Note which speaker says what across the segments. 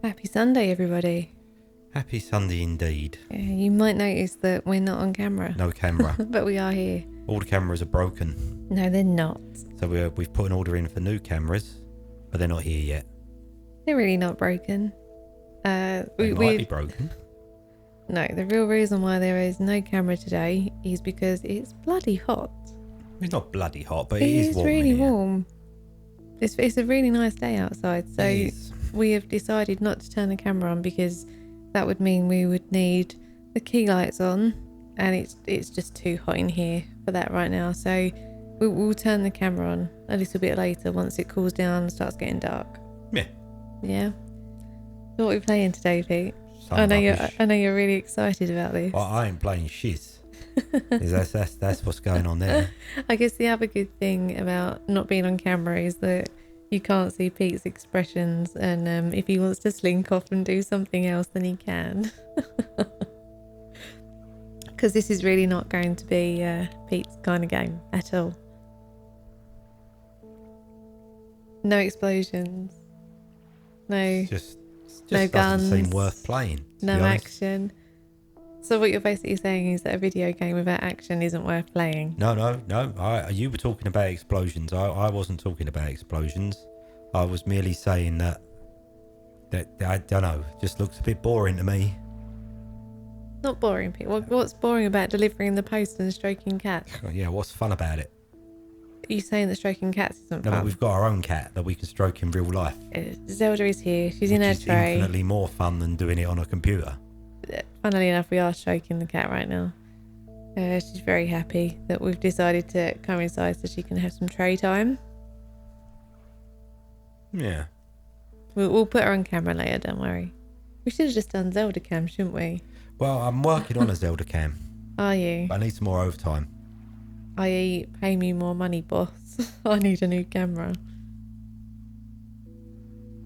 Speaker 1: Happy Sunday, everybody.
Speaker 2: Happy Sunday indeed.
Speaker 1: You might notice that we're not on camera.
Speaker 2: No camera.
Speaker 1: But we are here.
Speaker 2: All the cameras are broken.
Speaker 1: No, they're not.
Speaker 2: So we've put an order in for new cameras, but they're not here yet.
Speaker 1: They're really not broken.
Speaker 2: They might be broken.
Speaker 1: No, the real reason why there is no camera today is because it's bloody hot.
Speaker 2: It's not bloody hot, but it is warm.
Speaker 1: It's really
Speaker 2: in here.
Speaker 1: warm. It's a really nice day outside, so
Speaker 2: It is.
Speaker 1: we have decided not to turn the camera on because that would mean we would need the key lights on, and it's just too hot in here for that right now. So we'll turn the camera on a little bit later once it cools down and starts getting dark.
Speaker 2: Yeah.
Speaker 1: Yeah. So what are we playing today, Pete?
Speaker 2: Some
Speaker 1: I know
Speaker 2: rubbish.
Speaker 1: you're really excited about this.
Speaker 2: Well, I ain't playing shiz. that's what's going on there.
Speaker 1: I guess the other good thing about not being on camera is that you can't see Pete's expressions, and if he wants to slink off and do something else, then he can. Because this is really not going to be Pete's kind of game at all. No explosions. No
Speaker 2: Just
Speaker 1: No
Speaker 2: doesn't seem
Speaker 1: guns.
Speaker 2: worth playing. to
Speaker 1: no
Speaker 2: be honest.
Speaker 1: action. So what you're basically saying is that a video game without action isn't worth playing.
Speaker 2: No. You were talking about explosions. I wasn't talking about explosions. I was merely saying that I don't know. Just looks a bit boring to me.
Speaker 1: Not boring, Pete. What's boring about delivering the post and stroking cats?
Speaker 2: Yeah, what's fun about it?
Speaker 1: Are you saying that stroking cats isn't
Speaker 2: No, but
Speaker 1: fun?
Speaker 2: we've got our own cat that we can stroke in real life.
Speaker 1: Zelda is here. She's in her
Speaker 2: Which is
Speaker 1: tray.
Speaker 2: infinitely more fun than doing it on a computer.
Speaker 1: Funnily enough, we are stroking the cat right now. She's very happy that we've decided to come inside so she can have some tray time.
Speaker 2: Yeah.
Speaker 1: We'll put her on camera later, don't worry. We should have just done Zelda cam, shouldn't we?
Speaker 2: Well, I'm working on a Zelda cam.
Speaker 1: Are you?
Speaker 2: But I need some more overtime.
Speaker 1: I.e. pay me more money, boss. I need a new camera.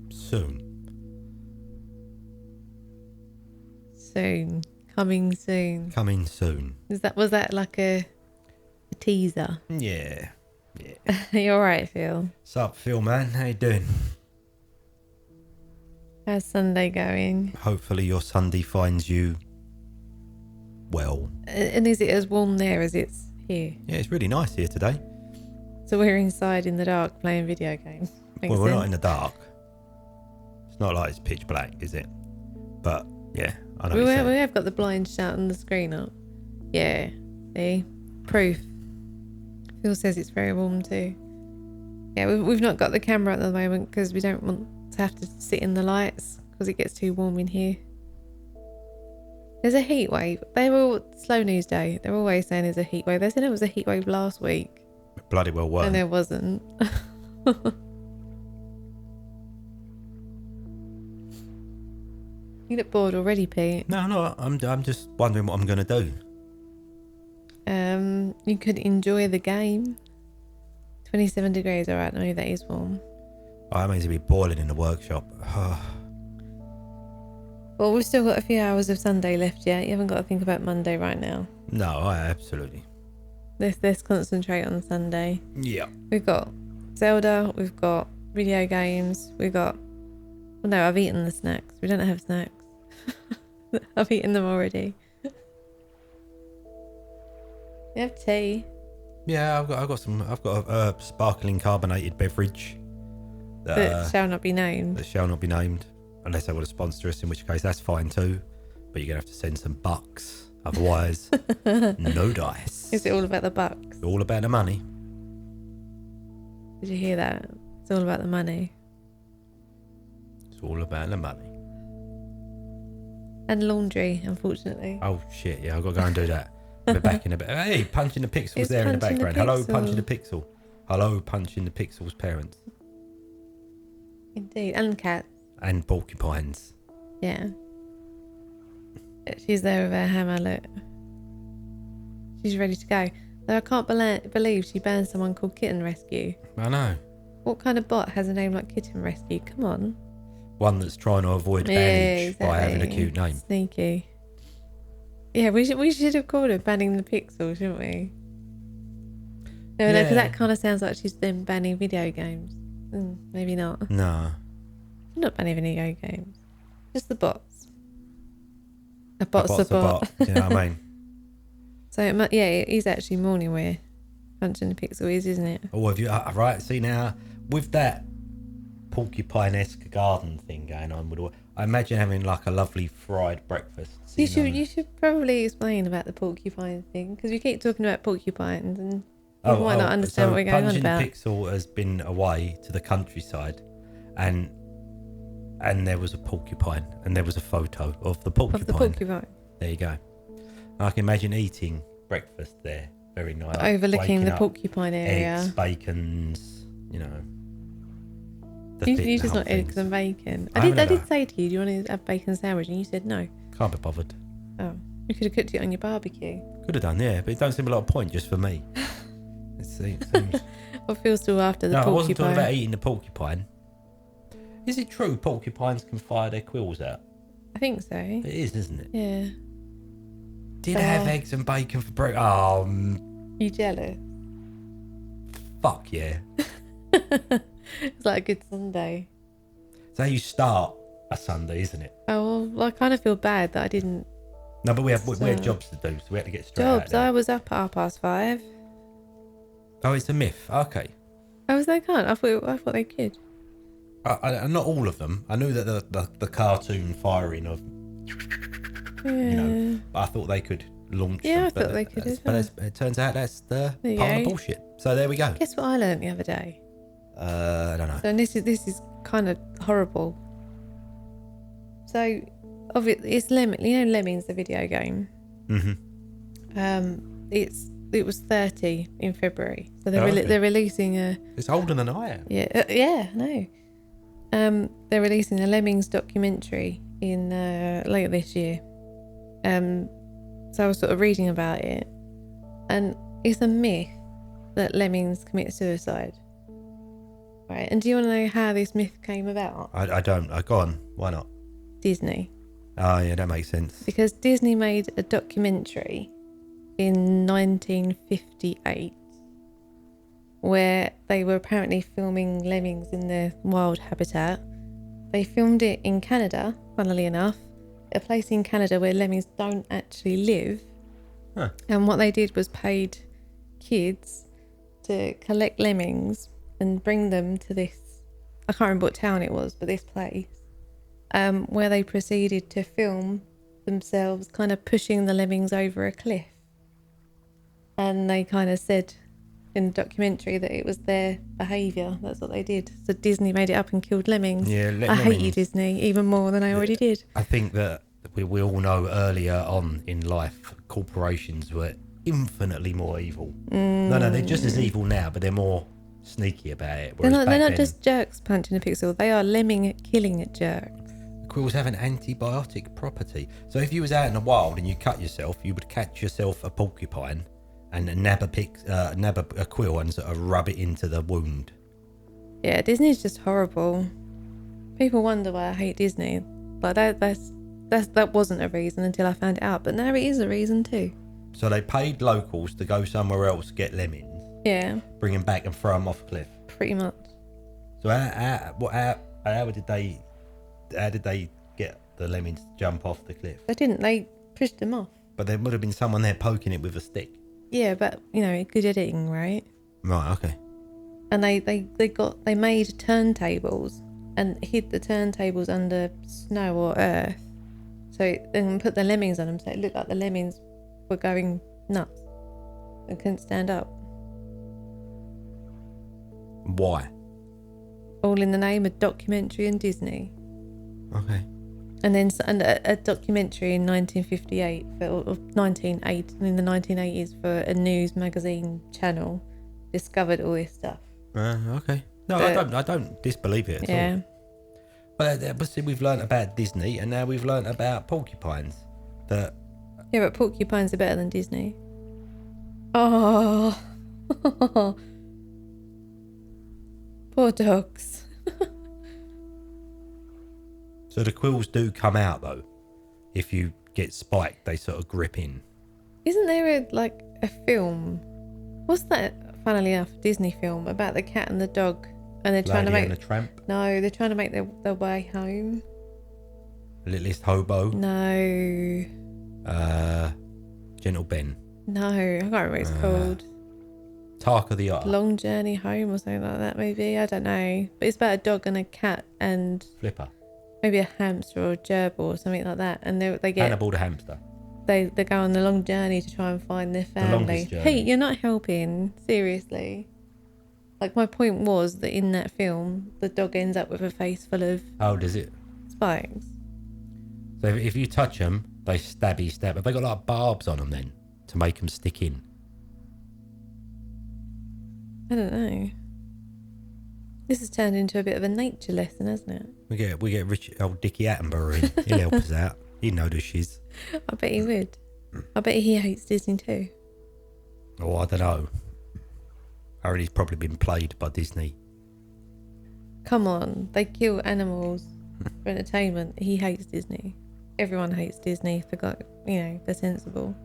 Speaker 2: Soon.
Speaker 1: Soon. Coming soon.
Speaker 2: Coming soon.
Speaker 1: Was that like a teaser?
Speaker 2: Yeah.
Speaker 1: You alright, Phil?
Speaker 2: What's up, Phil, man? How you doing?
Speaker 1: How's Sunday going?
Speaker 2: Hopefully your Sunday finds you well.
Speaker 1: And is it as warm there as it's here?
Speaker 2: Yeah, it's really nice here today.
Speaker 1: So we're inside in the dark playing video games. Makes
Speaker 2: Well, we're not
Speaker 1: sense.
Speaker 2: in the dark. It's not like it's pitch black, is it? But, yeah, I know
Speaker 1: We
Speaker 2: what you're saying.
Speaker 1: have got the blind shut and the screen up. Yeah, see? Proof. Phil says it's very warm too. Yeah, we've not got the camera at the moment because we don't want to have to sit in the lights because it gets too warm in here. There's a heat wave. They were slow news day. They're always saying there's a heat wave. They said it was a heat wave last week.
Speaker 2: Bloody well
Speaker 1: And
Speaker 2: worked.
Speaker 1: there wasn't. You look bored already, Pete.
Speaker 2: No, I'm just wondering what I'm going to do.
Speaker 1: You could enjoy the game. 27 degrees, alright, no, that is warm.
Speaker 2: Oh, that means it'll be boiling in the workshop.
Speaker 1: Well, we've still got a few hours of Sunday left yet. You haven't got to think about Monday right now.
Speaker 2: No, absolutely.
Speaker 1: Let's concentrate on Sunday.
Speaker 2: Yeah.
Speaker 1: We've got Zelda, we've got video games, we've got... Well, no, I've eaten the snacks. We don't have snacks. I've eaten them already. We have tea.
Speaker 2: Yeah, I've got a sparkling carbonated beverage
Speaker 1: That shall not be named.
Speaker 2: that shall not be named, unless they want to sponsor us, in which case that's fine too. But you're gonna have to send some bucks, otherwise, no dice.
Speaker 1: Is it all about the bucks?
Speaker 2: All about the money?
Speaker 1: Did you hear that? It's all about the money.
Speaker 2: It's all about the money.
Speaker 1: And laundry, unfortunately.
Speaker 2: Oh shit! Yeah, I've got to go and do that. We're back in a bit. Hey, punching the pixels
Speaker 1: It's
Speaker 2: there in the
Speaker 1: Punching the
Speaker 2: background. Hello,
Speaker 1: Pixel.
Speaker 2: punching the pixel. Hello, punching the pixel's parents
Speaker 1: Indeed. And cats.
Speaker 2: and porcupines.
Speaker 1: Yeah. She's there with her hammer, look. She's ready to go. Though I can't believe she banned someone called Kitten Rescue.
Speaker 2: I know.
Speaker 1: What kind of bot has a name like Kitten Rescue? Come on.
Speaker 2: One that's trying to avoid bannage by having a cute name.
Speaker 1: Sneaky. Yeah, we should have called her Banning the Pixel, shouldn't we? No, because that kind of sounds like she's been banning video games. Maybe not.
Speaker 2: No.
Speaker 1: She's not banning video games. Just the bots. A bot's a bot.
Speaker 2: Do you know what I mean?
Speaker 1: So it is actually morning where Punching the Pixel is, isn't it?
Speaker 2: Oh, have you? Right. See now, with that porcupine-esque garden thing going on, I imagine having like a lovely fried breakfast.
Speaker 1: You should probably explain about the porcupine thing, because we keep talking about porcupines and people might not understand what we're going on about.
Speaker 2: Punching the Pixel has been away to the countryside, and there was a porcupine, and there was a photo of the porcupine.
Speaker 1: Of the porcupine.
Speaker 2: There you go. I can imagine eating breakfast there. Very nice.
Speaker 1: Overlooking the porcupine area.
Speaker 2: Eggs, bacons, you know.
Speaker 1: You just not eggs and bacon. I did say to you, do you want to have bacon sandwich? And you said no.
Speaker 2: Can't be bothered.
Speaker 1: Oh, you could have cooked it on your barbecue.
Speaker 2: Could have done, yeah, but it don't seem a lot of point just for me. It seems.
Speaker 1: I feel still after the porcupine.
Speaker 2: No, I wasn't talking about eating the porcupine. Is it true porcupines can fire their quills out?
Speaker 1: I think so.
Speaker 2: It is, isn't it?
Speaker 1: Yeah.
Speaker 2: Did I have eggs and bacon for breakfast? Oh,
Speaker 1: you jealous?
Speaker 2: Fuck yeah.
Speaker 1: It's like a good Sunday.
Speaker 2: It's how you start a Sunday, isn't it?
Speaker 1: Oh, well, I kind of feel bad that I didn't.
Speaker 2: No, but we had jobs to do, so we had to get straight out
Speaker 1: Jobs?
Speaker 2: there.
Speaker 1: I was up at 5:30.
Speaker 2: Oh, it's a myth. Okay.
Speaker 1: Oh, they can't? I thought they could.
Speaker 2: Not all of them. I knew that the cartoon firing of, but I thought they could launch.
Speaker 1: Yeah, I thought they could as well.
Speaker 2: But it turns out that's the part of the bullshit. So there we go.
Speaker 1: Guess what I learned the other day?
Speaker 2: I don't know.
Speaker 1: So this is kind of horrible. So, obviously, it's Lemmings, the video game.
Speaker 2: Mm-hmm.
Speaker 1: It was 30 in February, so they're releasing a.
Speaker 2: It's older than I am.
Speaker 1: Yeah, I know. They're releasing a Lemmings documentary in later this year. So I was sort of reading about it, and it's a myth that lemmings commit suicide. Right, and do you want to know how this myth came about?
Speaker 2: I don't. Go on. Why not?
Speaker 1: Disney.
Speaker 2: Oh, yeah, that makes sense.
Speaker 1: Because Disney made a documentary in 1958 where they were apparently filming lemmings in their wild habitat. They filmed it in Canada, funnily enough, a place in Canada where lemmings don't actually live.
Speaker 2: Huh.
Speaker 1: And what they did was paid kids to collect lemmings and bring them to this, I can't remember what town it was, but this place, where they proceeded to film themselves kind of pushing the lemmings over a cliff. And they kind of said in the documentary that it was their behaviour. That's what they did. So Disney made it up and killed lemmings.
Speaker 2: Yeah,
Speaker 1: I hate you, Disney, even more than I already did.
Speaker 2: I think that we all know earlier on in life, corporations were infinitely more evil. No, they're just as evil now, but they're more sneaky about it.
Speaker 1: They're not just jerks punching a pixel. They are lemming killing jerks.
Speaker 2: Quills have an antibiotic property. So if you was out in the wild and you cut yourself, you would catch yourself a porcupine and nab a quill and sort of rub it into the wound.
Speaker 1: Yeah, Disney's just horrible. People wonder why I hate Disney, but that wasn't a reason until I found it out. But now it is a reason too.
Speaker 2: So they paid locals to go somewhere else, get lemmings,
Speaker 1: yeah,
Speaker 2: bring them back and throw them off a cliff.
Speaker 1: Pretty much.
Speaker 2: So how did they get the lemmings to jump off the cliff?
Speaker 1: They didn't. They pushed them off.
Speaker 2: But there would have been someone there poking it with a stick.
Speaker 1: Yeah, but good editing, right?
Speaker 2: Right. Okay.
Speaker 1: And they made turntables and hid the turntables under snow or earth, and put the lemmings on them, so it looked like the lemmings were going nuts and couldn't stand up.
Speaker 2: Why?
Speaker 1: All in the name of documentary and Disney.
Speaker 2: Okay.
Speaker 1: And then a documentary in 1958 or 1980 in the 1980s for a news magazine channel discovered all this stuff.
Speaker 2: Okay. No, I don't disbelieve it at all. But see, we've learnt about Disney, and now we've learnt about porcupines.
Speaker 1: Yeah, but porcupines are better than Disney. Oh, poor dogs.
Speaker 2: So the quills do come out though. If you get spiked, they sort of grip in.
Speaker 1: Isn't there a film? What's that? Funnily enough, Disney film about the cat and the dog, and they're trying to make
Speaker 2: a Tramp.
Speaker 1: No, they're trying to make their way home.
Speaker 2: The Littlest Hobo.
Speaker 1: No.
Speaker 2: Gentle Ben.
Speaker 1: No, I can't remember what it's called.
Speaker 2: Tarka the Otter.
Speaker 1: Long Journey Home or something like that, maybe. I don't know. But it's about a dog and a cat and
Speaker 2: Flipper.
Speaker 1: maybe a hamster or a gerbil or something like that. And they get
Speaker 2: Hannibal the Hamster.
Speaker 1: they go on the long journey to try and find their family.
Speaker 2: longest journey.
Speaker 1: Hey, you're not helping. Seriously. Like, my point was that in that film, the dog ends up with a face full of
Speaker 2: Oh, does it?
Speaker 1: spikes.
Speaker 2: So if you touch them, they stabby stab. Have they got like barbs on them then to make them stick in?
Speaker 1: I don't know. This has turned into a bit of a nature lesson, hasn't it?
Speaker 2: We get Rich old Dickie Attenborough in. He'll help us out. He knows the shiz.
Speaker 1: I bet he would. I bet he hates Disney too.
Speaker 2: Oh, I don't know. I reckon he's probably been played by Disney.
Speaker 1: Come on, they kill animals for entertainment. He hates Disney. Everyone hates Disney. They're sensible.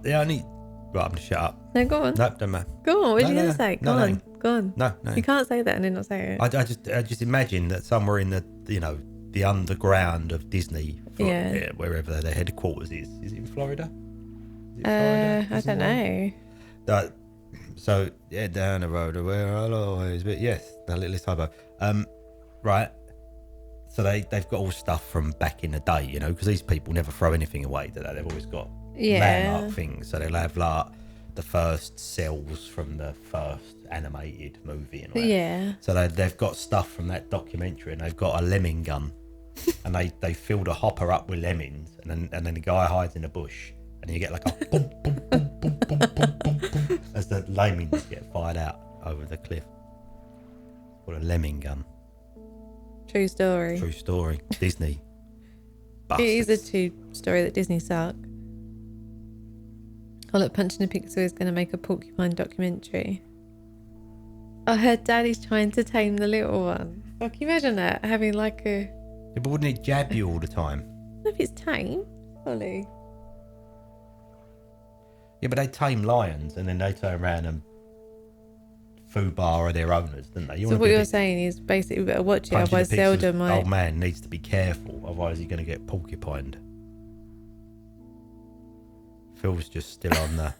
Speaker 2: The only... Right, I'm going to shut up.
Speaker 1: No, go on.
Speaker 2: No, don't matter.
Speaker 1: Go on. What are you
Speaker 2: No,
Speaker 1: going to say? Go
Speaker 2: no,
Speaker 1: on.
Speaker 2: no.
Speaker 1: Go on.
Speaker 2: No.
Speaker 1: You can't say that and then not say it.
Speaker 2: I just imagine that somewhere in the, the underground of Disney, wherever their headquarters is. Is it in Florida?
Speaker 1: I don't know.
Speaker 2: So, down the road where I'll always be. Yes, the Littlest Hobo. Right. So they've got all stuff from back in the day, because these people never throw anything away, do they? They've always got landmark things. So they'll have like the first cells from the first animated movie and all that.
Speaker 1: Yeah.
Speaker 2: So they've got stuff from that documentary, and they've got a lemming gun, and they fill the hopper up with lemmings, and then the guy hides in a bush, and you get like a boom, boom, boom, boom, boom, boom, boom, boom, as the lemmings get fired out over the cliff. What a lemming gun.
Speaker 1: True story.
Speaker 2: True story. Disney.
Speaker 1: It is a true story that Disney suck. Oh, look, Punching the Pixel is going to make a porcupine documentary. I heard Daddy's trying to tame the little one. Oh, can you imagine that? Having like a...
Speaker 2: Yeah, but wouldn't it jab you all the time?
Speaker 1: If it's tame, surely.
Speaker 2: Yeah, but they tame lions, and then they turn around and foobar their owners, don't they?
Speaker 1: So what you're saying is basically we better watch it, otherwise Zelda might...
Speaker 2: Old man needs to be careful, otherwise he's going to get porcupined. Phil's just still on the...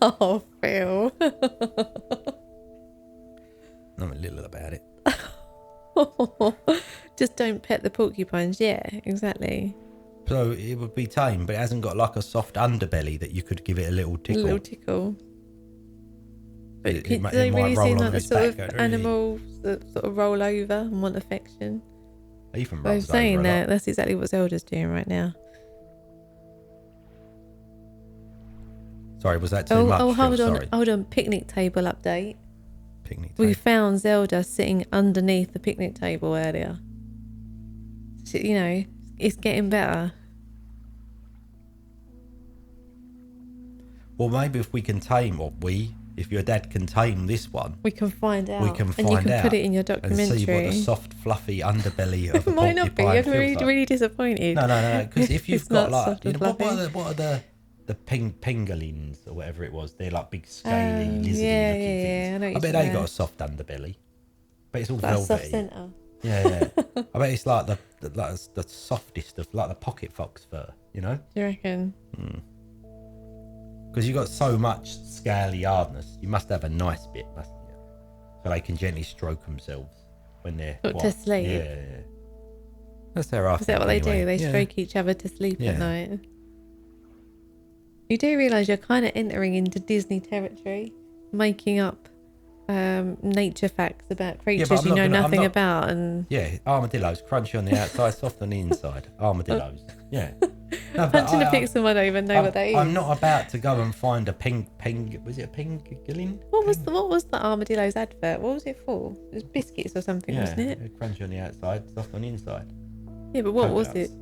Speaker 1: Oh, Phil.
Speaker 2: I'm a little about it.
Speaker 1: Just don't pet the porcupines. Yeah, exactly.
Speaker 2: So it would be tame, but it hasn't got like a soft underbelly that you could give it a little tickle.
Speaker 1: A little tickle. But
Speaker 2: Do
Speaker 1: they really seem like the sort of
Speaker 2: really.
Speaker 1: animals that sort of roll over and want affection?
Speaker 2: Even
Speaker 1: I'm
Speaker 2: rolls
Speaker 1: saying
Speaker 2: over a
Speaker 1: that.
Speaker 2: lot.
Speaker 1: That's exactly what Zelda's doing right now.
Speaker 2: Sorry, was that too much?
Speaker 1: Hold on.
Speaker 2: Sorry.
Speaker 1: Hold on. Picnic table update.
Speaker 2: Picnic
Speaker 1: We
Speaker 2: table.
Speaker 1: found Zelda sitting underneath the picnic table earlier. So, it's getting better.
Speaker 2: Well, maybe if we can tame, if your dad can tame this one,
Speaker 1: We can find out.
Speaker 2: we can find
Speaker 1: and you can
Speaker 2: out
Speaker 1: put it in your
Speaker 2: and
Speaker 1: documentary.
Speaker 2: see what the soft, fluffy underbelly of a
Speaker 1: It might not be.
Speaker 2: porcupine
Speaker 1: You're
Speaker 2: feels
Speaker 1: really,
Speaker 2: like.
Speaker 1: really disappointed.
Speaker 2: No. Because if you've
Speaker 1: It's
Speaker 2: got
Speaker 1: not
Speaker 2: like,
Speaker 1: soft and
Speaker 2: what
Speaker 1: fluffy.
Speaker 2: are the pangolins or whatever it was? They're like big scaly, lizardy looking
Speaker 1: yeah,
Speaker 2: things.
Speaker 1: I know what
Speaker 2: I
Speaker 1: you're
Speaker 2: bet
Speaker 1: saying.
Speaker 2: they got a soft underbelly, but it's all
Speaker 1: Like a soft
Speaker 2: velvety.
Speaker 1: centre.
Speaker 2: Yeah. I bet it's like the softest of like the pocket fox fur,
Speaker 1: Do you reckon?
Speaker 2: Because you've got so much scaly hardness, you must have a nice bit, mustn't you? So they can gently stroke themselves when they're
Speaker 1: Put to sleep.
Speaker 2: Yeah. That's their
Speaker 1: Is that what they do? They
Speaker 2: yeah.
Speaker 1: stroke each other to sleep
Speaker 2: Yeah.
Speaker 1: at night. You do realise you're kind of entering into Disney territory, making up nature facts about creatures
Speaker 2: I'm
Speaker 1: you know
Speaker 2: I'm
Speaker 1: nothing
Speaker 2: not-
Speaker 1: about, and
Speaker 2: Yeah, armadillos, crunchy on the outside, soft on the inside. Armadillos, yeah. No, but
Speaker 1: Punching the Pixel might not even know what that is.
Speaker 2: I'm not about to go and find a was it a pangolin?
Speaker 1: What was the armadillo's advert? What was it for? It was biscuits or something,
Speaker 2: Yeah,
Speaker 1: wasn't it?
Speaker 2: crunchy on the outside, soft on the inside.
Speaker 1: Yeah, but what was
Speaker 2: Coconuts.
Speaker 1: it?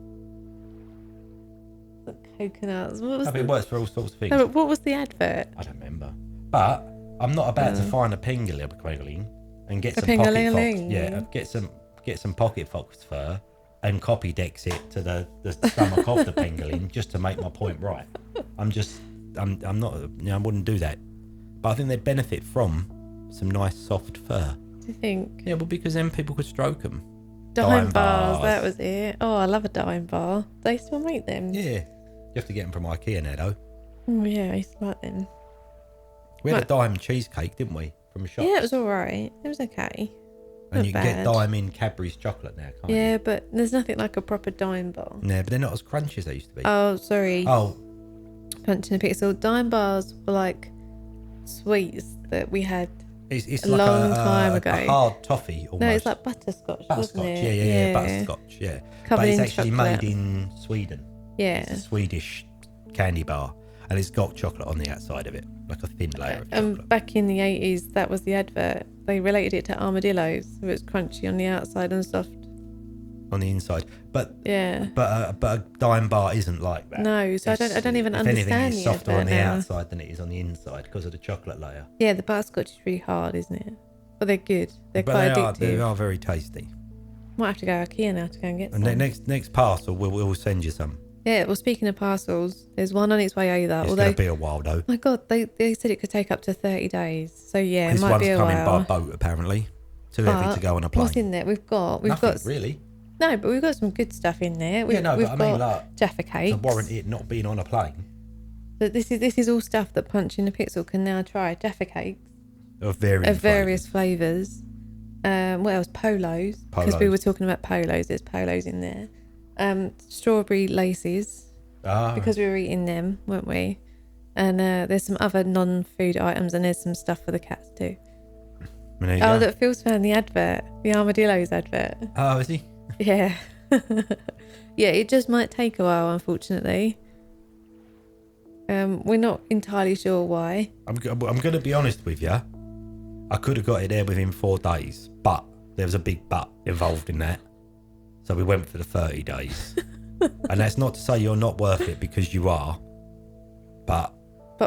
Speaker 1: The coconuts. What was
Speaker 2: I mean, it works for all sorts of things.
Speaker 1: no, but what was the advert?
Speaker 2: I don't remember. But I'm not about to find a pangolin and get
Speaker 1: A
Speaker 2: some pocket fox.
Speaker 1: pangolin.
Speaker 2: Yeah, get some pocket fox fur and copy dex it to the stomach of the pangolin just to make my point right. I'm not. I wouldn't do that. But I think they benefit from some nice soft fur.
Speaker 1: Do you think?
Speaker 2: Yeah, well, because then people could stroke them.
Speaker 1: Dime bars, that was it. Oh, I love a dime bar. They still make them.
Speaker 2: Yeah. You have to get them from IKEA now, though.
Speaker 1: Oh, yeah, I used to like them.
Speaker 2: We had a dime cheesecake, didn't we? From a shop.
Speaker 1: Yeah, it was alright. It was okay.
Speaker 2: And
Speaker 1: Not
Speaker 2: you can get dime in Cadbury's chocolate now, can't you?
Speaker 1: Yeah, but there's nothing like a proper dime bar.
Speaker 2: Yeah, but they're not as crunchy as they used to be.
Speaker 1: Oh, sorry.
Speaker 2: Oh.
Speaker 1: Punching a pixel. Dime bars were like sweets that we had
Speaker 2: It's
Speaker 1: a
Speaker 2: like
Speaker 1: long time ago.
Speaker 2: a hard toffee almost.
Speaker 1: No, it's like butterscotch, wasn't
Speaker 2: butterscotch.
Speaker 1: it?
Speaker 2: Yeah, butterscotch, yeah.
Speaker 1: Covered
Speaker 2: but it's
Speaker 1: in
Speaker 2: actually
Speaker 1: chocolate.
Speaker 2: made in Sweden.
Speaker 1: Yeah.
Speaker 2: It's a Swedish candy bar. And it's got chocolate on the outside of it, like a thin layer of chocolate.
Speaker 1: Back in the 80s, that was the advert. They related it to armadillos. So it's crunchy on the outside and soft
Speaker 2: on the inside. But
Speaker 1: yeah.
Speaker 2: But a dime bar isn't like that.
Speaker 1: No, so I don't even understand
Speaker 2: anything, it's
Speaker 1: the
Speaker 2: softer on the
Speaker 1: advert now.
Speaker 2: outside than it is on the inside because of the chocolate layer.
Speaker 1: Yeah, the butterscotch is really hard, isn't it? But they're good. They're quite addictive.
Speaker 2: They are very tasty.
Speaker 1: Might have to go IKEA now to go and get some.
Speaker 2: And next parcel, we'll send you some.
Speaker 1: Yeah, well, speaking of parcels, there's one on its way over.
Speaker 2: It's going to be a while, though.
Speaker 1: My God, they said it could take up to 30 days. So, yeah,
Speaker 2: this
Speaker 1: it might be a while.
Speaker 2: one's coming by boat, apparently. Too heavy to go on a plane.
Speaker 1: What's in there? We've
Speaker 2: Nothing,
Speaker 1: got
Speaker 2: really.
Speaker 1: No, but we've got some good stuff in there. We've got
Speaker 2: like,
Speaker 1: Jaffa cakes.
Speaker 2: to warrant it not being on a plane.
Speaker 1: But this is all stuff that Punching the Pixel can now try. Jaffa cakes
Speaker 2: Of
Speaker 1: various flavours. What else? Polos. Because we were talking about polos. There's polos in there. Strawberry laces. Because we were eating them, weren't we? And there's some other non-food items, and there's some stuff for the cats too. That Phil's found the advert, the armadillos advert.
Speaker 2: Oh, is he?
Speaker 1: Yeah. Yeah, it just might take a while, unfortunately. We're not entirely sure why.
Speaker 2: I'm going to be honest with you. I could have got it there within 4 days, but there was a big but involved in that. So we went for the 30 days. And that's not to say you're not worth it, because you are. But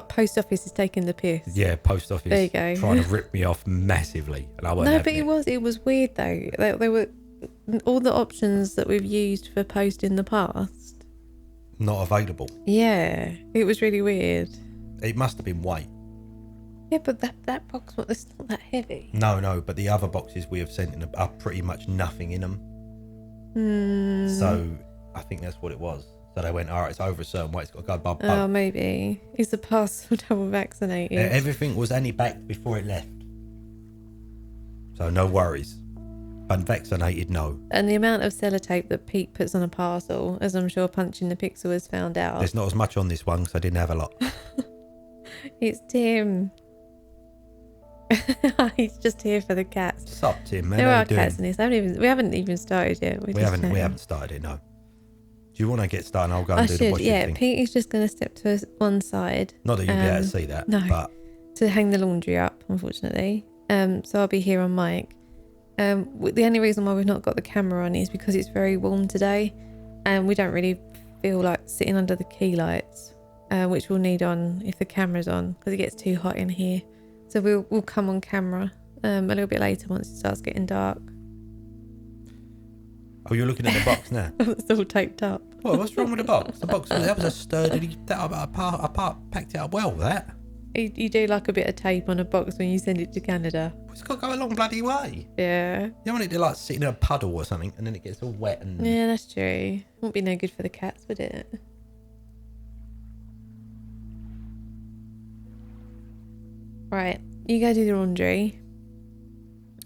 Speaker 1: post office is taking the piss.
Speaker 2: Yeah, post office.
Speaker 1: There you go.
Speaker 2: Trying to rip me off massively, and I wasn't.
Speaker 1: No, but it was weird though. There were all the options that we've used for post in the past
Speaker 2: not available.
Speaker 1: Yeah, it was really weird.
Speaker 2: It must have been weight.
Speaker 1: Yeah, but that box was not that heavy.
Speaker 2: No, but the other boxes we have sent in are pretty much nothing in them. So I think that's what it was. So they went, all right, it's over a certain weight, it's got to go by boat.
Speaker 1: Oh, maybe. Is the parcel double vaccinated?
Speaker 2: Everything was only back before it left. So no worries. Unvaccinated, no.
Speaker 1: And the amount of sellotape that Pete puts on a parcel, as I'm sure Punching the Pixel has found out.
Speaker 2: There's not as much on this one, because I didn't have a lot.
Speaker 1: It's Tim. He's just here for the cats.
Speaker 2: What's up, Tim, man?
Speaker 1: There are cats in this. We haven't even started yet.
Speaker 2: We haven't started it, no. Do you want to get started? I'll go and do the watching thing.
Speaker 1: Pete is just going to step to one side.
Speaker 2: Not that you'll be able to see that.
Speaker 1: No,
Speaker 2: but
Speaker 1: to hang the laundry up, unfortunately. So I'll be here on mic. The only reason why we've not got the camera on is because it's very warm today, and we don't really feel like sitting under the key lights, which we'll need on if the camera's on, because it gets too hot in here. So we'll come on camera a little bit later once it starts getting dark.
Speaker 2: Oh, you're looking at the box now?
Speaker 1: It's all taped up.
Speaker 2: What's wrong with the box? The box, that was a sturdy... I packed it up well, that.
Speaker 1: You do like a bit of tape on a box when you send it to Canada.
Speaker 2: It's got to go a long bloody way.
Speaker 1: Yeah.
Speaker 2: You don't want it to like sit in a puddle or something and then it gets all wet and...
Speaker 1: Yeah, that's true. Wouldn't be no good for the cats, would it? Right, you go do the laundry.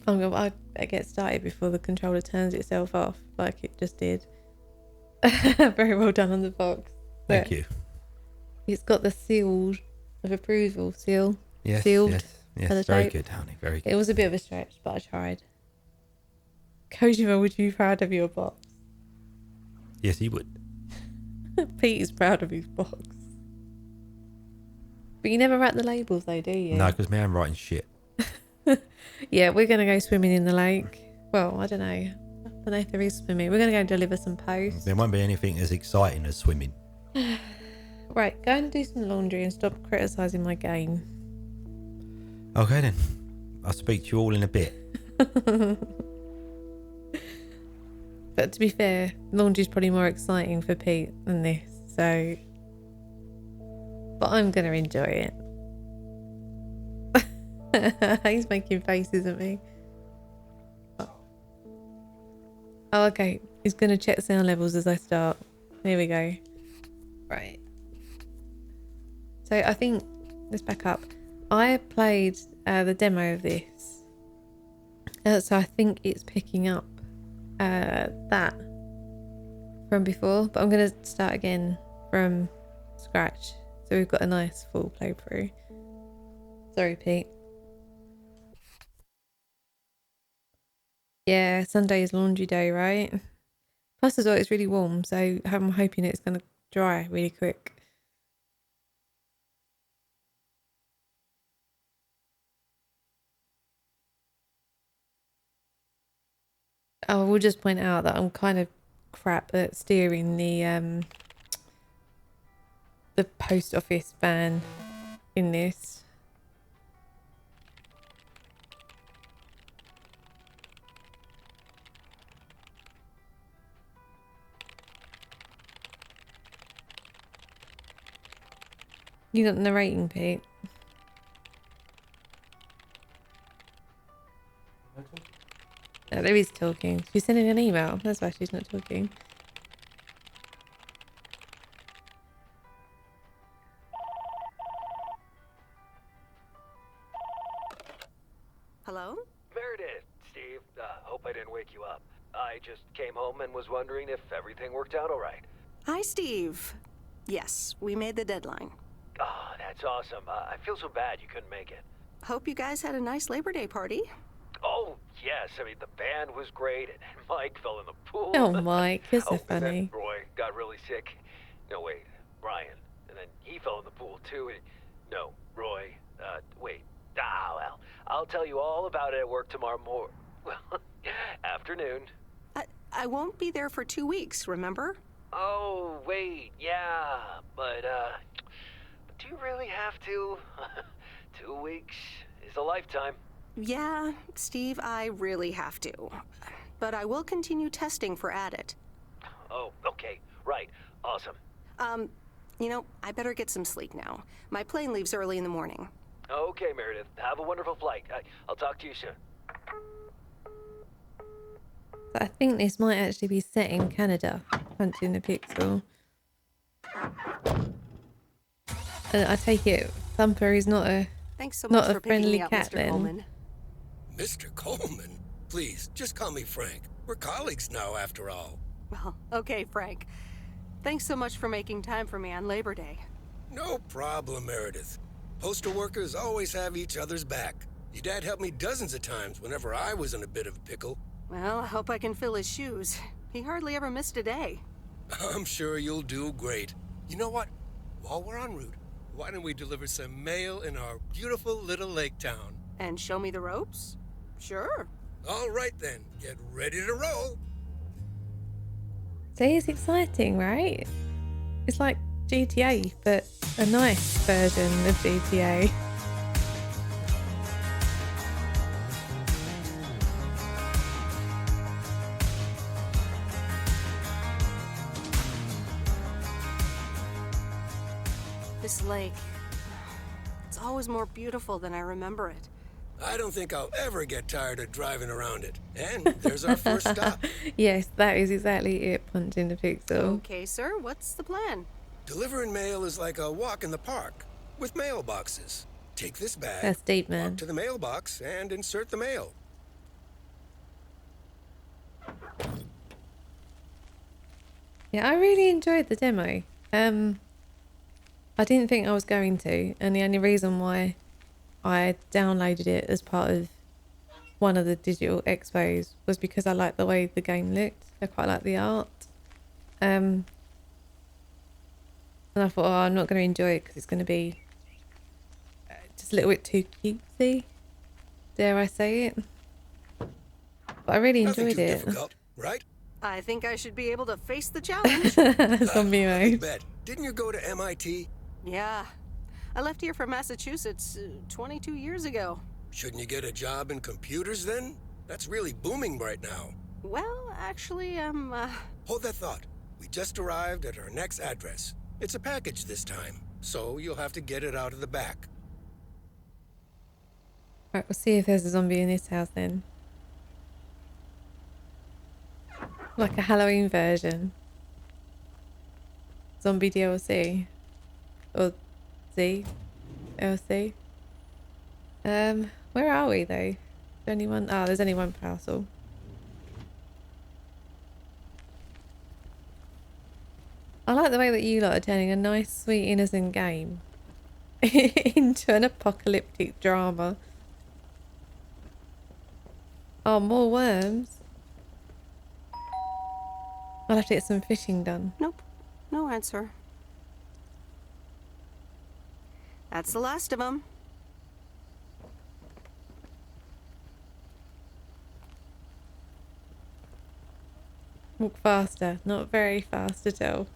Speaker 1: I get started before the controller turns itself off, like it just did. Very well done on the box.
Speaker 2: Thank you.
Speaker 1: It's got the seal of approval seal.
Speaker 2: Yes,
Speaker 1: sealed.
Speaker 2: Yes, very good, honey, very good.
Speaker 1: It was a bit of a stretch, but I tried. Kojima would be proud of your box.
Speaker 2: Yes, he would.
Speaker 1: Pete is proud of his box. But you never write the labels though, do you?
Speaker 2: No, because my handwriting's shit.
Speaker 1: Yeah, we're going to go swimming in the lake. Well, I don't know. I don't know if there is swimming. We're going to go deliver some posts.
Speaker 2: There won't be anything as exciting as swimming.
Speaker 1: Right, go and do some laundry and stop criticising my game.
Speaker 2: Okay then. I'll speak to you all in a bit.
Speaker 1: But to be fair, laundry's probably more exciting for Pete than this, so... But I'm going to enjoy it. He's making faces at me. Oh, okay. He's going to check sound levels as I start. There we go. Right. So I think, let's back up. I played the demo of this. So I think it's picking up that from before. But I'm going to start again from scratch. So we've got a nice full playthrough. Sorry, Pete. Yeah, Sunday is laundry day, right? Plus as well, it's really warm, so I'm hoping it's going to dry really quick. I will just point out that I'm kind of crap at steering the post office van in this. You're not narrating, Pete. No, there is talking. She's sending an email. That's why she's not talking.
Speaker 3: Hello?
Speaker 4: Meredith, Steve. Hope I didn't wake you up. I just came home and was wondering if everything worked out all right.
Speaker 3: Hi, Steve. Yes, we made the deadline.
Speaker 4: Oh, that's awesome. I feel so bad you couldn't make it.
Speaker 3: Hope you guys had a nice Labor Day party.
Speaker 4: Oh, yes. I mean, the band was great, and Mike fell in the pool.
Speaker 1: Oh, Mike, you're so
Speaker 4: And then
Speaker 1: funny.
Speaker 4: Roy got really sick. No, wait, Brian. And then he fell in the pool, too. And, no, Roy. Wait. Well, I'll tell you all about it at work tomorrow morning. Well, afternoon.
Speaker 3: I won't be there for 2 weeks, remember?
Speaker 4: Oh, wait, yeah. But do you really have to? 2 weeks is a lifetime.
Speaker 3: Yeah, Steve, I really have to. But I will continue testing for Addit.
Speaker 4: Oh, okay. Right. Awesome.
Speaker 3: You know, I better get some sleep now. My plane leaves early in the morning.
Speaker 4: Okay, Meredith. Have a wonderful flight. I'll talk to you soon.
Speaker 1: But I think this might actually be set in Canada. Punching the pixel. And I take it Thumper is not a
Speaker 3: Thanks so
Speaker 1: Not
Speaker 3: much
Speaker 1: a
Speaker 3: for picking
Speaker 1: friendly
Speaker 3: me up,
Speaker 1: cat,
Speaker 3: Mr.
Speaker 1: then.
Speaker 3: Coleman.
Speaker 5: Mr. Coleman? Please, just call me Frank. We're colleagues now, after all.
Speaker 3: Well, okay, Frank. Thanks so much for making time for me on Labor Day.
Speaker 5: No problem, Meredith. Postal workers always have each other's back. Your dad helped me dozens of times whenever I was in a bit of a pickle.
Speaker 3: Well, I hope I can fill his shoes. He hardly ever missed a day.
Speaker 5: I'm sure you'll do great. You know what? While we're en route, why don't we deliver some mail in our beautiful little lake town?
Speaker 3: And show me the ropes? Sure.
Speaker 5: All right then, get ready to roll.
Speaker 1: See, it's exciting, right? It's like GTA, but a nice version of GTA.
Speaker 3: This lake, it's always more beautiful than I remember it.
Speaker 5: I don't think I'll ever get tired of driving around it. And there's our first stop.
Speaker 1: Yes, that is exactly it, punching the pixel.
Speaker 3: Okay, sir, what's the plan?
Speaker 5: Delivering mail is like a walk in the park with mailboxes. Take this bag,
Speaker 1: That's deep, man.
Speaker 5: walk to the mailbox, and insert the mail.
Speaker 1: Yeah, I really enjoyed the demo. I didn't think I was going to, and the only reason why I downloaded it as part of one of the digital expos was because I liked the way the game looked. I quite like the art. And I thought, oh, I'm not going to enjoy it because it's going to be just a little bit too cutesy. Dare I say it? But I really
Speaker 5: Nothing
Speaker 1: enjoyed
Speaker 5: too
Speaker 1: it.
Speaker 5: difficult, right?
Speaker 3: I think I should be able to face the challenge.
Speaker 1: Zombie
Speaker 5: I
Speaker 1: mode.
Speaker 5: bet. Didn't you go to MIT?
Speaker 3: Yeah. I left here from Massachusetts 22 years ago.
Speaker 5: Shouldn't you get a job in computers then? That's really booming right now.
Speaker 3: Well, actually,
Speaker 5: Hold that thought. We just arrived at our next address. It's a package this time, so you'll have to get it out of the back.
Speaker 1: Right, we'll see if there's a zombie in this house then. Like a Halloween version. Zombie DLC. Or DLC. Where are we though? Is there anyone? Oh, there's only one parcel. I like the way that you lot are turning a nice, sweet, innocent game into an apocalyptic drama. Oh, more worms. I'll have to get some fishing done.
Speaker 3: Nope. No answer. That's the last of them.
Speaker 1: Walk faster. Not very fast at all.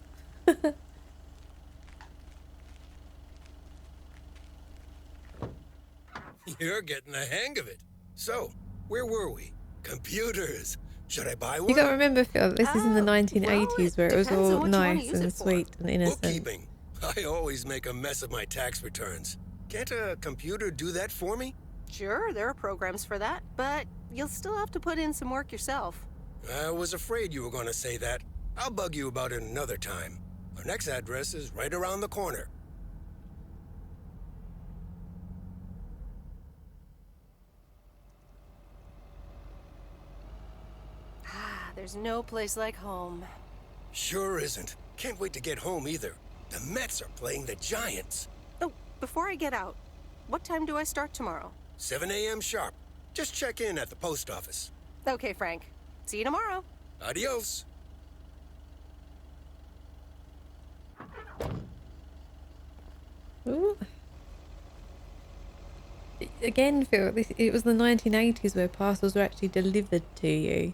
Speaker 5: You're getting the hang of it. So, where were we? Computers. Should I buy one?
Speaker 1: You gotta remember, Phil, this is in the
Speaker 3: Well,
Speaker 1: 1980s where it was
Speaker 3: depends on
Speaker 1: all
Speaker 3: what you wanna
Speaker 1: nice
Speaker 3: use
Speaker 1: and
Speaker 3: it for.
Speaker 1: sweet and innocent.
Speaker 5: Bookkeeping. I always make a mess of my tax returns. Can't a computer do that for me?
Speaker 3: Sure, there are programs for that, but you'll still have to put in some work yourself.
Speaker 5: I was afraid you were going to say that. I'll bug you about it another time. Our next address is right around the corner.
Speaker 3: There's no place like home.
Speaker 5: Sure isn't. Can't wait to get home either. The Mets are playing the Giants.
Speaker 3: Oh, before I get out, what time do I start tomorrow?
Speaker 5: 7 a.m. sharp. Just check in at the post office.
Speaker 3: Okay, Frank. See you tomorrow.
Speaker 5: Adios.
Speaker 1: Ooh. Again, Phil, it was the 1980s where parcels were actually delivered to you.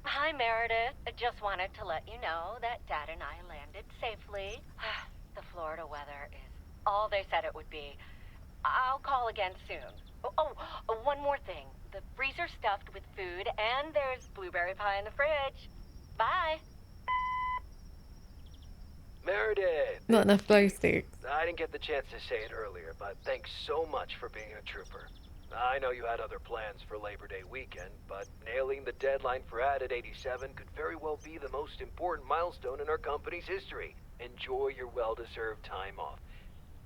Speaker 6: Hi, Meredith. I just wanted to let you know that Dad and I landed safely. The Florida weather is all they said it would be. I'll call again soon. One more thing. The freezer's stuffed with food, and there's blueberry pie in the fridge. Bye.
Speaker 4: Meredith!
Speaker 1: Not enough glow sticks.
Speaker 4: I didn't get the chance to say it earlier, but thanks so much for being a trooper. I know you had other plans for Labor Day weekend, but nailing the deadline for Added 87 could very well be the most important milestone in our company's history. Enjoy your well-deserved time off.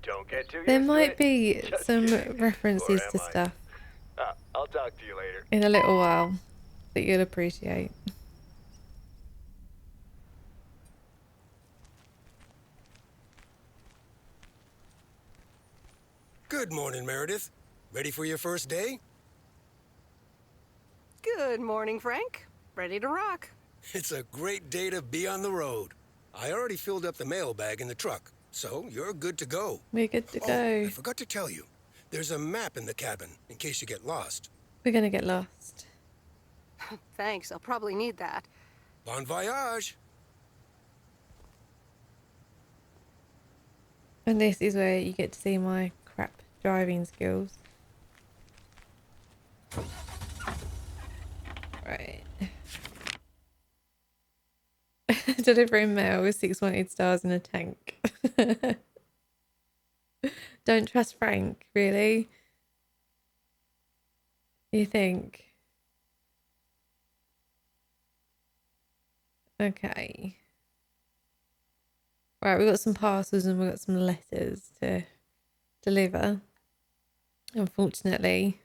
Speaker 4: Don't get too used
Speaker 1: There
Speaker 4: to
Speaker 1: might
Speaker 4: it.
Speaker 1: be
Speaker 4: Just
Speaker 1: some
Speaker 4: kidding.
Speaker 1: references
Speaker 4: Or
Speaker 1: to
Speaker 4: am I?
Speaker 1: stuff
Speaker 4: I'll talk to you later.
Speaker 1: in a little while that you'll appreciate.
Speaker 5: Good morning, Meredith. Ready for your first day?
Speaker 3: Good morning, Frank. Ready to rock.
Speaker 5: It's a great day to be on the road. I already filled up the mailbag in the truck, so you're good to go.
Speaker 1: We're good to
Speaker 5: Oh,
Speaker 1: go.
Speaker 5: I forgot to tell you. There's a map in the cabin in case you get lost.
Speaker 1: We're gonna get lost.
Speaker 3: Thanks, I'll probably need that.
Speaker 5: Bon voyage!
Speaker 1: And this is where you get to see my crap driving skills. Right. Delivering mail with 6 wanted stars in a tank. Don't trust Frank, really? You think? Okay. Right, we've got some parcels and we've got some letters to deliver. Unfortunately,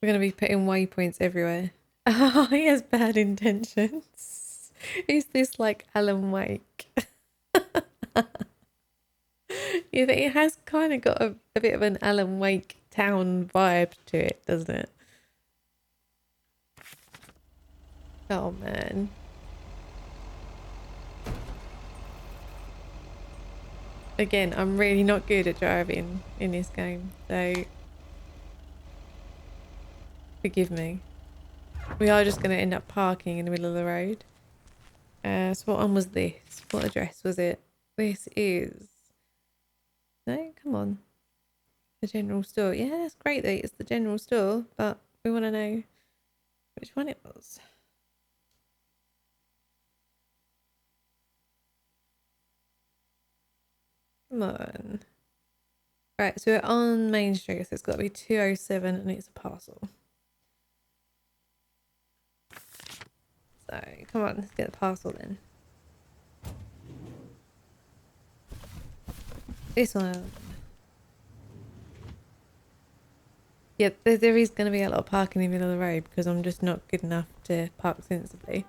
Speaker 1: we're going to be putting waypoints everywhere. Oh, he has bad intentions. Is this like Alan Wake? You think it has kind of got a bit of an Alan Wake town vibe to it, doesn't it? Oh, man. Again, I'm really not good at driving in this game, so forgive me. We are just going to end up parking in the middle of the road. So what one was this? What address was it? This is... No, come on. The general store. Yeah, that's great that it's the general store, but we want to know which one it was. Come on. Right, so we're on Main Street, so it's got to be 207 and it's a parcel. So, come on, let's get the parcel then. This one. Yeah, there is going to be a lot of parking in the middle of the road because I'm just not good enough to park sensibly.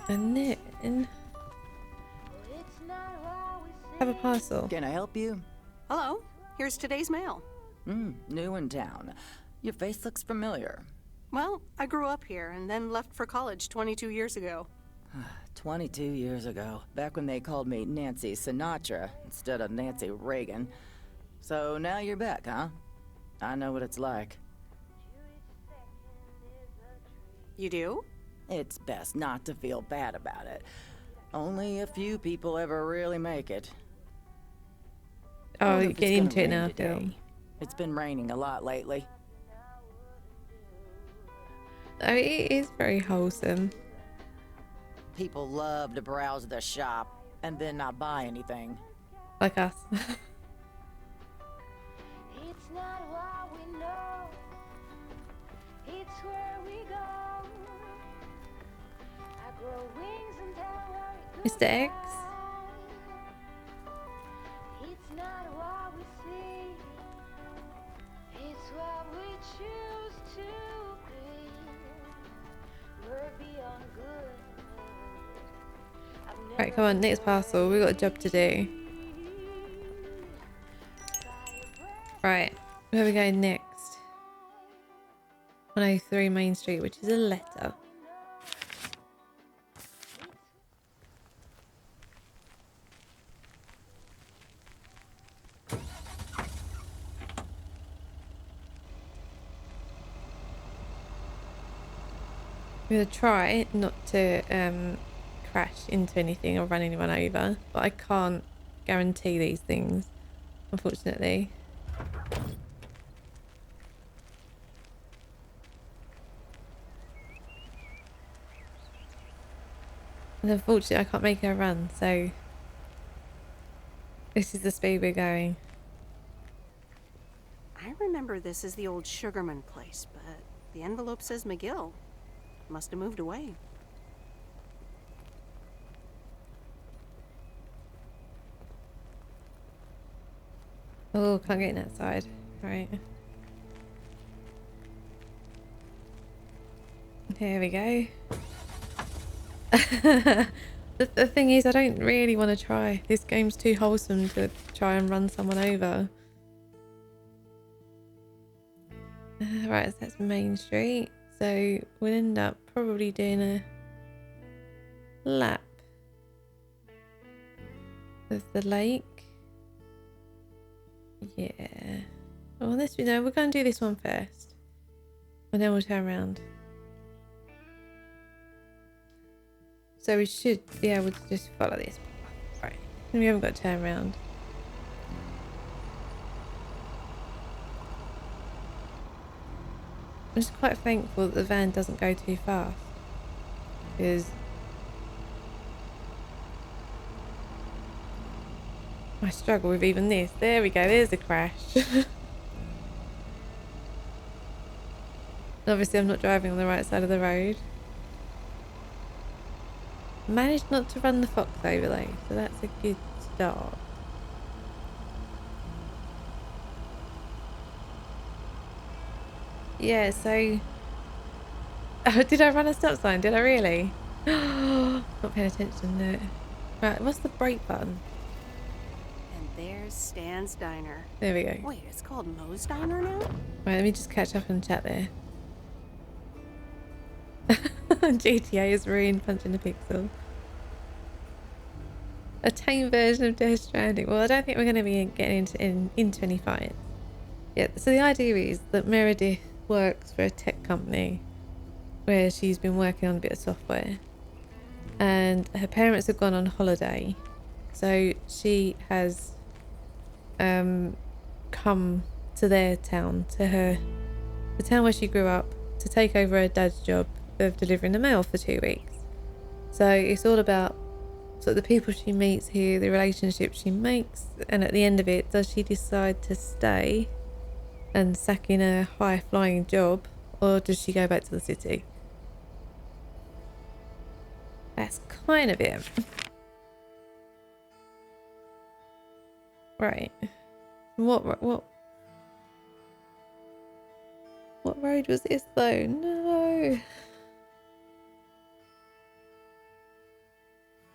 Speaker 1: And then have a parcel.
Speaker 7: Can I help you?
Speaker 3: Hello, here's today's mail.
Speaker 7: New in town. Your face looks familiar.
Speaker 3: Well, I grew up here and then left for college 22 years ago.
Speaker 7: 22 years ago, back when they called me Nancy Sinatra instead of Nancy Reagan. So now you're back, huh? I know what it's like.
Speaker 3: You do?
Speaker 7: It's best not to feel bad about it. Only a few people ever really make it.
Speaker 1: Oh,
Speaker 7: What
Speaker 1: you
Speaker 7: if
Speaker 1: get
Speaker 7: it's gonna
Speaker 1: into it
Speaker 7: rain
Speaker 1: now,
Speaker 7: today?
Speaker 1: Phil.
Speaker 7: It's been raining a lot lately.
Speaker 1: Oh, it is very wholesome.
Speaker 7: People love to browse the shop and then not buy anything.
Speaker 1: Like us.
Speaker 8: It's not what we know, it's where we go. I grow wings and tell
Speaker 1: Mr. X.
Speaker 8: it's not what we see, it's what we choose to be. We're beyond good.
Speaker 1: Right, come on, next parcel. We've got a job to do. Right, where are we going next? 103 Main Street, which is a letter. I'm going to try not to crash into anything or run anyone over, but I can't guarantee these things, unfortunately. And unfortunately I can't make her run, so this is the speed we're going.
Speaker 3: I remember this as the old Sugarman place, but the envelope says McGill. Must have moved away.
Speaker 1: Oh, can't get in that side. Right. Here we go. The thing is, I don't really want to try. This game's too wholesome to try and run someone over. Right, so that's Main Street. So we'll end up probably doing a lap of the lake. Yeah. Well, this we know. We're going to do this one first, and then we'll turn around. So we should be able to just follow this path. Right. We haven't got to turn around. I'm just quite thankful that the van doesn't go too fast, because I struggle with even this. There we go, there's a crash. Obviously I'm not driving on the right side of the road. Managed not to run the fox over though, so that's a good start. Yeah, so oh, did I run a stop sign? Did I really? Not paying attention there. Right, what's the brake button?
Speaker 3: And there's Stan's Diner.
Speaker 1: There we go.
Speaker 3: Wait, it's called Moe's Diner now?
Speaker 1: Right, let me just catch up and chat there. GTA is ruined punching the pixel. A tame version of Death Stranding. Well, I don't think we're going to be getting into any fights. Yeah, so the idea is that Meredith works for a tech company where she's been working on a bit of software, and her parents have gone on holiday, so she has come to their town, the town where she grew up, to take over her dad's job of delivering the mail for 2 weeks. So it's all about sort of the people she meets here, the relationships she makes, and at the end of it, does she decide to stay and sack in a high-flying job, or does she go back to the city? That's kind of it. Right. What road was this though? No.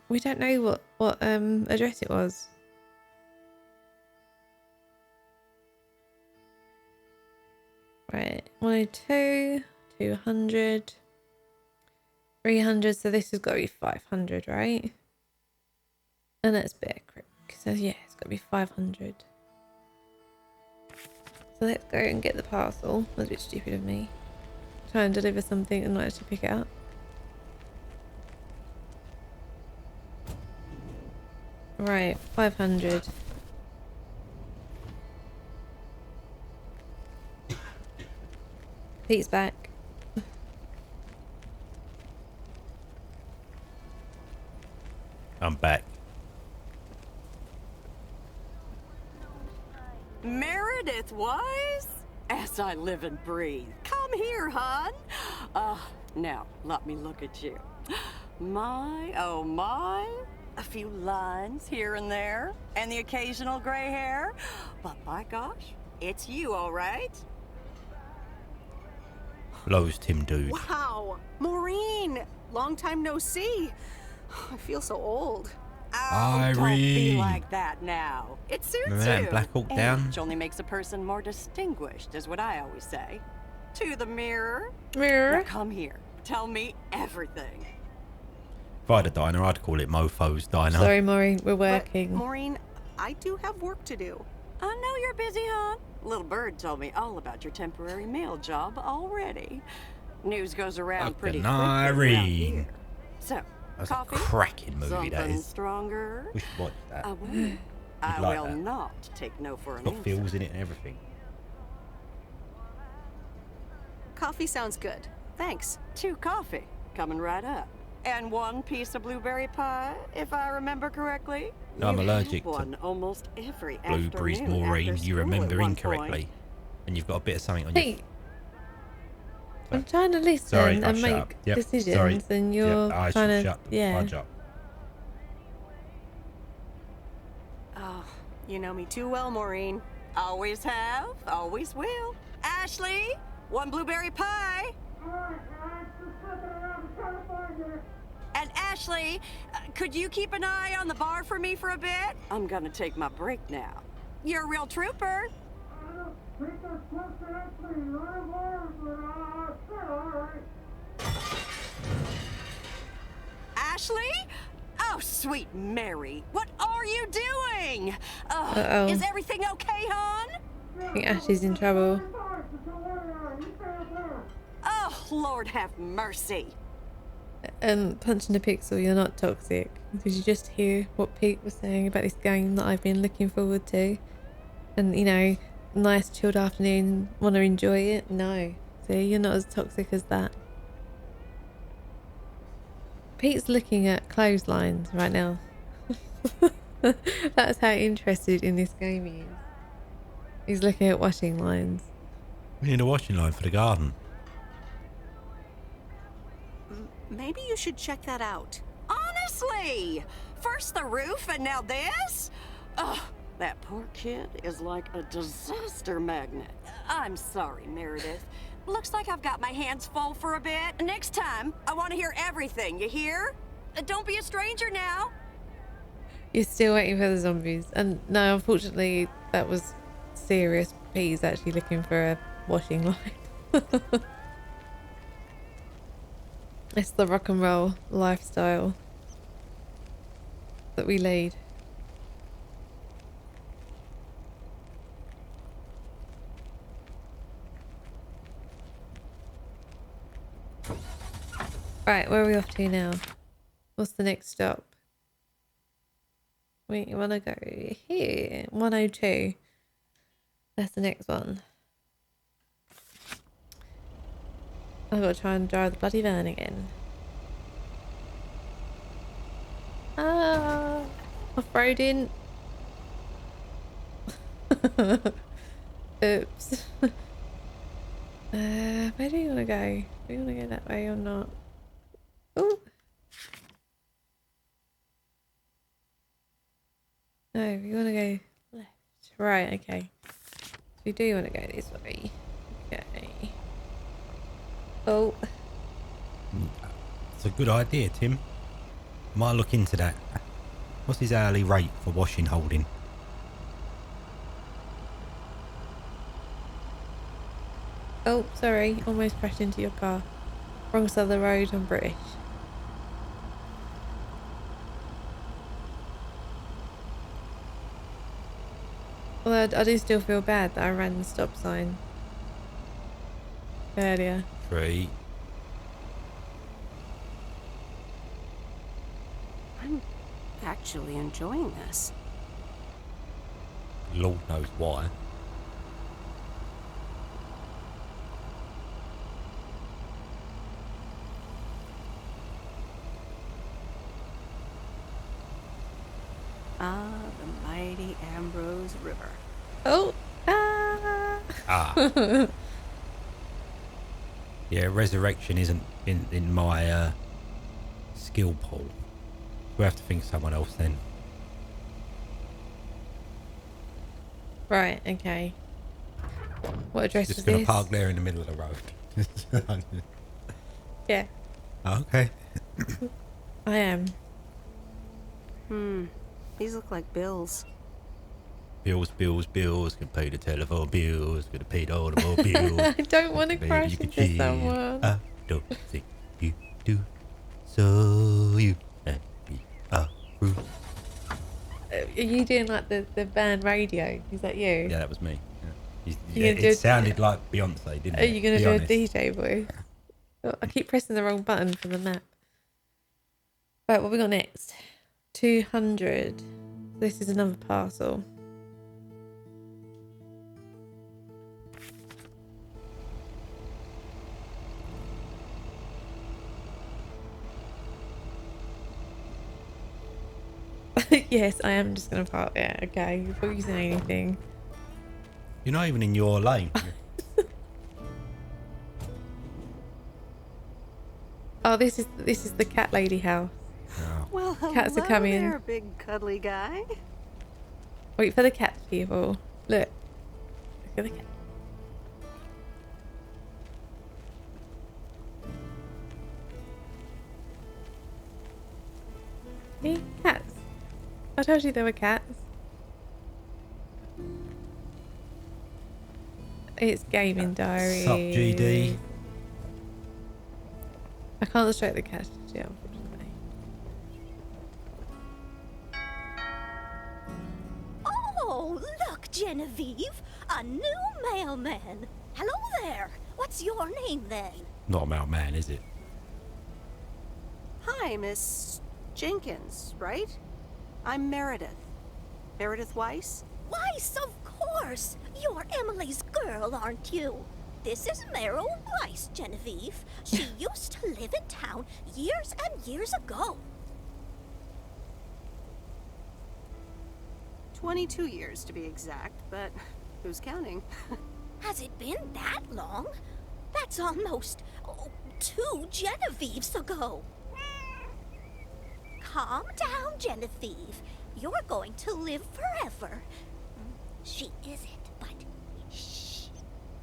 Speaker 1: We don't know what address it was. Right. 102, 200, 300. So this has got to be 500, right? And that's Bear Creek. So yeah, it's got to be 500. So let's go and get the parcel. That's a bit stupid of me. Try and deliver something and not actually pick it up. Right, 500. Pete's back.
Speaker 2: I'm back.
Speaker 9: Meredith Wise? As I live and breathe. Come here, hon. Now, let me look at you. My, oh my. A few lines here and there, and the occasional gray hair. But by gosh, it's you, all right?
Speaker 2: Lowe's Tim dude.
Speaker 3: Wow, Maureen! Long time no see. I feel so old.
Speaker 9: Oh, don't be
Speaker 2: Irene.
Speaker 9: like that now. It suits
Speaker 2: Remember that in
Speaker 9: you.
Speaker 2: Black Hawk Down?
Speaker 9: Age only makes a person more distinguished, is what I always say. To the mirror.
Speaker 1: Mirror.
Speaker 9: Now come here. Tell me everything.
Speaker 2: If I had a diner, I'd call it Mofo's Diner.
Speaker 1: Sorry, Maureen, we're
Speaker 3: But,
Speaker 1: working.
Speaker 3: Maureen, I do have work to do.
Speaker 9: I know you're busy, hon. Little Bird told me all about your temporary mail job already. News goes around pretty quickly around
Speaker 2: Irene.
Speaker 9: here. So,
Speaker 2: That's
Speaker 9: coffee?
Speaker 2: a cracking movie, that
Speaker 9: Something
Speaker 2: is.
Speaker 9: stronger?
Speaker 2: We should watch that.
Speaker 9: I will. I
Speaker 2: like
Speaker 9: will
Speaker 2: that.
Speaker 9: not take no for
Speaker 2: It's
Speaker 9: an
Speaker 2: got
Speaker 9: answer.
Speaker 2: feels in it and everything.
Speaker 3: Coffee sounds good. Thanks.
Speaker 9: 2 coffee, coming right up. And 1 piece of blueberry pie, if I remember correctly.
Speaker 2: No, I'm
Speaker 9: You
Speaker 2: allergic
Speaker 9: have
Speaker 2: to
Speaker 9: one almost every
Speaker 2: Blueberries,
Speaker 9: afternoon
Speaker 2: Maureen.
Speaker 9: after
Speaker 2: You
Speaker 9: school at
Speaker 2: remember
Speaker 9: one
Speaker 2: incorrectly.
Speaker 9: point.
Speaker 2: And you've got a bit of something on your...
Speaker 1: Pete, I'm trying to listen
Speaker 2: Sorry,
Speaker 1: and
Speaker 2: shut
Speaker 1: make
Speaker 2: up. Yep,
Speaker 1: decisions,
Speaker 2: sorry.
Speaker 1: and you're
Speaker 2: Yep, I
Speaker 1: trying
Speaker 2: should
Speaker 1: to
Speaker 2: shut the fudge up.
Speaker 3: Oh, you know me too well, Maureen.
Speaker 9: Always have, always will. Ashley, 1 blueberry pie. And Ashley, could you keep an eye on the bar for me for a bit? I'm gonna take my break now. You're a real trooper. Ashley? Oh, sweet Mary, what are you doing?
Speaker 1: Uh-oh.
Speaker 9: Is everything okay, hon?
Speaker 1: I think Ashley's in trouble.
Speaker 9: Oh, Lord have mercy.
Speaker 1: Punching the pixel, you're not toxic. Did you just hear what Pete was saying about this game that I've been looking forward to? And, you know, nice chilled afternoon, want to enjoy it? No. See, you're not as toxic as that. Pete's looking at clotheslines right now. That's how interested in this game he is. He's looking at washing lines.
Speaker 2: We need a washing line for the garden.
Speaker 3: Maybe you should check that out.
Speaker 9: Honestly! First the roof and now this? Ugh, that poor kid is like a disaster magnet. I'm sorry, Meredith. Looks like I've got my hands full for a bit. Next time, I want to hear everything, you hear? Don't be a stranger now.
Speaker 1: You're still waiting for the zombies. And no, unfortunately, that was serious. Pete's actually looking for a washing line. It's the rock and roll lifestyle that we lead. Right, where are we off to now? What's the next stop? We want to go here. 102. That's the next one. I've got to try and drive the bloody van again. Ah, road in. Oops. Where do you want to go? Do you want to go that way or not? Oh. No, you want to go left. Right, okay. So you do want to go this way. Okay. Oh.
Speaker 2: It's a good idea, Tim. Might look into that. What's his hourly rate for washing holding?
Speaker 1: Oh, sorry. Almost crashed into your car. Wrong side of the road. I'm British. Although I do still feel bad that I ran the stop sign earlier.
Speaker 2: 3.
Speaker 3: I'm actually enjoying this.
Speaker 2: Lord knows why.
Speaker 3: Ah, the mighty Ambrose River.
Speaker 1: Oh! Ah!
Speaker 2: Ah. Yeah, resurrection isn't in my skill pool. We have to think of someone else then.
Speaker 1: Right, okay. What address
Speaker 2: Just
Speaker 1: is
Speaker 2: gonna
Speaker 1: this?
Speaker 2: park there in the middle of the road.
Speaker 1: Yeah,
Speaker 2: Okay.
Speaker 1: I am.
Speaker 3: These look like bills.
Speaker 2: Bills, can pay the telephone bills, gonna pay the automobile.
Speaker 1: I don't want to
Speaker 2: Baby,
Speaker 1: crash
Speaker 2: you can
Speaker 1: into
Speaker 2: cheat.
Speaker 1: someone.
Speaker 2: I don't think you do. So you and me are through.
Speaker 1: Are you doing like the band radio? Is that you?
Speaker 2: Yeah, that was me. Yeah.
Speaker 1: You gonna do
Speaker 2: It sounded like Beyonce, didn't it?
Speaker 1: Are you going to
Speaker 2: Be
Speaker 1: do
Speaker 2: honest.
Speaker 1: a DJ voice? Oh, I keep pressing the wrong button for the map. Right, what we got next? 200. This is another parcel. Yes, I am just going to park there. Okay, before you say anything.
Speaker 2: You're not even in your lane.
Speaker 1: Oh, this is the cat lady house.
Speaker 2: Oh.
Speaker 3: Well, hello
Speaker 1: Cats are coming.
Speaker 3: there, big cuddly guy.
Speaker 1: Wait for the cat, people. Look. Look at the cat. See? Cats. I told you there were cats. It's gaming diary.
Speaker 2: Sup, GD?
Speaker 1: I can't illustrate the cat yet, unfortunately.
Speaker 10: Oh, look, Genevieve! A new mailman! Hello there! What's your name then?
Speaker 2: Not a mailman, is it?
Speaker 3: Hi, Miss Jenkins, right? I'm Meredith. Meredith Weiss?
Speaker 10: Weiss, of course! You're Emily's girl, aren't you? This is Meryl Weiss, Genevieve. She used to live in town years and years ago.
Speaker 3: 22 years to be exact, but who's counting?
Speaker 10: Has it been that long? That's almost 2 Genevieves ago. Calm down, Genevieve. You're going to live forever. She isn't, but shh.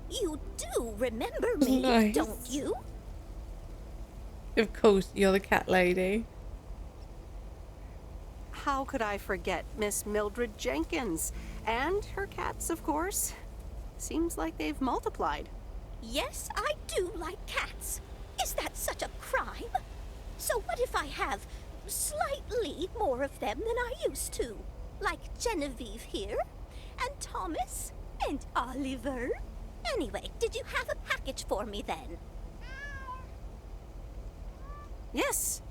Speaker 10: You do remember me,
Speaker 1: Nice.
Speaker 10: don't you?
Speaker 1: Of course, you're the cat lady.
Speaker 3: How could I forget Miss Mildred Jenkins? And her cats, of course. Seems like they've multiplied.
Speaker 10: Yes, I do like cats. Is that such a crime? So what if I have slightly more of them than I used to? Like Genevieve here, and Thomas, and Oliver. Anyway, did you have a package for me then?
Speaker 3: Yes,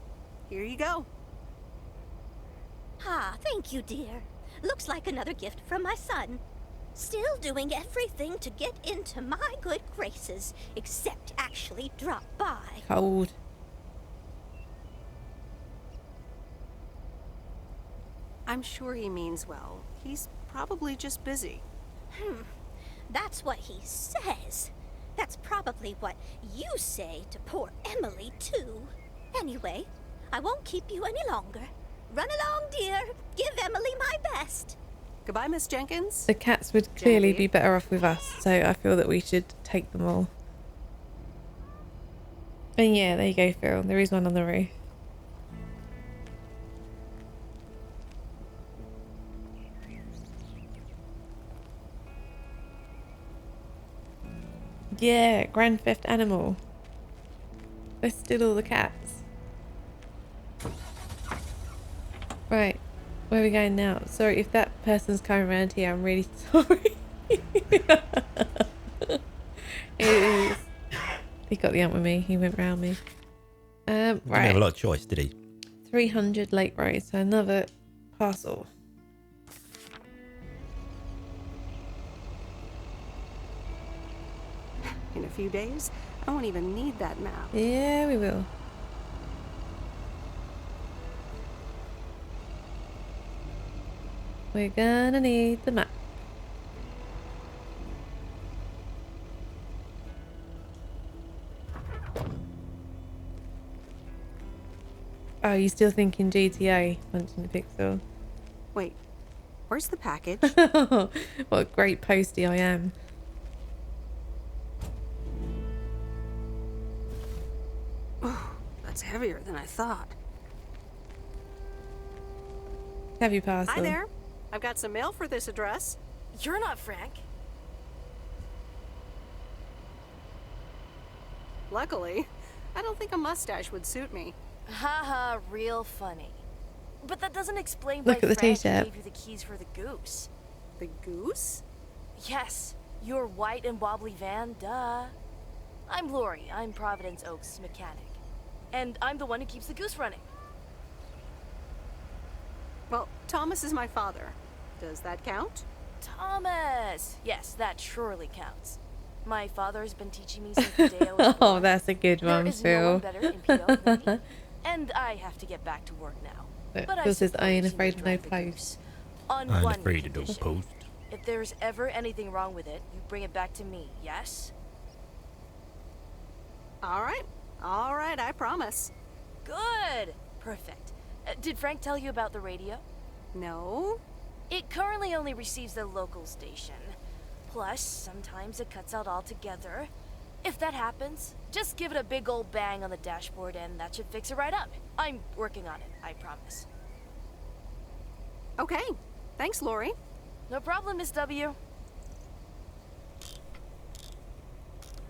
Speaker 3: here you go.
Speaker 10: Ah, thank you, dear. Looks like another gift from my son. Still doing everything to get into my good graces, except actually drop by.
Speaker 1: Cold.
Speaker 3: I'm sure he means well. He's probably just busy.
Speaker 10: That's what he says. That's probably what you say to poor Emily, too. Anyway, I won't keep you any longer. Run along, dear. Give Emily my best.
Speaker 3: Goodbye, Miss Jenkins.
Speaker 1: The cats would clearly be
Speaker 3: Genevieve.
Speaker 1: better off with us, so I feel that we should take them all. And yeah, there you go, Phil. There is one on the roof. Yeah, Grand Theft Animal. Let's steal all the cats. Right, where are we going now? Sorry, if that person's coming around here, I'm really sorry. It is. He got the ump with me. He went round me.
Speaker 2: Didn't have
Speaker 1: Right.
Speaker 2: a lot of choice, did he?
Speaker 1: 300 Lake Road, so another parcel.
Speaker 3: In a few days, I won't even need that map.
Speaker 1: Yeah, we will. We're gonna need the map. Oh, you still thinking GTA, punching the pixel?
Speaker 3: Wait, where's the package?
Speaker 1: What a great postie I am.
Speaker 3: That's heavier than I thought.
Speaker 1: Have you passed
Speaker 3: Hi there. I've got some mail for this address.
Speaker 11: You're not Frank.
Speaker 3: Luckily, I don't think a mustache would suit me.
Speaker 11: Haha, real funny. But that doesn't explain
Speaker 1: Look
Speaker 11: why
Speaker 1: at the
Speaker 11: Frank
Speaker 1: t-shirt.
Speaker 11: gave you the keys for the goose.
Speaker 3: The goose?
Speaker 11: Yes, your white and wobbly van, duh. I'm Lori. I'm Providence Oaks' mechanic. And I'm the one who keeps the goose running.
Speaker 3: Well, Thomas is my father. Does that count?
Speaker 11: Thomas! Yes, that surely counts. My father's been teaching me since the day I was born.
Speaker 1: Oh, that's a good
Speaker 11: There
Speaker 1: one,
Speaker 11: is no one
Speaker 1: Phil.
Speaker 11: better in PO than me. And I have to get back to work now. But I
Speaker 1: Phil says, I ain't
Speaker 11: suppose you
Speaker 1: afraid
Speaker 11: may
Speaker 1: of no
Speaker 11: drive the
Speaker 1: post.
Speaker 11: goose. On
Speaker 2: I ain't
Speaker 11: one
Speaker 2: afraid of no
Speaker 11: condition.
Speaker 2: post.
Speaker 11: If there's ever anything wrong with it, you bring it back to me, yes?
Speaker 3: All right, I promise.
Speaker 11: Good! Perfect. Did Frank tell you about the radio?
Speaker 3: No?
Speaker 11: It currently only receives the local station. Plus, sometimes it cuts out altogether. If that happens, just give it a big old bang on the dashboard and that should fix it right up. I'm working on it, I promise.
Speaker 3: Okay, thanks, Lori.
Speaker 11: No problem, Miss W.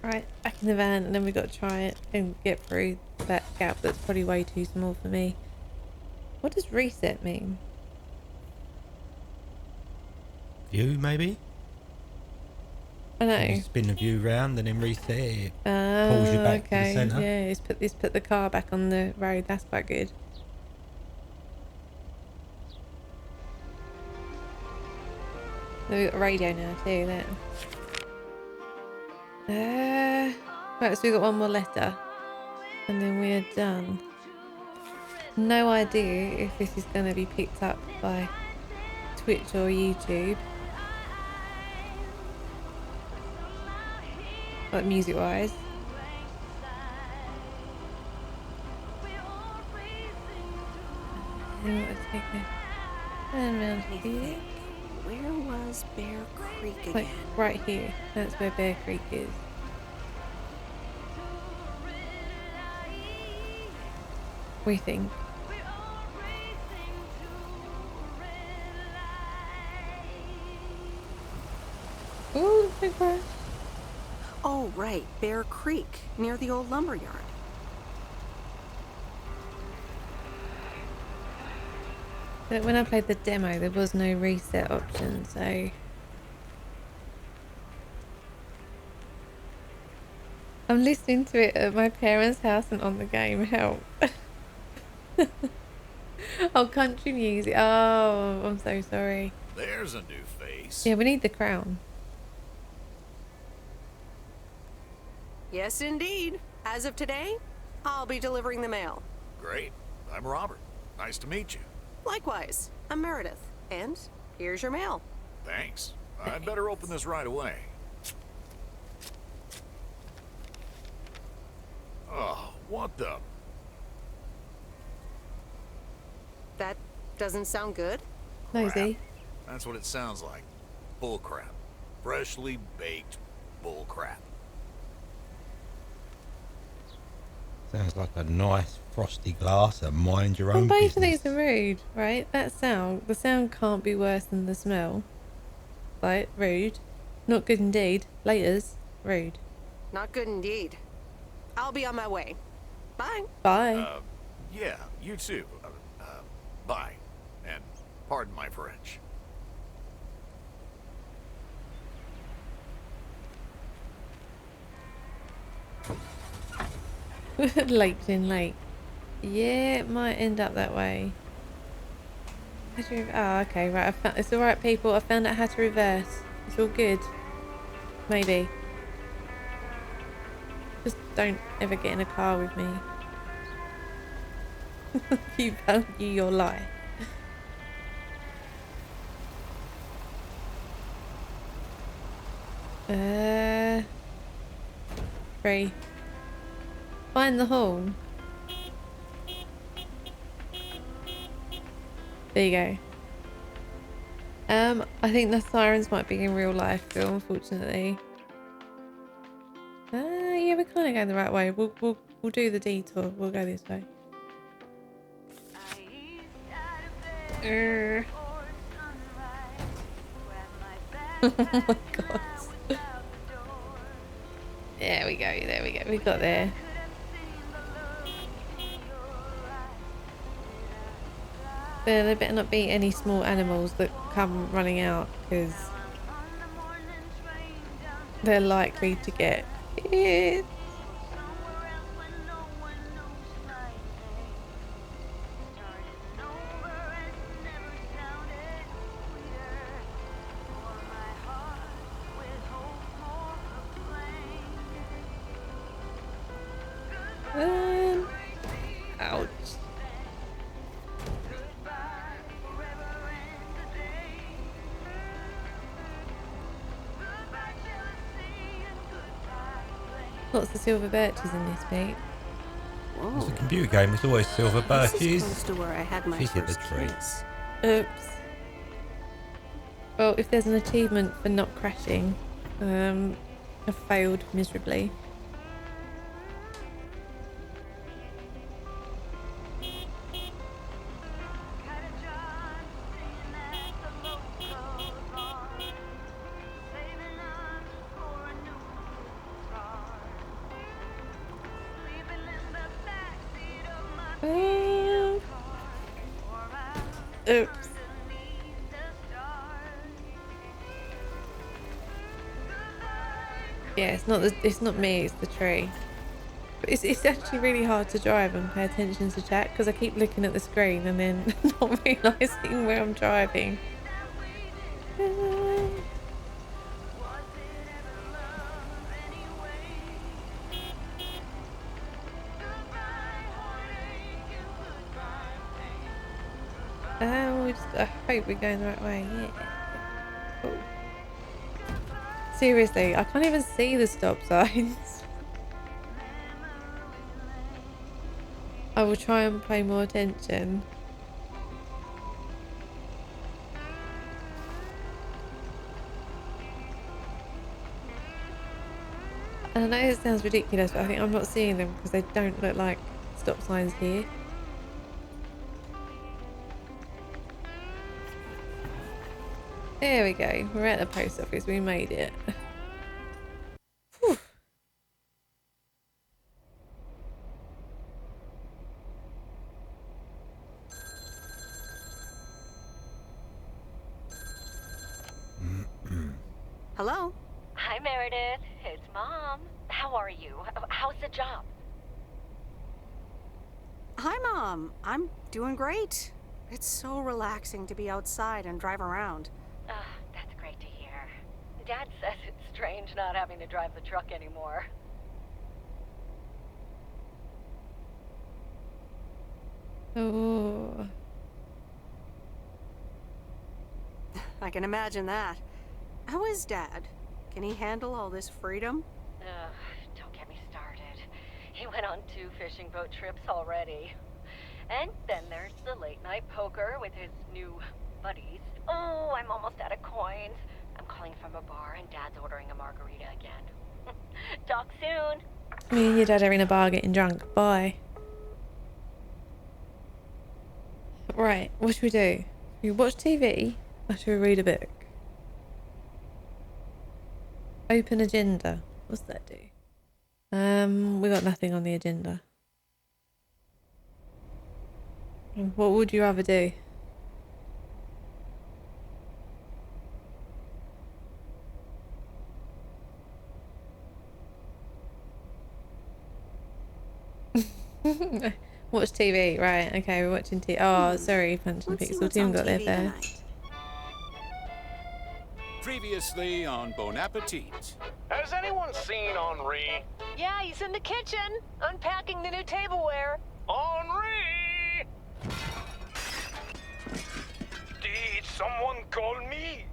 Speaker 1: Right, back in the van, and then we've got to try it and get through that gap that's probably way too small for me. What does reset mean?
Speaker 2: View, maybe?
Speaker 1: I know.
Speaker 2: You spin the view round and then reset it. Pulls you back to the
Speaker 1: okay.
Speaker 2: centre.
Speaker 1: Yeah, it's put the car back on the road. That's quite good. So we've got a radio now too then. Right, so we've got one more letter. And then we're done. No idea if this is going to be picked up by Twitch or YouTube. Like music wise. Here.
Speaker 3: Where was Bear Creek again?
Speaker 1: Like right here. That's where Bear Creek is. We think. Ooh, big crash.
Speaker 3: Oh, right, Bear Creek, near the old lumber yard.
Speaker 1: But when I played the demo, there was no reset option, so... I'm listening to it at my parents' house and on the game. Help. Oh, country music. Oh, I'm so sorry.
Speaker 12: There's a new face.
Speaker 1: Yeah, we need the crown.
Speaker 3: Yes, indeed. As of today, I'll be delivering the mail.
Speaker 12: Great. I'm Robert. Nice to meet you.
Speaker 3: Likewise, I'm Meredith, and here's your mail.
Speaker 12: Thanks. I'd better open this right away. Oh, what the?
Speaker 3: That doesn't sound good.
Speaker 1: Nosy.
Speaker 12: That's what it sounds like. Bull crap. Freshly baked bull crap.
Speaker 2: Sounds like a nice frosty glass of mind your
Speaker 1: Well,
Speaker 2: own
Speaker 1: both of
Speaker 2: business.
Speaker 1: these are rude, right? The sound can't be worse than the smell. Right? Rude. Not good indeed. Laters. Rude.
Speaker 3: Not good indeed. I'll be on my way. Bye.
Speaker 1: Bye.
Speaker 12: Yeah, you too. Bye. And pardon my French.
Speaker 1: Laketon Lake. Yeah, it might end up that way. Oh, okay, right. It's alright, people. I found out how to reverse. It's all good. Maybe. Just don't ever get in a car with me. You value your life. Free. Find the horn. There you go. I think the sirens might be in real life, Phil, unfortunately. Yeah, we're kind of going the right way. We'll do the detour. We'll go this way. Oh my god. There we go, there we go. We got there. There better not be any small animals that come running out, because they're likely to get hit. Ouch. Lots of silver birches in this, mate.
Speaker 2: It's a computer game. It's always silver birches.
Speaker 3: This is close to where I had my
Speaker 2: She's hit the
Speaker 3: first
Speaker 2: tree.
Speaker 3: kiss.
Speaker 1: Oops. Well, if there's an achievement for not crashing, I've failed miserably. Oops. Yeah, it's not me, it's the tree. But it's actually really hard to drive and pay attention to chat because I keep looking at the screen and then not realising where I'm driving. I hope we're going the right way. Yeah. Cool. Seriously, I can't even see the stop signs. I will try and pay more attention. And I know it sounds ridiculous, but I think I'm not seeing them because they don't look like stop signs here. There we go. We're at the post office. We made it. Whew.
Speaker 3: Hello?
Speaker 6: Hi, Meredith. It's Mom. How are you? How's the job?
Speaker 3: Hi, Mom. I'm doing great. It's so relaxing to be outside and drive around.
Speaker 6: That's great to hear. Dad says it's strange not having to drive the truck anymore.
Speaker 1: Oh.
Speaker 3: I can imagine that. How is Dad? Can he handle all this freedom?
Speaker 6: Ugh, don't get me started. He went on 2 fishing boat trips already. And then there's the late night poker with his new buddies. Oh, I'm almost out of coins. I'm calling from a bar and Dad's ordering a margarita again. Talk soon.
Speaker 1: Me and your dad are in a bar getting drunk. Bye. Right, what should we do? Should we watch TV or should we read a book? Open agenda. What's that do? We got nothing on the agenda. What would you rather do? Watch TV, right? Okay, we're watching TV. Oh, sorry, Punch and Pixel Team got there first.
Speaker 13: Previously on Bon Appetit.
Speaker 14: Has anyone seen Henri?
Speaker 15: Yeah, he's in the kitchen, unpacking the new tableware.
Speaker 14: Henri! Did someone call me?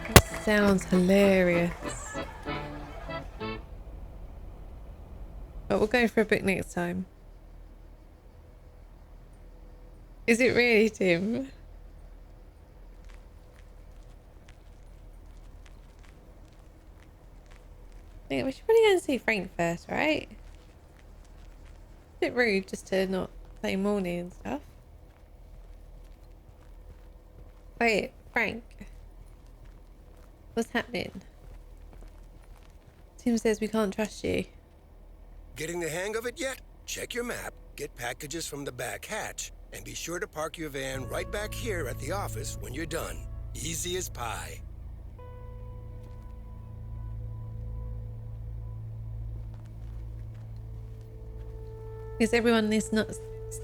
Speaker 1: That sounds hilarious. But we'll go for a book next time. Is it really, Tim? Yeah, we should probably go and see Frank first, right? A bit rude just to not play morning and stuff. Wait, Frank. What's happening? Tim says we can't trust you.
Speaker 5: Getting the hang of it yet? Check your map, get packages from the back hatch, and be sure to park your van right back here at the office when you're done. Easy as pie.
Speaker 1: Is everyone this not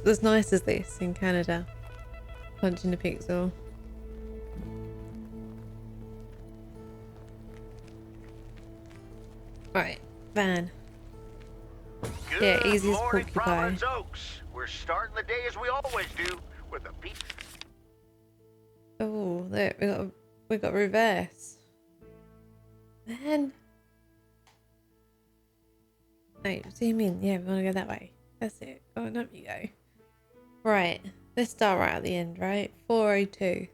Speaker 1: as nice as this in Canada? Punching the pixel. Right, van.
Speaker 14: Good
Speaker 1: Yeah, easy as
Speaker 14: morning,
Speaker 1: porcupine.
Speaker 14: Providence Oaks. We're starting the day as we always do, with a pizza.
Speaker 1: Oh, look, we got reverse. Man. No, zoom in. Yeah, we want to go that way. That's it. Go on up you go. Right, let's start right at the end, right? 402.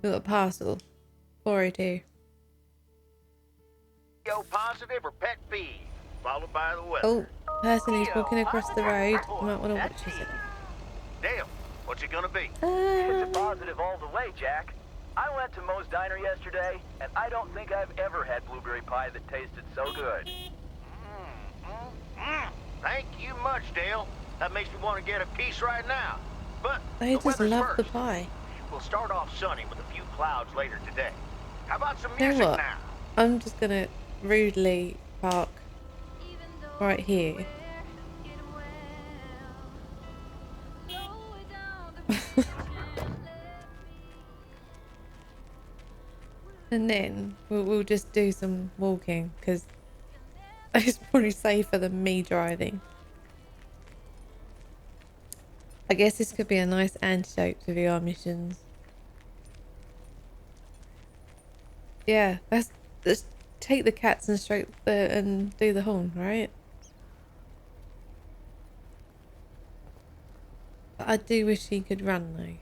Speaker 1: We got a parcel. 402.
Speaker 14: Go positive or pet peeve, followed by the weather.
Speaker 1: Oh, person who's walking across the road. You might want to watch this.
Speaker 14: Dale, what's it gonna be?
Speaker 4: It's a positive all the way, Jack. I went to Moe's Diner yesterday, and I don't think I've ever had blueberry pie that tasted so good.
Speaker 14: Thank you much, Dale. That makes me want to get a piece right now. But
Speaker 1: They
Speaker 14: the
Speaker 1: just
Speaker 14: weather's
Speaker 1: love the
Speaker 14: first.
Speaker 1: pie.
Speaker 14: We'll start off sunny with a few clouds later today. How about some
Speaker 1: You
Speaker 14: music
Speaker 1: know what?
Speaker 14: now?
Speaker 1: I'm just gonna rudely park right here. And then we'll just do some walking because it's probably safer than me driving. I guess this could be a nice antidote to VR missions. Yeah, let's take the cats and stroke and do the horn, right? But I do wish he could run though.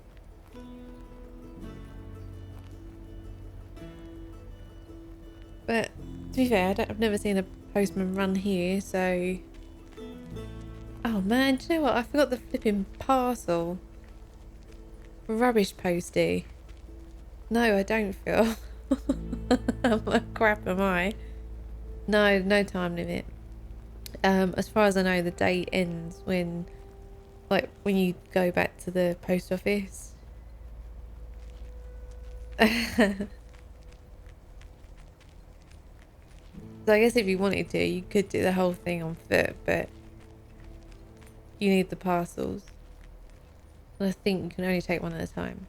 Speaker 1: But to be fair, I've never seen a postman run here, so... Oh man, do you know what? I forgot the flipping parcel. Rubbish postie. No, I don't feel. What crap am I? No time limit. As far as I know, the day ends when you go back to the post office. So I guess if you wanted to, you could do the whole thing on foot, but you need the parcels. And I think you can only take one at a time.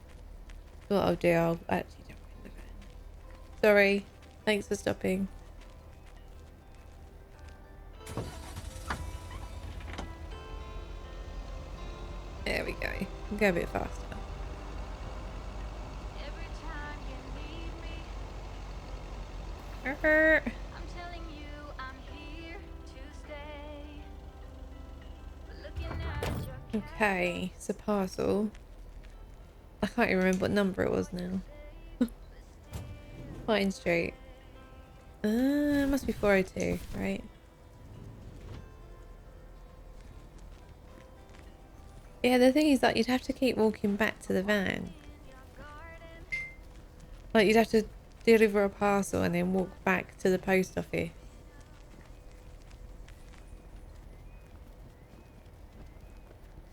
Speaker 1: So what I'll do, I'll actually jump in the van. Sorry. Thanks for stopping. There we go. Go a bit faster.
Speaker 8: Every time you need me,
Speaker 1: Er.
Speaker 8: I'm telling you I'm here to stay. Looking at your
Speaker 1: Okay, it's a parcel. I can't even remember what number it was now. Pine Street. It must be 402, right? Yeah, the thing is that you'd have to keep walking back to the van. Like, you'd have to deliver a parcel and then walk back to the post office.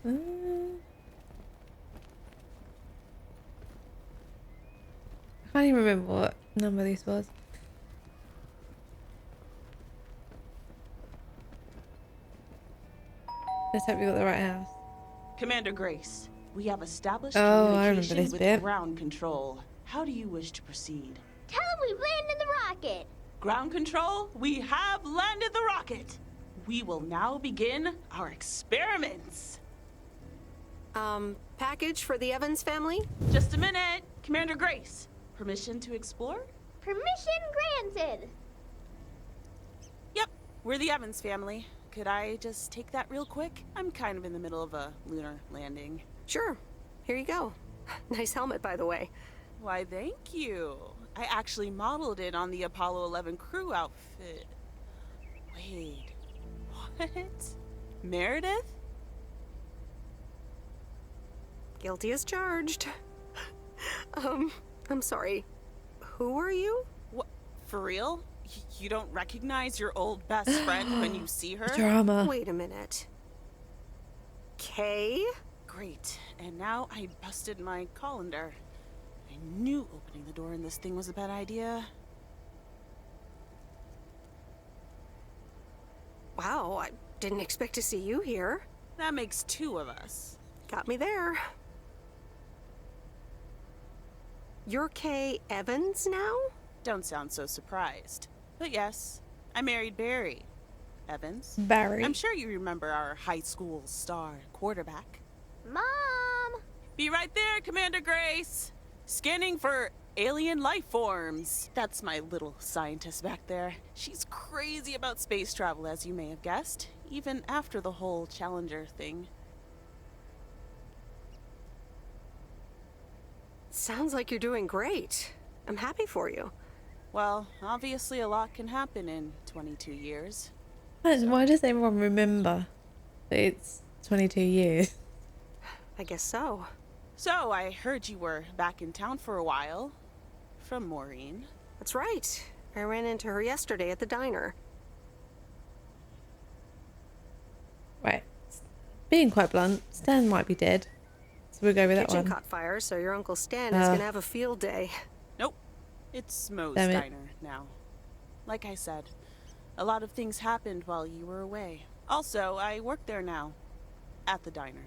Speaker 1: I can't even remember what number this was. Let's hope we got the right house.
Speaker 16: Commander Grace, we have established
Speaker 1: Oh, I remember
Speaker 16: communication
Speaker 1: this
Speaker 16: with
Speaker 1: bit.
Speaker 16: ground control. How do you wish to proceed?
Speaker 8: Tell him we've landed the rocket.
Speaker 16: Ground control, we have landed the rocket. We will now begin our experiments.
Speaker 3: Package for the Evans family?
Speaker 16: Just a minute. Commander Grace, permission to explore?
Speaker 8: Permission granted.
Speaker 16: Yep, we're the Evans family. Could I just take that real quick? I'm kind of in the middle of a lunar landing.
Speaker 3: Sure. Here you go. Nice helmet, by the way.
Speaker 16: Why, thank you. I actually modeled it on the Apollo 11 crew outfit. Wait, what? Meredith?
Speaker 3: Guilty as charged. I'm sorry. Who are you?
Speaker 16: What? For real? You don't recognize your old best friend when you see her?
Speaker 1: Drama.
Speaker 3: Wait a minute. Kay?
Speaker 16: Great. And now I busted my colander. I knew opening the door in this thing was a bad idea.
Speaker 3: Wow, I didn't expect to see you here.
Speaker 16: That makes two of us.
Speaker 3: Got me there. You're Kay Evans now?
Speaker 16: Don't sound so surprised. But yes, I married Barry Evans.
Speaker 1: Barry.
Speaker 16: I'm sure you remember our high school star quarterback.
Speaker 8: Mom!
Speaker 16: Be right there, Commander Grace. Scanning for alien life forms. That's my little scientist back there. She's crazy about space travel, as you may have guessed, even after the whole Challenger thing.
Speaker 3: Sounds like you're doing great. I'm happy for you.
Speaker 16: Well, obviously a lot can happen in 22 years.
Speaker 1: Why does everyone remember that it's 22 years?
Speaker 3: I guess so.
Speaker 16: So, I heard you were back in town for a while. From Maureen.
Speaker 3: That's right. I ran into her yesterday at the diner.
Speaker 1: Right. Being quite blunt, Stan might be dead. So we'll go with that
Speaker 3: Kitchen
Speaker 1: one.
Speaker 3: caught fire, so your Uncle Stan is gonna have a field day.
Speaker 16: Nope. It's Moe's
Speaker 1: Damn it.
Speaker 16: diner now. Like I said, a lot of things happened while you were away. Also, I work there now. At the diner.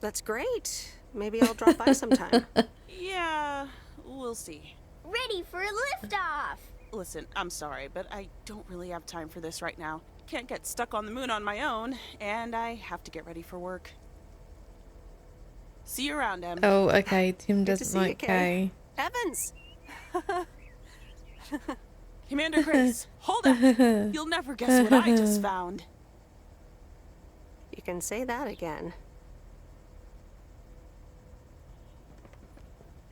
Speaker 3: That's great. Maybe I'll drop by sometime.
Speaker 16: Yeah, we'll see.
Speaker 8: Ready for a liftoff!
Speaker 16: Listen, I'm sorry, but I don't really have time for this right now. Can't get stuck on the moon on my own, and I have to get ready for work. See you around, Em.
Speaker 1: Oh, okay. Tim
Speaker 3: Good to
Speaker 1: doesn't
Speaker 3: see you,
Speaker 1: like
Speaker 3: Kay.
Speaker 1: Kay.
Speaker 3: Evans!
Speaker 16: Commander Grace, hold up. You'll never guess what I just found.
Speaker 3: You can say that again.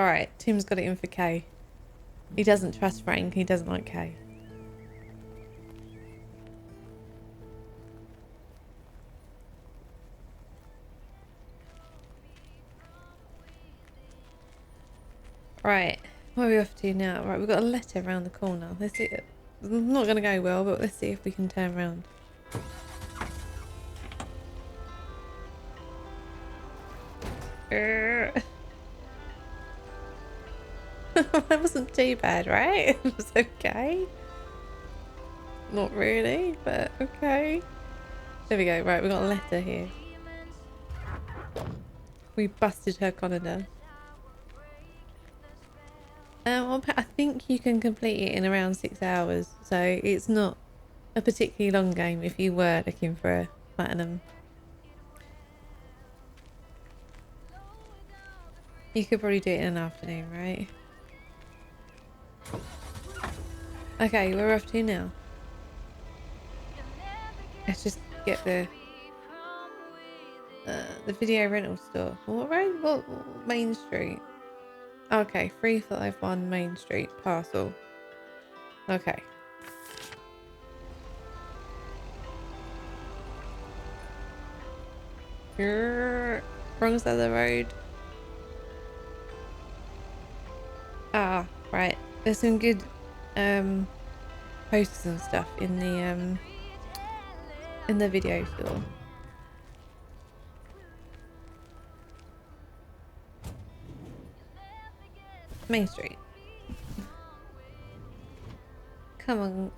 Speaker 1: Alright, Tim's got it in for Kay. He doesn't trust Frank, he doesn't like Kay. Right, what are we off to now? Right, we've got a letter around the corner. Let's see. It's not going to go well, but let's see if we can turn around. That wasn't too bad, right? It was okay. Not really, but okay. There we go. Right, we got a letter here. We busted her colander. I think you can complete it in around 6 hours, so it's not a particularly long game if you were looking for platinum. You could probably do it in an afternoon, right? Okay, we're off to now. Let's just get the video rental store. What road? What Main Street? Okay, 351 Main Street, parcel. Okay. Wrong side of the road. Ah, right. There's some good posters and stuff in the video store. Main Street. Come on,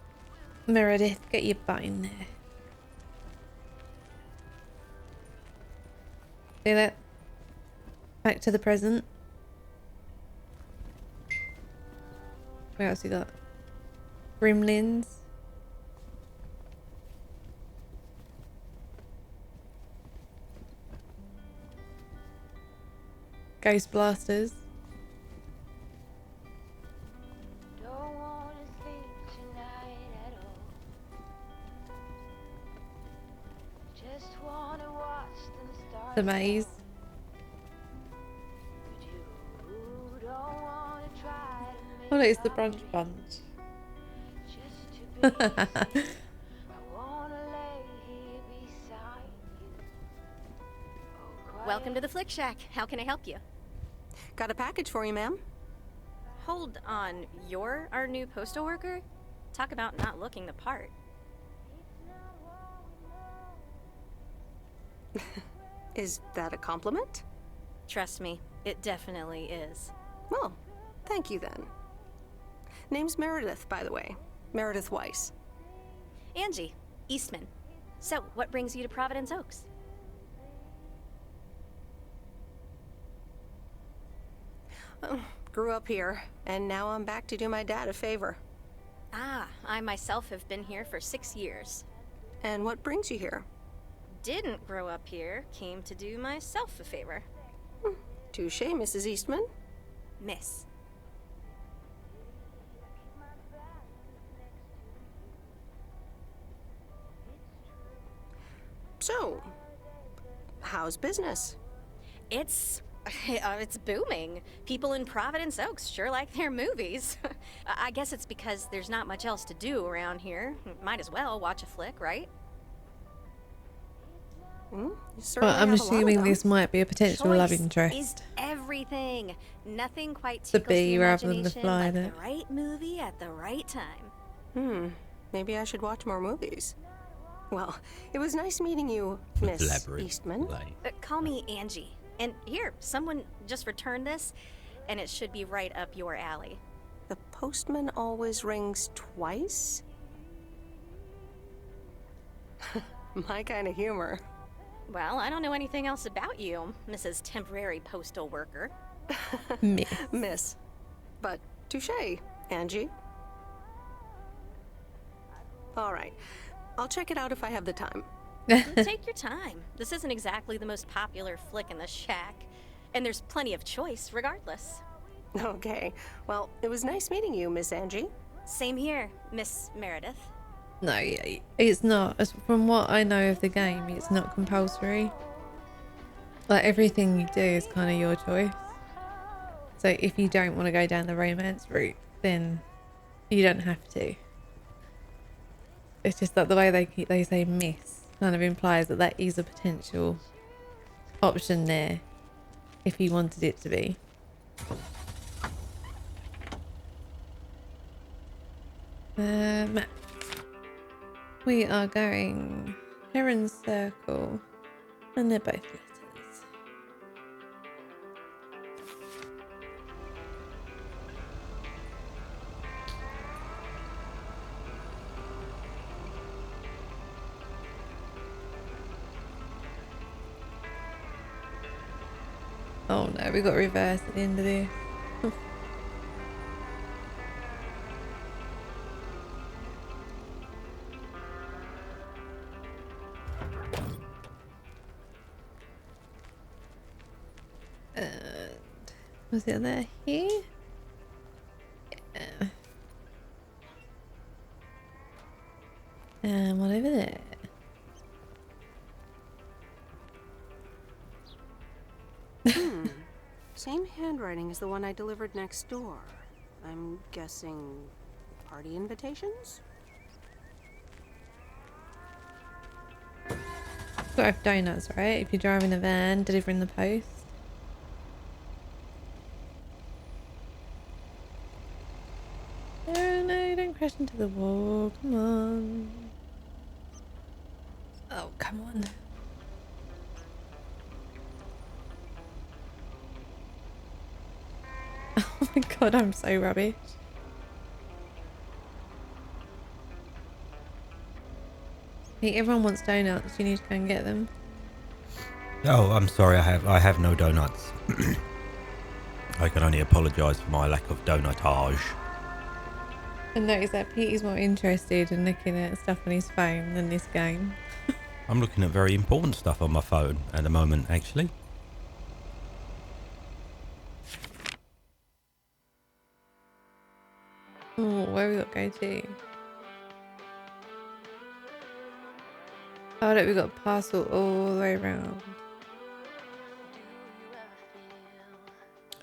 Speaker 1: Meredith, get your butt in there. See that? Back to the present. What else you got? Gremlins. Ghost blasters. The maze. Oh no, it's the brunch bunch.
Speaker 17: Welcome to the Flick Shack. How can I help you?
Speaker 3: Got a package for you, ma'am.
Speaker 17: Hold on, you're our new postal worker? Talk about not looking the part.
Speaker 3: Is that a compliment?
Speaker 17: Trust me, it definitely is.
Speaker 3: Well, thank you then. Name's Meredith, by the way. Meredith Weiss.
Speaker 17: Angie, Eastman. So, what brings you to Providence Oaks?
Speaker 3: Grew up here, and now I'm back to do my dad a favor.
Speaker 17: Ah, I myself have been here for 6 years.
Speaker 3: And what brings you here?
Speaker 17: Didn't grow up here, came to do myself a favor.
Speaker 3: Touche, Mrs. Eastman.
Speaker 17: Miss.
Speaker 3: So, how's business?
Speaker 17: It's booming. People in Providence Oaks sure like their movies. I guess it's because there's not much else to do around here. Might as well watch a flick, right?
Speaker 3: You
Speaker 1: Well, I'm assuming this might be a potential love
Speaker 17: Choice
Speaker 1: interest.
Speaker 17: is everything. Nothing quite
Speaker 1: The
Speaker 17: tickles
Speaker 1: bee rather than the
Speaker 17: imagination
Speaker 1: fly,
Speaker 17: like
Speaker 1: though.
Speaker 17: the right movie at the right time.
Speaker 3: Maybe I should watch more movies. Well, it was nice meeting you, Miss
Speaker 2: Elaborate.
Speaker 3: Eastman.
Speaker 17: Call me Angie. And here, someone just returned this, and it should be right up your alley.
Speaker 3: The postman always rings twice? My kind of humor.
Speaker 17: Well, I don't know anything else about you, Mrs. Temporary Postal Worker.
Speaker 3: Miss. But touche, Angie. All right. I'll check it out if I have the time.
Speaker 17: Take your time. This isn't exactly the most popular flick in the shack, and there's plenty of choice regardless.
Speaker 3: Okay. Well, it was nice meeting you, Miss Angie.
Speaker 17: Same here, Miss Meredith.
Speaker 1: No, it's not. As from what I know of the game, it's not compulsory. Like, everything you do is kind of your choice. So if you don't want to go down the romance route, then you don't have to. It's just that the way they say miss kind of implies that that is a potential option there if you wanted it to be. Map. We are going Heron's Circle, and they're both letters. Oh no, we got reverse at the end of this. Was it there here? Yeah. And one over there.
Speaker 3: Same handwriting as the one I delivered next door. I'm guessing party invitations?
Speaker 1: Gotta have donuts, right? If you're driving the van, delivering the post. Oh no, don't crash into the wall. Come on. Oh, come on. Oh my god, I'm so rubbish. Hey, everyone wants donuts. You need to go and get them.
Speaker 2: Oh, I'm sorry. I have no donuts. I can only apologise for my lack of donutage.
Speaker 1: I noticed that Petey's more interested in looking at stuff on his phone than this game.
Speaker 2: I'm looking at very important stuff on my phone at the moment, actually.
Speaker 1: Oh, where we got to go to? Oh, look, we got a parcel all the way around.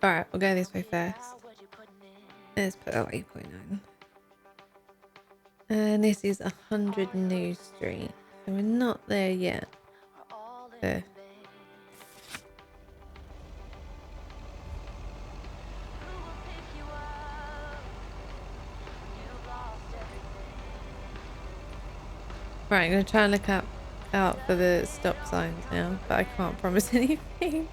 Speaker 1: Alright, we'll go this way first. Let's put that waypoint on. And this is 100 New Street. So we're not there yet. There. Right, I'm going to try and look out for the stop signs now, but I can't promise anything.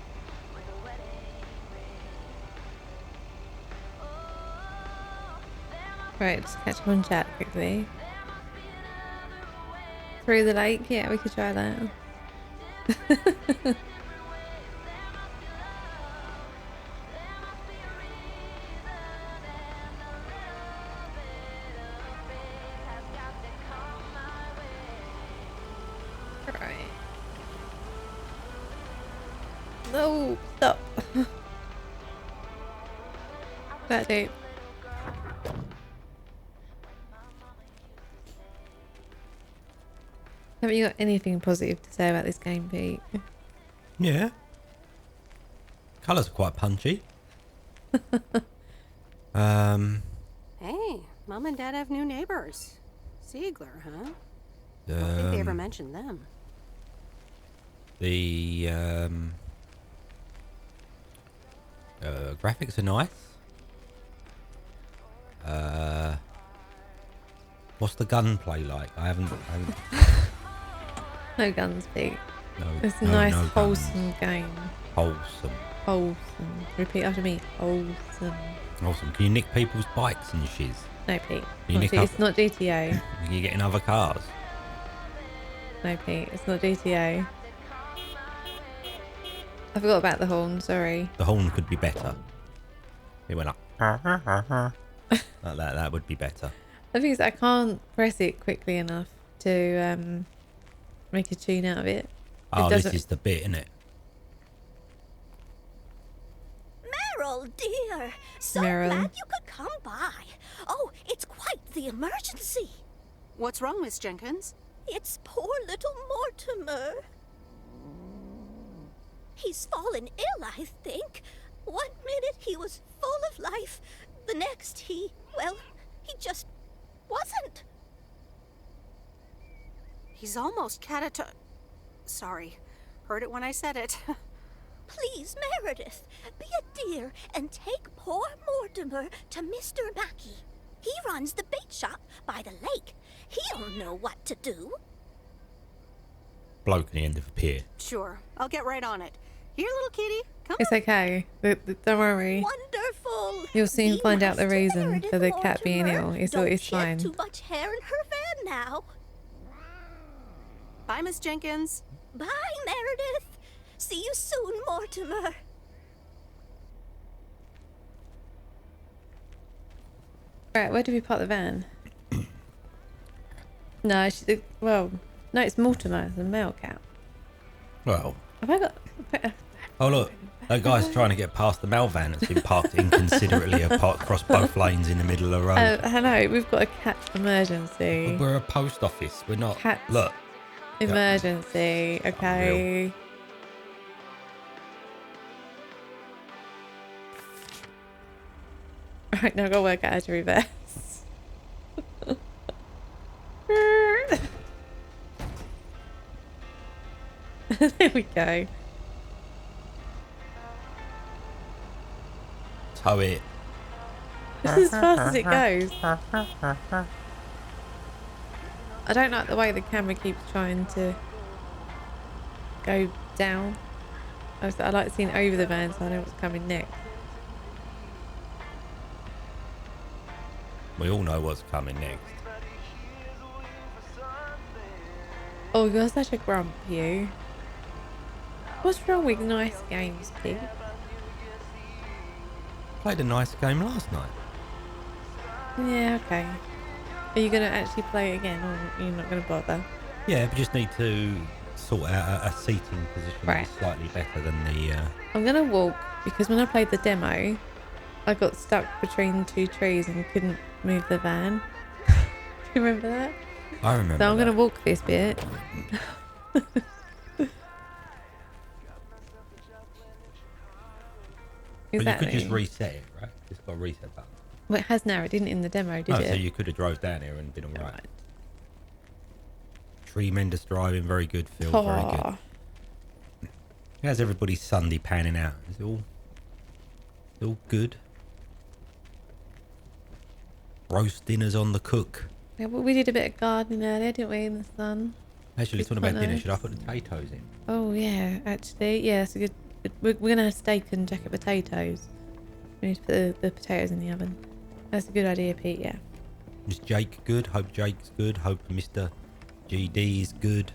Speaker 1: Right, just catch up on chat quickly. Through the lake? Yeah, we could try that. Right. No, stop. That dude. Haven't you got anything positive to say about this game, Pete?
Speaker 2: Yeah. Colours are quite punchy.
Speaker 3: Hey, Mom and Dad have new neighbors. Ziegler, huh? I don't think they ever mentioned them.
Speaker 2: The graphics are nice. What's the gunplay like? I haven't.
Speaker 1: No guns, Pete.
Speaker 2: No,
Speaker 1: It's a
Speaker 2: no,
Speaker 1: nice,
Speaker 2: no
Speaker 1: wholesome
Speaker 2: guns.
Speaker 1: game.
Speaker 2: Wholesome.
Speaker 1: Wholesome. Repeat after me. Wholesome.
Speaker 2: Awesome. Can you nick people's bikes and shiz?
Speaker 1: No, Pete.
Speaker 2: Can you nick
Speaker 1: It's not GTA.
Speaker 2: Can you get in other cars?
Speaker 1: No, Pete. It's not GTA. I forgot about the horn. Sorry.
Speaker 2: The horn could be better. It went up. Like that. That would be better.
Speaker 1: The thing is, I can't press it quickly enough to make a tune out of it.
Speaker 2: Oh, this is the bit, isn't it?
Speaker 10: Meryl, dear. So
Speaker 1: Meryl.
Speaker 10: glad you could come by. Oh, it's quite the emergency.
Speaker 3: What's wrong, Miss Jenkins?
Speaker 10: It's poor little Mortimer. He's fallen ill, I think. One minute he was full of life. The next he just wasn't.
Speaker 3: He's almost Sorry. Heard it when I said it.
Speaker 10: Please, Meredith, be a dear and take poor Mortimer to Mr. Mackey. He runs the bait shop by the lake. He'll know what to do.
Speaker 2: Bloke in the end of a pier.
Speaker 3: Sure. I'll get right on it. Here, little kitty. Come
Speaker 1: It's okay. Don't worry.
Speaker 10: Wonderful.
Speaker 1: You'll soon find out the reason
Speaker 10: Meredith
Speaker 1: for the cat being
Speaker 10: Mortimer.
Speaker 1: ill. It's
Speaker 10: Don't she have
Speaker 1: fine.
Speaker 10: too much hair in her van now.
Speaker 3: Bye, Miss Jenkins.
Speaker 10: Bye, Meredith. See you soon, Mortimer.
Speaker 1: Right, where do we park the van? No, no, it's Mortimer, the male cat.
Speaker 2: Well.
Speaker 1: Have I got?
Speaker 2: Oh look. That guy's trying to get past the mail van that's been parked inconsiderately apart across both lanes in the middle of the road.
Speaker 1: Hello, we've got a cat emergency.
Speaker 2: We're a post office. We're not.
Speaker 1: Cat
Speaker 2: Look.
Speaker 1: emergency. Okay. Right, now I've got to work out how to reverse. There we go.
Speaker 2: Tow it.
Speaker 1: This is as fast as it goes. I don't like the way the camera keeps trying to go down. I like seeing over the van so I know what's coming next.
Speaker 2: We all know what's coming next.
Speaker 1: Oh, you're such a grump, you. What's wrong with nice games, Pete?
Speaker 2: Played a nice game last night.
Speaker 1: Yeah, okay. Are you going to actually play it again, or you're not going to bother?
Speaker 2: Yeah, we just need to sort out a seating position that's slightly better than the...
Speaker 1: I'm going to walk, because when I played the demo, I got stuck between two trees and couldn't move the van. Do you remember that?
Speaker 2: I remember
Speaker 1: So I'm going to walk this bit.
Speaker 2: But you could just reset it, right? It's got a reset button.
Speaker 1: Well, it has now. It didn't in the demo, did it?
Speaker 2: So you could have drove down here and been all right. Tremendous driving, very good, Phil, very good. How's everybody's Sunday panning out? Is it all good? Roast dinners on the cook.
Speaker 1: Yeah, well, we did a bit of gardening earlier, didn't we, in the sun?
Speaker 2: Actually, talking about dinner, should I put potatoes in?
Speaker 1: Oh, yeah, actually. Yeah, it's a good... We're going to have steak and jacket potatoes. We need to put the potatoes in the oven. That's a good idea, Pete, yeah.
Speaker 2: Is Jake good? Hope Jake's good. Hope Mr. GD is good.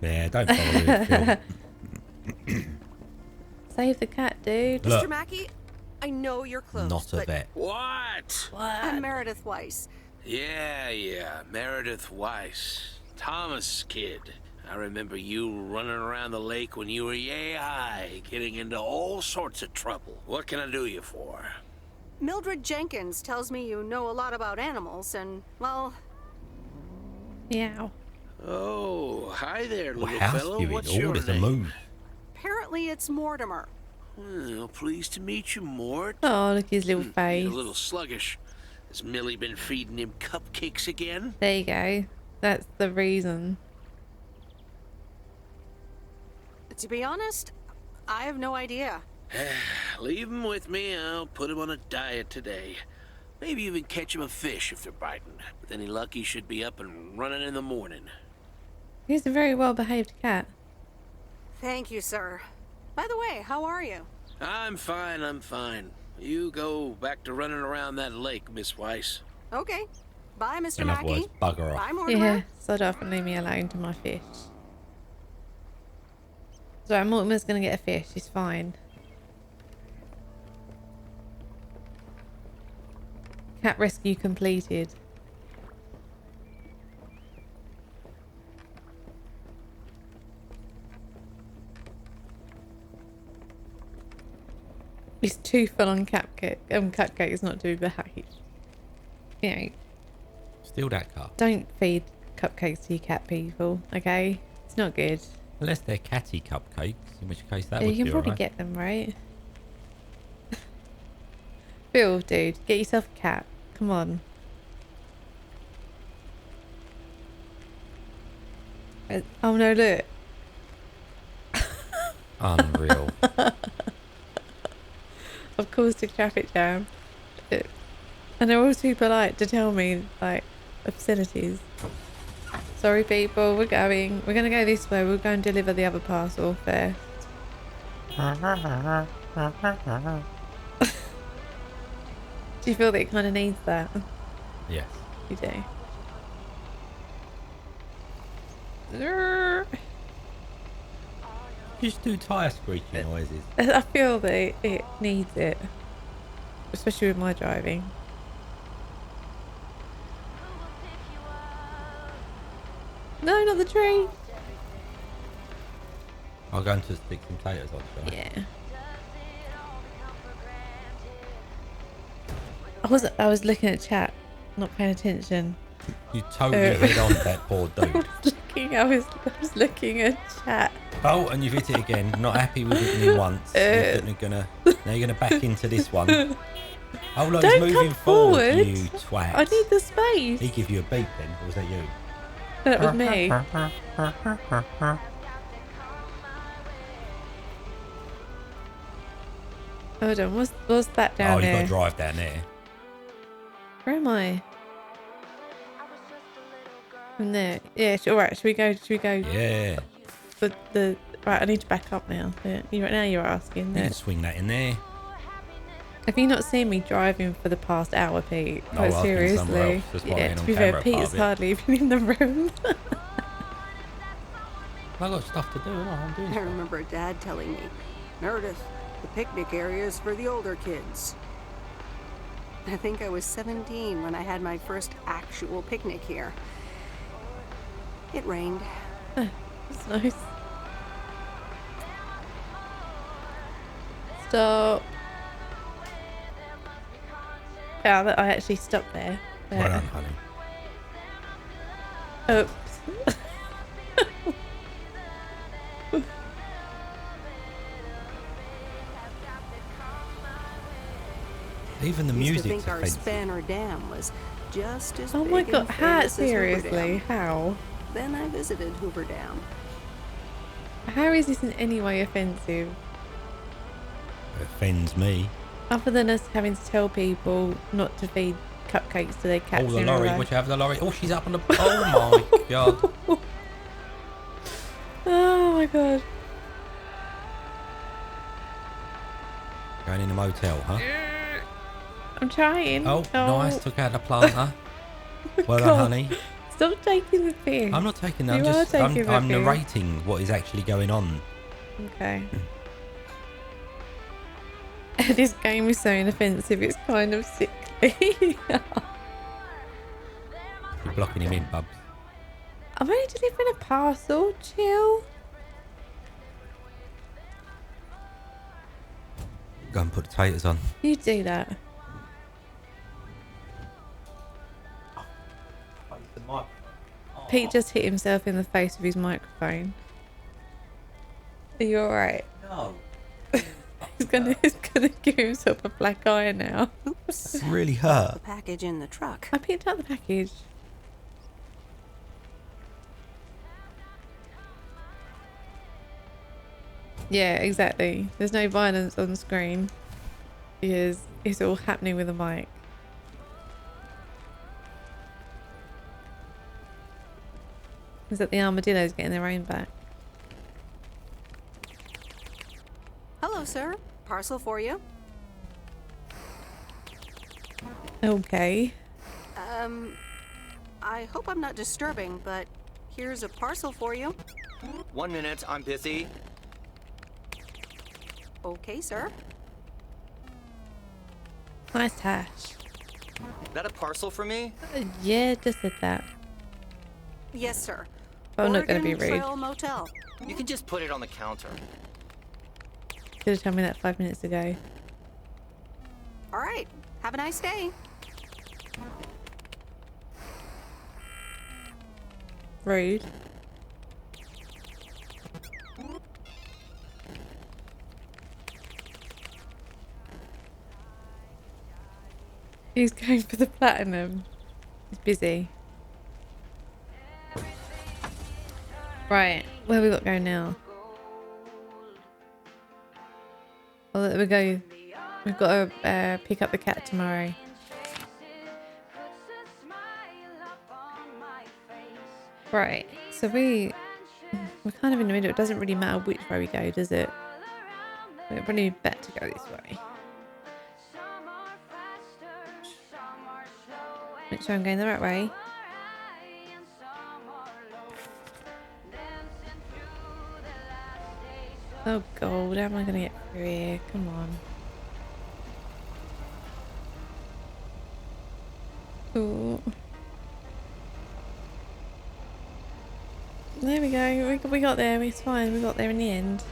Speaker 2: Yeah, don't follow it,
Speaker 1: Save the cat, dude.
Speaker 2: Look.
Speaker 3: Mr. Mackey, I know you're close.
Speaker 2: Not a
Speaker 3: but
Speaker 2: vet.
Speaker 14: What?
Speaker 3: I'm Meredith Weiss.
Speaker 14: Yeah, Meredith Weiss. Thomas' kid. I remember you running around the lake when you were yay high, getting into all sorts of trouble. What can I do you for?
Speaker 3: Mildred Jenkins tells me you know a lot about animals and, well...
Speaker 1: Meow.
Speaker 14: Oh, hi there,
Speaker 2: Well,
Speaker 14: little
Speaker 2: house
Speaker 14: fellow.
Speaker 2: viewing.
Speaker 14: What's
Speaker 2: Oh,
Speaker 14: your
Speaker 2: there's a
Speaker 14: name?
Speaker 2: move.
Speaker 3: Apparently it's Mortimer.
Speaker 14: Well, pleased to meet you, Mort.
Speaker 1: Oh, look at his little face.
Speaker 14: He's a little sluggish. Has Millie been feeding him cupcakes again?
Speaker 1: There you go. That's the reason.
Speaker 3: To be honest, I have no idea.
Speaker 14: Leave him with me. I'll put him on a diet today. Maybe even catch him a fish if they're biting. With any luck, he should be up and running in the morning.
Speaker 1: He's a very well-behaved cat.
Speaker 3: Thank you, sir. By the way, how are you?
Speaker 14: I'm fine. You go back to running around that lake, Miss Weiss.
Speaker 3: Okay. Bye, Mr.
Speaker 2: In other
Speaker 3: Mackey.
Speaker 2: words, bugger off.
Speaker 3: Bye, Mortimer.
Speaker 1: Yeah, sod off and leave me alone to my fish. Sorry, Mortimer's going to get a fish. He's fine. Cat rescue completed. He's too full on cupcakes not to behave. You know,
Speaker 2: Steal that cup.
Speaker 1: don't feed cupcakes to your cat, people, okay? It's not good.
Speaker 2: Unless they're catty cupcakes, in which case that
Speaker 1: Yeah,
Speaker 2: would
Speaker 1: you
Speaker 2: be
Speaker 1: can probably
Speaker 2: alright.
Speaker 1: get them, right? Phil, dude, get yourself a cat. Come on. Oh no, look.
Speaker 2: Unreal.
Speaker 1: I've caused a traffic jam. And they're all too polite to tell me, like, obscenities. Sorry, people, we're going to go this way. We'll go and deliver the other parcel first. Do you feel that it kind of needs that?
Speaker 2: Yes.
Speaker 1: You do.
Speaker 2: Just do tyre screeching noises.
Speaker 1: I feel that it needs it. Especially with my driving. No, not the tree.
Speaker 2: I'll go into stick some potatoes on, shall I?
Speaker 1: Yeah. I was looking at chat, not paying attention.
Speaker 2: You totally hit on that poor dude.
Speaker 1: I was looking at chat.
Speaker 2: Oh, and you've hit it again. Not happy with hitting him once. Now you're gonna back into this one. Oh look, he's moving forward. You twat.
Speaker 1: I need the space.
Speaker 2: He give you a beep then, or was that you?
Speaker 1: That was me. Hold on, what's that down there?
Speaker 2: Oh, you've got to drive down there.
Speaker 1: Where am I? From there. Yeah, alright, should we go?
Speaker 2: Yeah.
Speaker 1: Right, I need to back up now. Yeah, now you're asking.
Speaker 2: You can swing that in there.
Speaker 1: Have you not seen me driving for the past hour, Pete?
Speaker 2: No, I've been somewhere else, just
Speaker 1: Yeah,
Speaker 2: on
Speaker 1: to be fair,
Speaker 2: camera,
Speaker 1: Pete
Speaker 2: part
Speaker 1: has
Speaker 2: of it.
Speaker 1: hardly been in the room.
Speaker 2: I've got stuff to do, and I'm doing
Speaker 3: I
Speaker 2: stuff.
Speaker 3: remember Dad telling me, Meredith, the picnic area is for the older kids. I think I was 17 when I had my first actual picnic here. It rained.
Speaker 1: That's nice. Stop. Yeah, I actually stopped there.
Speaker 2: Well done, honey.
Speaker 1: Oops.
Speaker 2: Even the
Speaker 3: Used to
Speaker 2: music's
Speaker 3: think our
Speaker 2: offensive.
Speaker 3: Spanner Dam was just as
Speaker 1: Oh
Speaker 3: big
Speaker 1: my
Speaker 3: and
Speaker 1: god,
Speaker 3: famous as Hoover
Speaker 1: seriously?
Speaker 3: Dam.
Speaker 1: How?
Speaker 3: Then I visited Hoover Dam.
Speaker 1: How is this in any way offensive?
Speaker 2: It offends me.
Speaker 1: Other than us having to tell people not to feed cupcakes to their cats.
Speaker 2: Oh, the
Speaker 1: in
Speaker 2: lorry.
Speaker 1: a row.
Speaker 2: Would you have the lorry? Oh, she's up on the... Oh, my God.
Speaker 1: Oh my god.
Speaker 2: Going in a motel, huh?
Speaker 1: I'm trying.
Speaker 2: Oh, nice. Took out the planter. Well done,
Speaker 1: God.
Speaker 2: honey.
Speaker 1: Stop taking the piss.
Speaker 2: I'm not taking that.
Speaker 1: You are taking the
Speaker 2: I'm
Speaker 1: piss.
Speaker 2: narrating what is actually going on.
Speaker 1: Okay. This game is so inoffensive, it's kind of sickly.
Speaker 2: You're blocking him in, bubs.
Speaker 1: I'm only delivering a parcel. Chill.
Speaker 2: Go and put the taters on.
Speaker 1: You do that. Pete just hit himself in the face with his microphone. Are you alright?
Speaker 2: No.
Speaker 1: He's gonna give himself a black eye now.
Speaker 3: Oops.
Speaker 2: It really hurt.
Speaker 3: The package in the truck.
Speaker 1: I picked up the package. Yeah, exactly. There's no violence on screen because it's all happening with a mic. Is that the armadillos getting their own back?
Speaker 3: Hello, sir. Parcel for you.
Speaker 1: Okay.
Speaker 3: I hope I'm not disturbing, but here's a parcel for you.
Speaker 18: 1 minute, I'm busy.
Speaker 3: Okay, sir.
Speaker 1: Nice hash.
Speaker 18: That a parcel for me?
Speaker 1: Yeah, just said that.
Speaker 3: Yes, sir.
Speaker 1: But I'm not going to be
Speaker 3: Oregon
Speaker 1: rude.
Speaker 3: Trail Motel.
Speaker 18: You can just put it on the counter.
Speaker 1: Should have told me that 5 minutes ago.
Speaker 3: All right. Have a nice day.
Speaker 1: Rude. He's going for the platinum. He's busy. Right, where we got to go now? Well, there we go. We've got to pick up the cat tomorrow. Right, so we're kind of in the middle. It doesn't really matter which way we go, does it? We're probably better to go this way. Make sure I'm going the right way. Oh god, how am I gonna get through here? Come on. Ooh. There we go. We got there. It's fine. We got there in the end.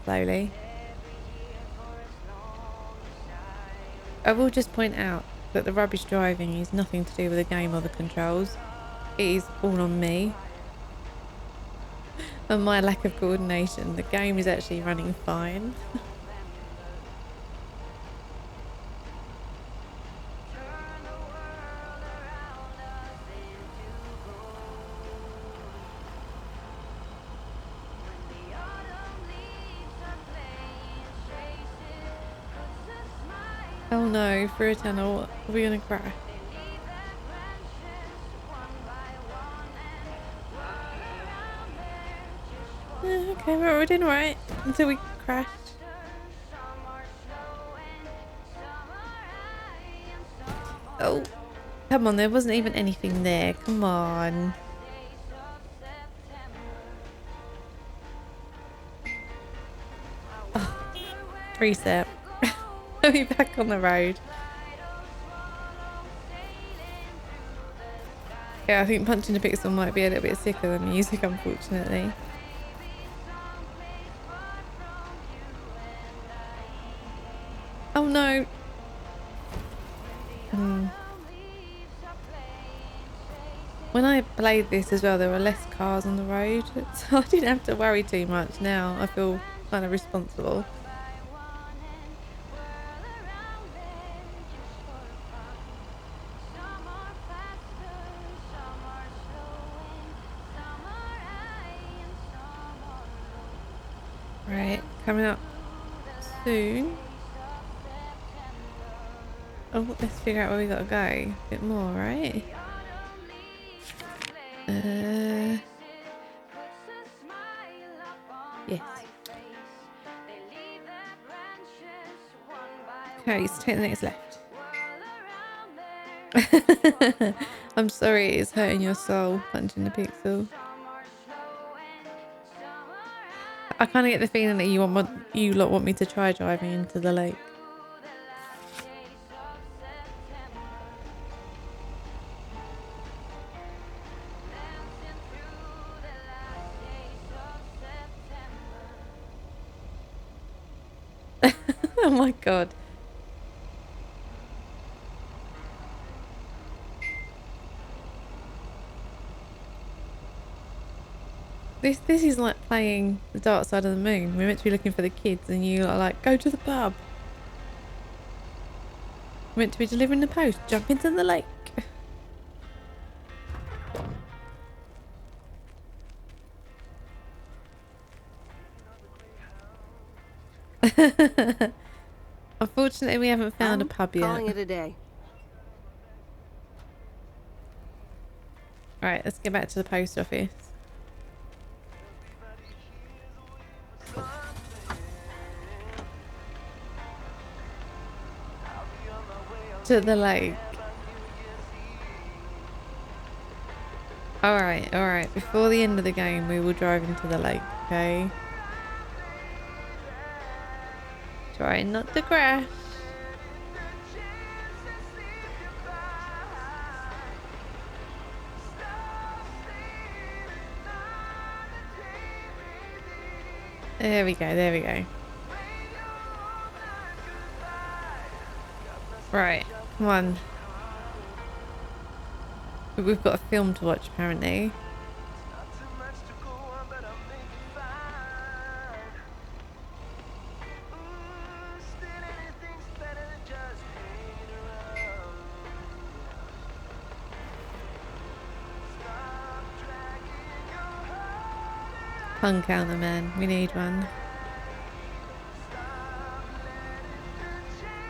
Speaker 1: Slowly. I will just point out that the rubbish driving is nothing to do with the game or the controls. It is all on me. And my lack of coordination. The game is actually running fine. Oh no, through a tunnel. Are we gonna crash? Okay, we're doing alright until we crash. Oh, come on, there wasn't even anything there. Come on. Oh, reset. Are we back on the road? Yeah, I think punching the pixel might be a little bit sicker than music, unfortunately. Oh no. When I played this as well, there were less cars on the road, so I didn't have to worry too much. Now I feel kind of responsible. Right, coming up soon. Oh, let's figure out where we gotta go. A bit more, right? Yes. Okay, so take the next left. I'm sorry it's hurting your soul, punching the pixel. I kind of get the feeling that you lot want me to try driving into the lake. Oh my god. This is like playing the dark side of the moon. We're meant to be looking for the kids and you are like, go to the pub. We're meant to be delivering the post. Jump into the lake. Unfortunately, we haven't found a pub yet.
Speaker 3: Calling it a day.
Speaker 1: Right, let's get back to the post office. To the lake. Alright. Before the end of the game, we will drive into the lake, okay? Try not to crash. There we go. Right, come on. We've got a film to watch, apparently. Pun counter, man. We need one.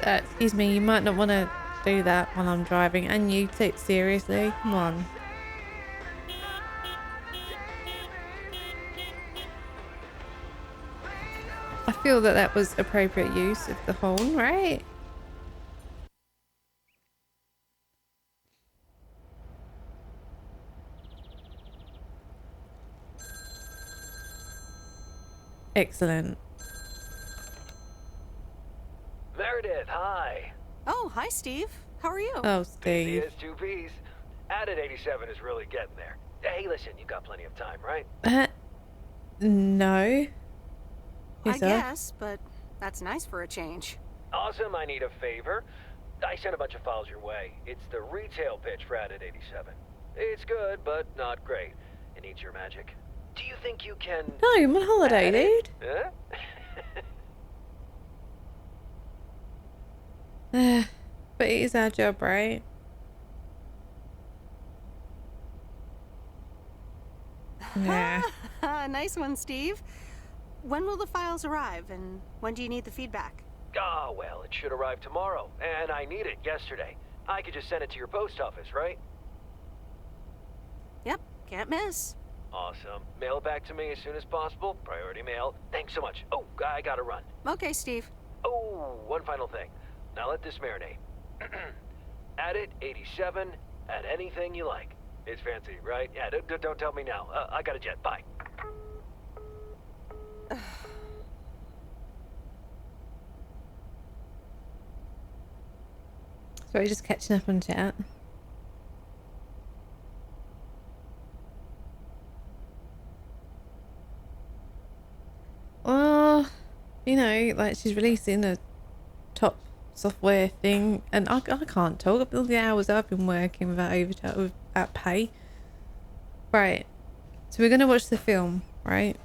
Speaker 1: Excuse me, you might not want to do that while I'm driving. And you too, seriously? Come on. I feel that that was appropriate use of the horn, right? Excellent.
Speaker 4: Meredith, hi.
Speaker 3: Oh, hi, Steve. How are you?
Speaker 1: Oh, Steve.
Speaker 4: Busy as two peas. Added 87 is really getting there. Hey, listen, you got plenty of time, right?
Speaker 1: No.
Speaker 3: I
Speaker 1: Who's that?
Speaker 3: guess, but that's nice for a change.
Speaker 4: Awesome, I need a favor. I sent a bunch of files your way. It's the retail pitch for Added 87. It's good, but not great. It needs your magic. Do you think you can...
Speaker 1: No, I'm on holiday, dude.
Speaker 4: Huh?
Speaker 1: But it is our job, right? Yeah.
Speaker 3: Nice one, Steve. When will the files arrive, and when do you need the feedback?
Speaker 4: Oh, well, it should arrive tomorrow, and I need it yesterday. I could just send it to your post office, right?
Speaker 3: Yep, can't miss.
Speaker 4: Awesome. Mail it back to me as soon as possible. Priority mail. Thanks so much. Oh, I gotta run.
Speaker 3: Okay, Steve.
Speaker 4: Oh, one final thing. Now let this marinate. Add it, 87, add anything you like. It's fancy, right? Yeah, don't tell me now. I got a jet. Bye.
Speaker 1: Sorry, just catching up on chat. Well, you know, like she's releasing a top software thing, and I can't talk about all the hours I've been working without overtime, without pay. Right, so we're gonna watch the film, right?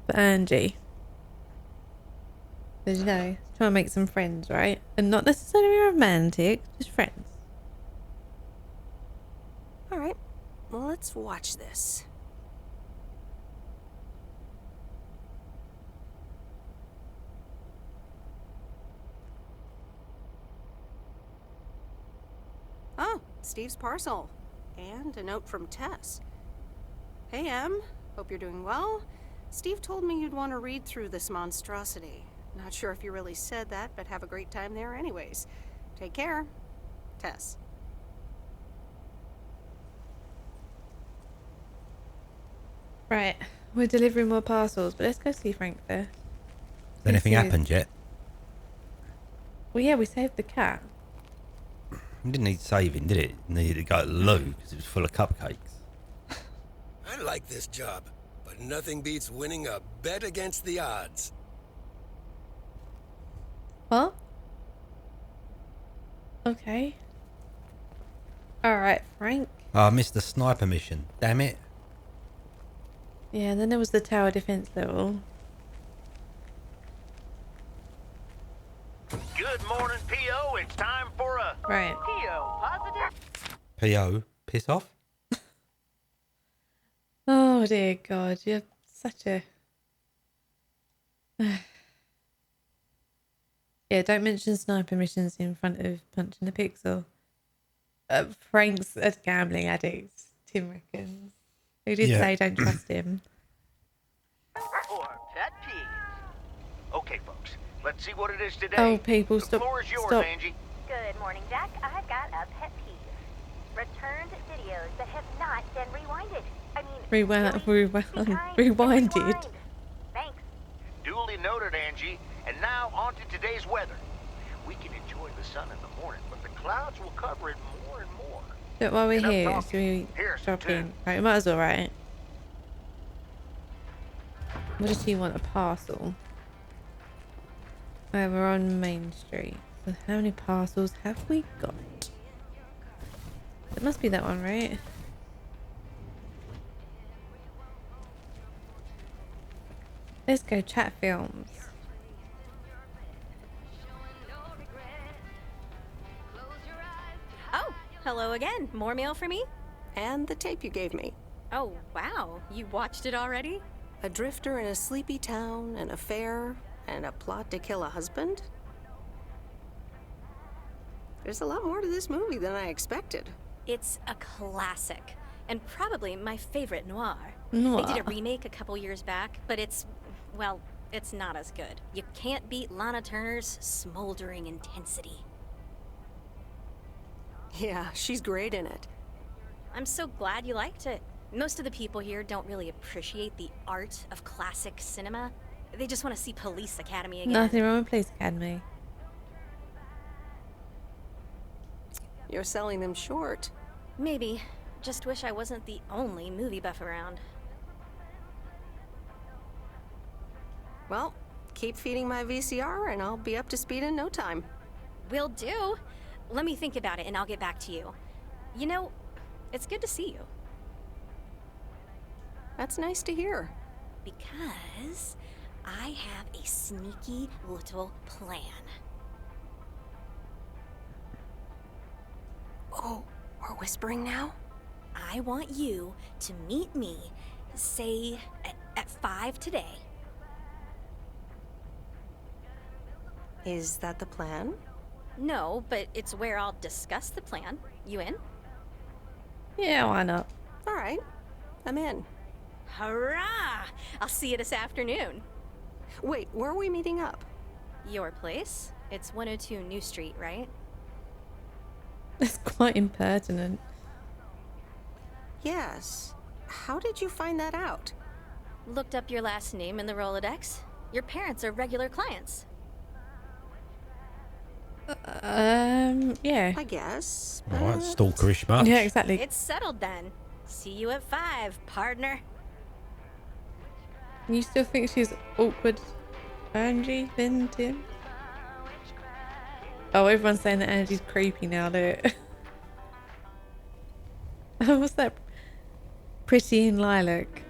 Speaker 1: For Angie. As you know, trying to make some friends, right? And not necessarily romantic, just friends.
Speaker 3: All right, well, let's watch this. Oh, Steve's parcel. And a note from Tess. Hey, Em. Hope you're doing well. Steve told me you'd want to read through this monstrosity. Not sure if you really said that, but have a great time there anyways. Take care. Tess.
Speaker 1: Right, we're delivering more parcels, but let's go see Frank first.
Speaker 2: Has anything happened yet?
Speaker 1: Well, yeah, we saved the cat.
Speaker 2: It didn't need saving, did it? It needed to go to the loo because it was full of cupcakes.
Speaker 5: I like this job, but nothing beats winning a bet against the odds.
Speaker 1: What? Okay. Alright, Frank.
Speaker 2: Oh, I missed the sniper mission. Damn it.
Speaker 1: Yeah, and then there was the tower defense level.
Speaker 19: Good morning, P.O. It's time for a...
Speaker 1: Right.
Speaker 19: P.O. positive?
Speaker 2: P.O. Piss off?
Speaker 1: Oh dear God, you're such a... Yeah, don't mention sniper missions in front of Punching the Pixel. Frank's a gambling addict, Tim reckons. Who did say don't trust him?
Speaker 19: Or pet peeves. Okay, folks, let's see what it is today.
Speaker 1: Oh, people,
Speaker 19: The
Speaker 1: stop.
Speaker 19: floor is yours,
Speaker 1: Stop.
Speaker 19: Angie.
Speaker 6: Good morning, Jack. I've got a pet peeve. Returned videos that have not been rewinded. I mean,
Speaker 1: Rewinded.
Speaker 6: Thanks.
Speaker 19: Duly noted, Angie. And now on to today's weather. We can enjoy the sun in the morning, but the clouds will cover it more and more.
Speaker 1: But while we're
Speaker 19: Enough
Speaker 1: here,
Speaker 19: talking.
Speaker 1: so we
Speaker 19: Here's
Speaker 1: drop
Speaker 19: two.
Speaker 1: in. Right, we might as well, right? What does she want? A parcel? Right, we're on Main Street. So how many parcels have we got? It must be that one, right? Let's go chat films.
Speaker 17: Oh, hello again. More mail for me?
Speaker 3: And the tape you gave me.
Speaker 17: Oh, wow. You watched it already?
Speaker 3: A drifter in a sleepy town, an affair, and a plot to kill a husband? There's a lot more to this movie than I expected.
Speaker 17: It's a classic, and probably my favorite noir.
Speaker 1: Noir.
Speaker 17: They did a remake a couple years back, but it's, well, it's not as good. You can't beat Lana Turner's smoldering intensity.
Speaker 3: Yeah, she's great in it.
Speaker 17: I'm so glad you liked it. Most of the people here don't really appreciate the art of classic cinema. They just want to see Police Academy again.
Speaker 1: Nothing wrong with Police Academy.
Speaker 3: You're selling them short.
Speaker 17: Maybe, Just wish I wasn't the only movie buff around.
Speaker 3: Well, keep feeding my VCR and I'll be up to speed in no time.
Speaker 17: Will do. Let me think about it and I'll get back to you. You know, it's good to see you.
Speaker 3: That's nice to hear.
Speaker 17: Because I have a sneaky little plan.
Speaker 3: Oh, we're whispering now?
Speaker 17: I want you to meet me, say, at 5 today.
Speaker 3: Is that the plan?
Speaker 17: No, but it's where I'll discuss the plan. You in?
Speaker 1: Yeah, why not?
Speaker 3: All right, I'm in.
Speaker 17: Hurrah! I'll see you this afternoon.
Speaker 3: Wait, where are we meeting up?
Speaker 17: Your place? It's 102 New Street, right?
Speaker 1: That's quite impertinent.
Speaker 3: Yes. How did you find that out?
Speaker 17: Looked up your last name in the Rolodex. Your parents are regular clients.
Speaker 1: Yeah.
Speaker 3: I guess.
Speaker 2: All right, stalkerish much.
Speaker 1: Yeah, exactly.
Speaker 17: It's settled then. See you at 5, partner.
Speaker 1: You still think she's awkward, Angie, then Tim? Oh, everyone's saying that Angie's creepy now, look. What's that? Pretty in lilac.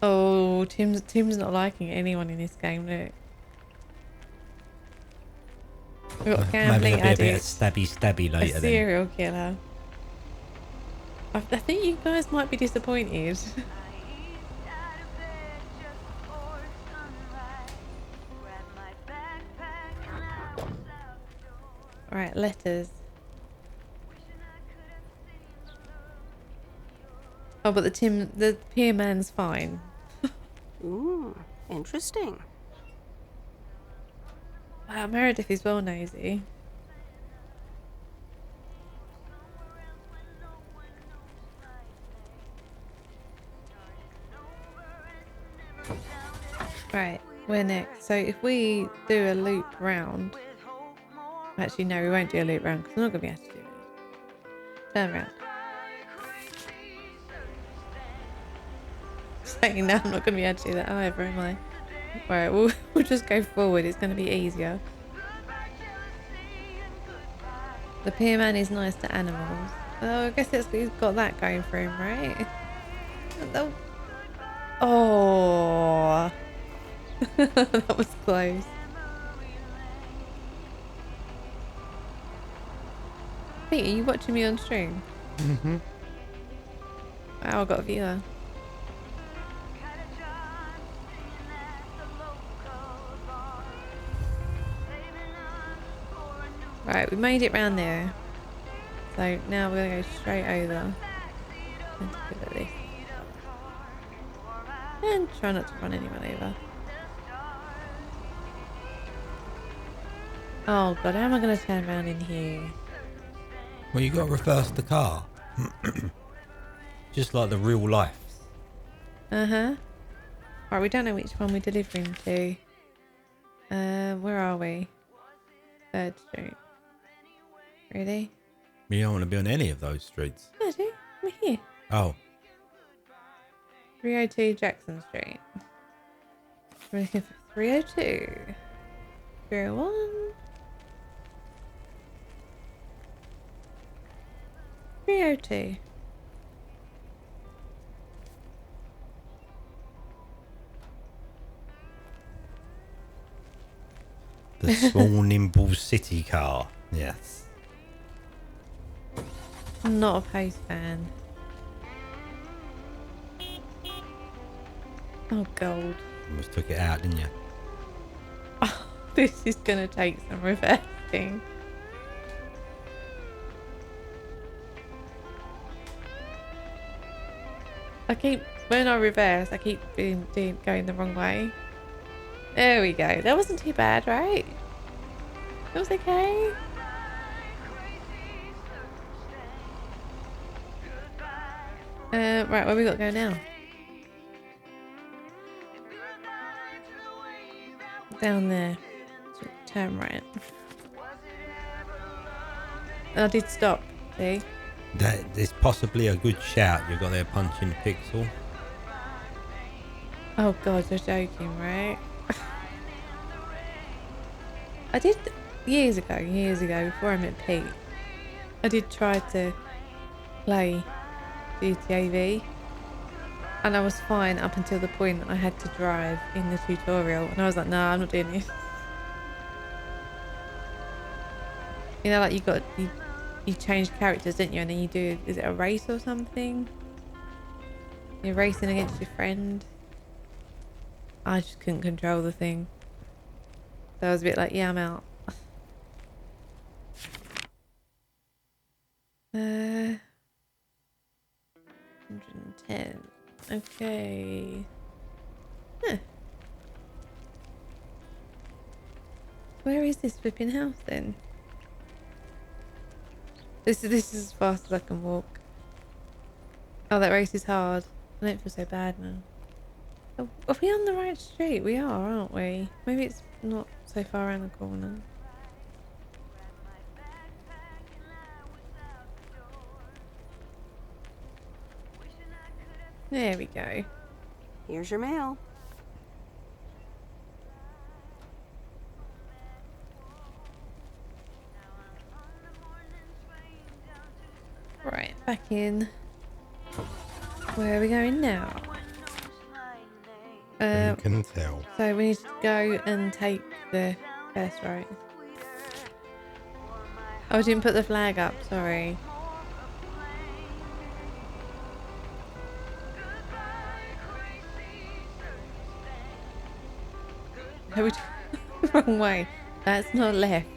Speaker 1: Oh, Tim's not liking anyone in this game, look. We've got
Speaker 2: Maybe
Speaker 1: gambling
Speaker 2: there'll be a bit of
Speaker 1: addict,
Speaker 2: stabby
Speaker 1: a
Speaker 2: later then.
Speaker 1: serial killer. I think you guys might be disappointed. Alright, letters. Oh, but the peer man's fine.
Speaker 3: Ooh, interesting.
Speaker 1: Wow, Meredith is well nosy. Right, where next? So if we do a loop round... Actually, no, we won't do a loop round because I'm not going to be able to do it. Turn around. Saying now I'm not going to be able to do that either, am I? Right, we'll just go forward. It's going to be easier. The peer man is nice to animals. Oh, I guess he's got that going for him, right? Oh, that was close. Pete, are you watching me on stream?
Speaker 2: Mm-hmm.
Speaker 1: Wow, I got a viewer. Right, we made it round there. So now we're going to go straight over. And look at this. And try not to run anyone over. Oh god, how am I going to turn around in here?
Speaker 2: Well, you got to reverse the car. Just like the real life.
Speaker 1: Uh-huh. Right, we don't know which one we're delivering to. Where are we? 3rd Street. Really?
Speaker 2: You don't want to be on any of those streets.
Speaker 1: I do. We're here.
Speaker 2: Oh.
Speaker 1: 302 Jackson Street. We're looking for 302. 301. .302.
Speaker 2: The small nimble city car. Yes.
Speaker 1: I'm not a Post fan. Oh, gold.
Speaker 2: Almost took it out, didn't you?
Speaker 1: Oh, this is going to take some reversing. When I reverse, I keep going the wrong way. There we go. That wasn't too bad, right? That was okay. Right, where we got to go now? Down there. Turn right. I did stop. See?
Speaker 2: That is possibly a good shout you got there, punching the pixel.
Speaker 1: Oh god, you're joking, right? I did years ago, before I met Pete. I did try to play GTA V, and I was fine up until the point I had to drive in the tutorial, and I was like, nah, I'm not doing this. You know, like you change characters, didn't you? And then you do, is it a race or something? You're racing against your friend. I just couldn't control the thing. So I was a bit like, yeah, I'm out. 110. Okay. Huh. Where is this flipping house then? This is as fast as I can walk. Oh, that race is hard. I don't feel so bad now. Oh, are we on the right street? We are, aren't we? Maybe it's not so far around the corner. There we go.
Speaker 3: Here's your mail.
Speaker 1: Right, back in. Where are we going now?
Speaker 2: You can tell.
Speaker 1: So we need to go and take the first right. Oh, I didn't put the flag up, sorry. Are we wrong way? That's not left.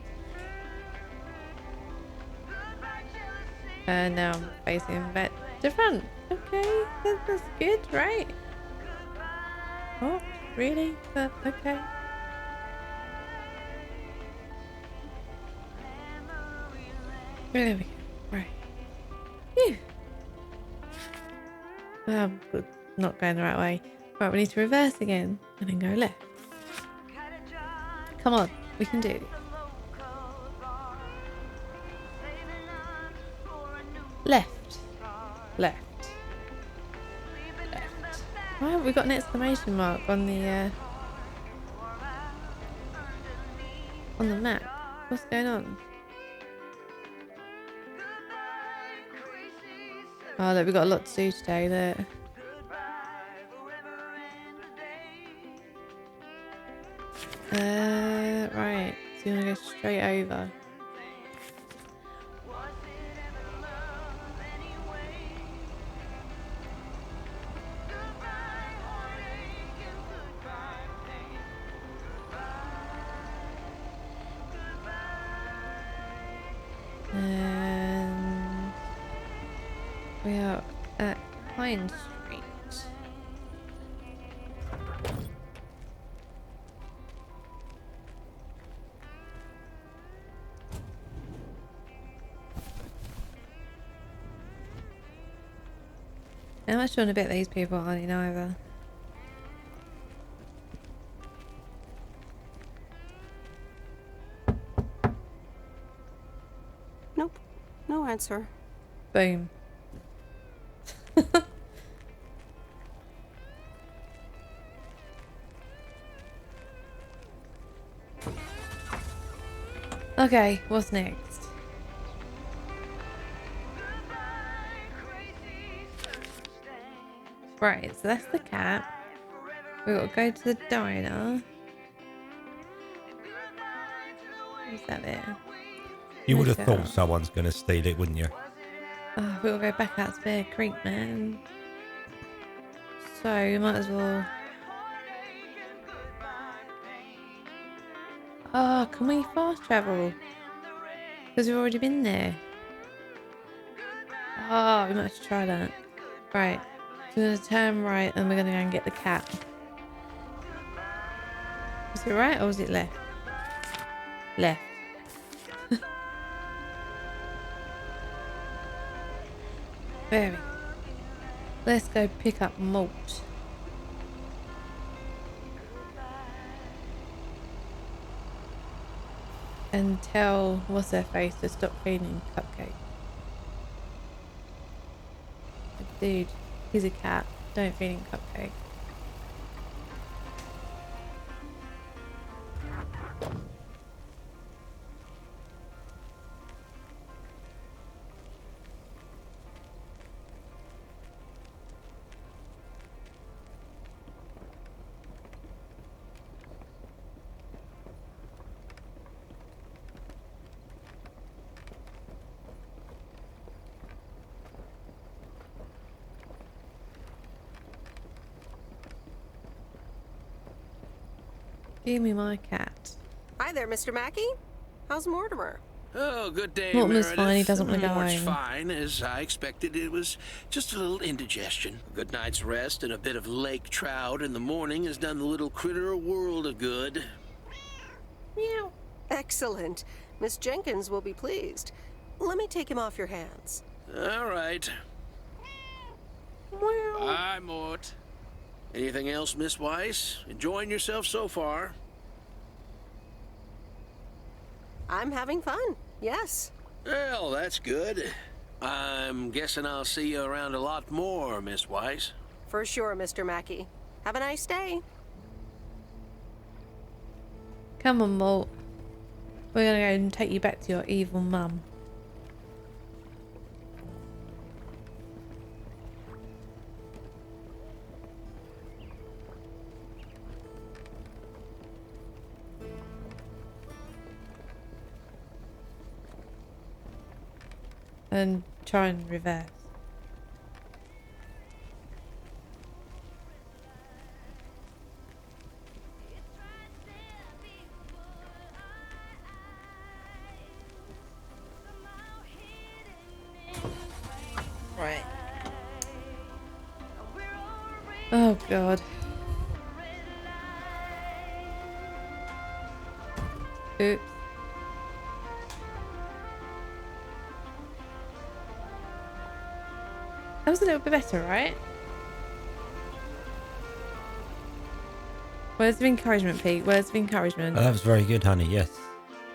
Speaker 1: Now I'm facing back to front. Okay, that's good, right? Oh, really? Okay. There we go. Right. Phew. Good. Not going the right way. Right, we need to reverse again and then go left. Come on, we can do it. Left. Left. Left. Why haven't we got an exclamation mark on the map? What's going on? Oh look, we've got a lot to do today there. Right. So you want to go straight over. And we are at Pine Street. How much do you want to bet these people aren't in either?
Speaker 3: Nope. No answer.
Speaker 1: Boom. Okay, what's next? Right, so that's the cat. We've got to go to the diner. Is that there?
Speaker 2: You would have thought someone's going to steal it, wouldn't you?
Speaker 1: Oh, we'll go back out to Bear Creek, man. So, we might as well... Oh, can we fast travel? Because we've already been there. Oh, we might have to try that. Right. So we're going to turn right and we're going to go and get the cat. Was it right or was it left? Left. There we go. Let's go pick up malt. and tell what's their face to stop feeding Cupcake. Like, dude, he's a cat. Don't feed him Cupcake. Give me my cat.
Speaker 3: Hi there, Mr. Mackey. How's Mortimer?
Speaker 14: Oh, good day,
Speaker 1: Mortimer's
Speaker 14: Meredith.
Speaker 1: fine, he doesn't want to go
Speaker 14: Mort's
Speaker 1: home.
Speaker 14: fine, as I expected. It was just a little indigestion. A good night's rest and a bit of lake trout in the morning has done the little critter a world of good.
Speaker 3: Meow. Excellent. Miss Jenkins will be pleased. Let me take him off your hands.
Speaker 14: All right. Bye, Mort. Anything else, Miss Weiss? Enjoying yourself so far?
Speaker 3: I'm having fun, yes.
Speaker 14: Well, that's good. I'm guessing I'll see you around a lot more, Miss Weiss.
Speaker 3: For sure, Mr. Mackey. Have a nice day.
Speaker 1: Come on, Mort. We're gonna go and take you back to your evil mum. And try and reverse. Right. Oh god. Oops. That was a little bit better, right? Words of encouragement, Pete. Words of encouragement.
Speaker 2: That was very good, honey. Yes.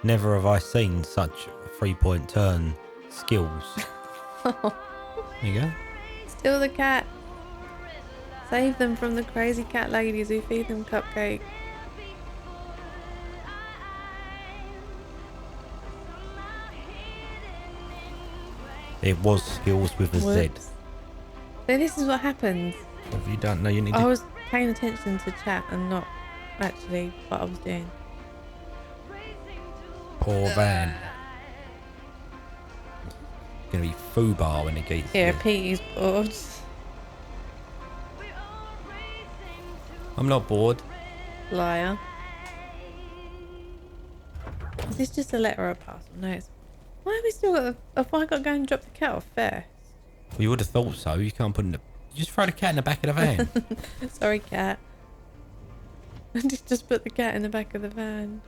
Speaker 2: Never have I seen such 3-point turn skills. There you go.
Speaker 1: Steal the cat. Save them from the crazy cat ladies who feed them Cupcake.
Speaker 2: It was skills with a Z.
Speaker 1: Whoops. So this is what happens.
Speaker 2: If you don't know, you need
Speaker 1: I
Speaker 2: to...
Speaker 1: was paying attention to chat and not actually what I was doing.
Speaker 2: Poor Van. Gonna be foobar when it gets
Speaker 1: Yeah,
Speaker 2: here.
Speaker 1: Pete is bored.
Speaker 2: I'm not bored.
Speaker 1: Liar. Is this just a letter or a parcel? No, it's... Why have we still got the... Have I got to go and drop the cat off first?
Speaker 2: Well, you would have thought so. You can't put in the... You just throw the cat in the back of the van.
Speaker 1: Sorry, cat. I just put the cat in the back of the van.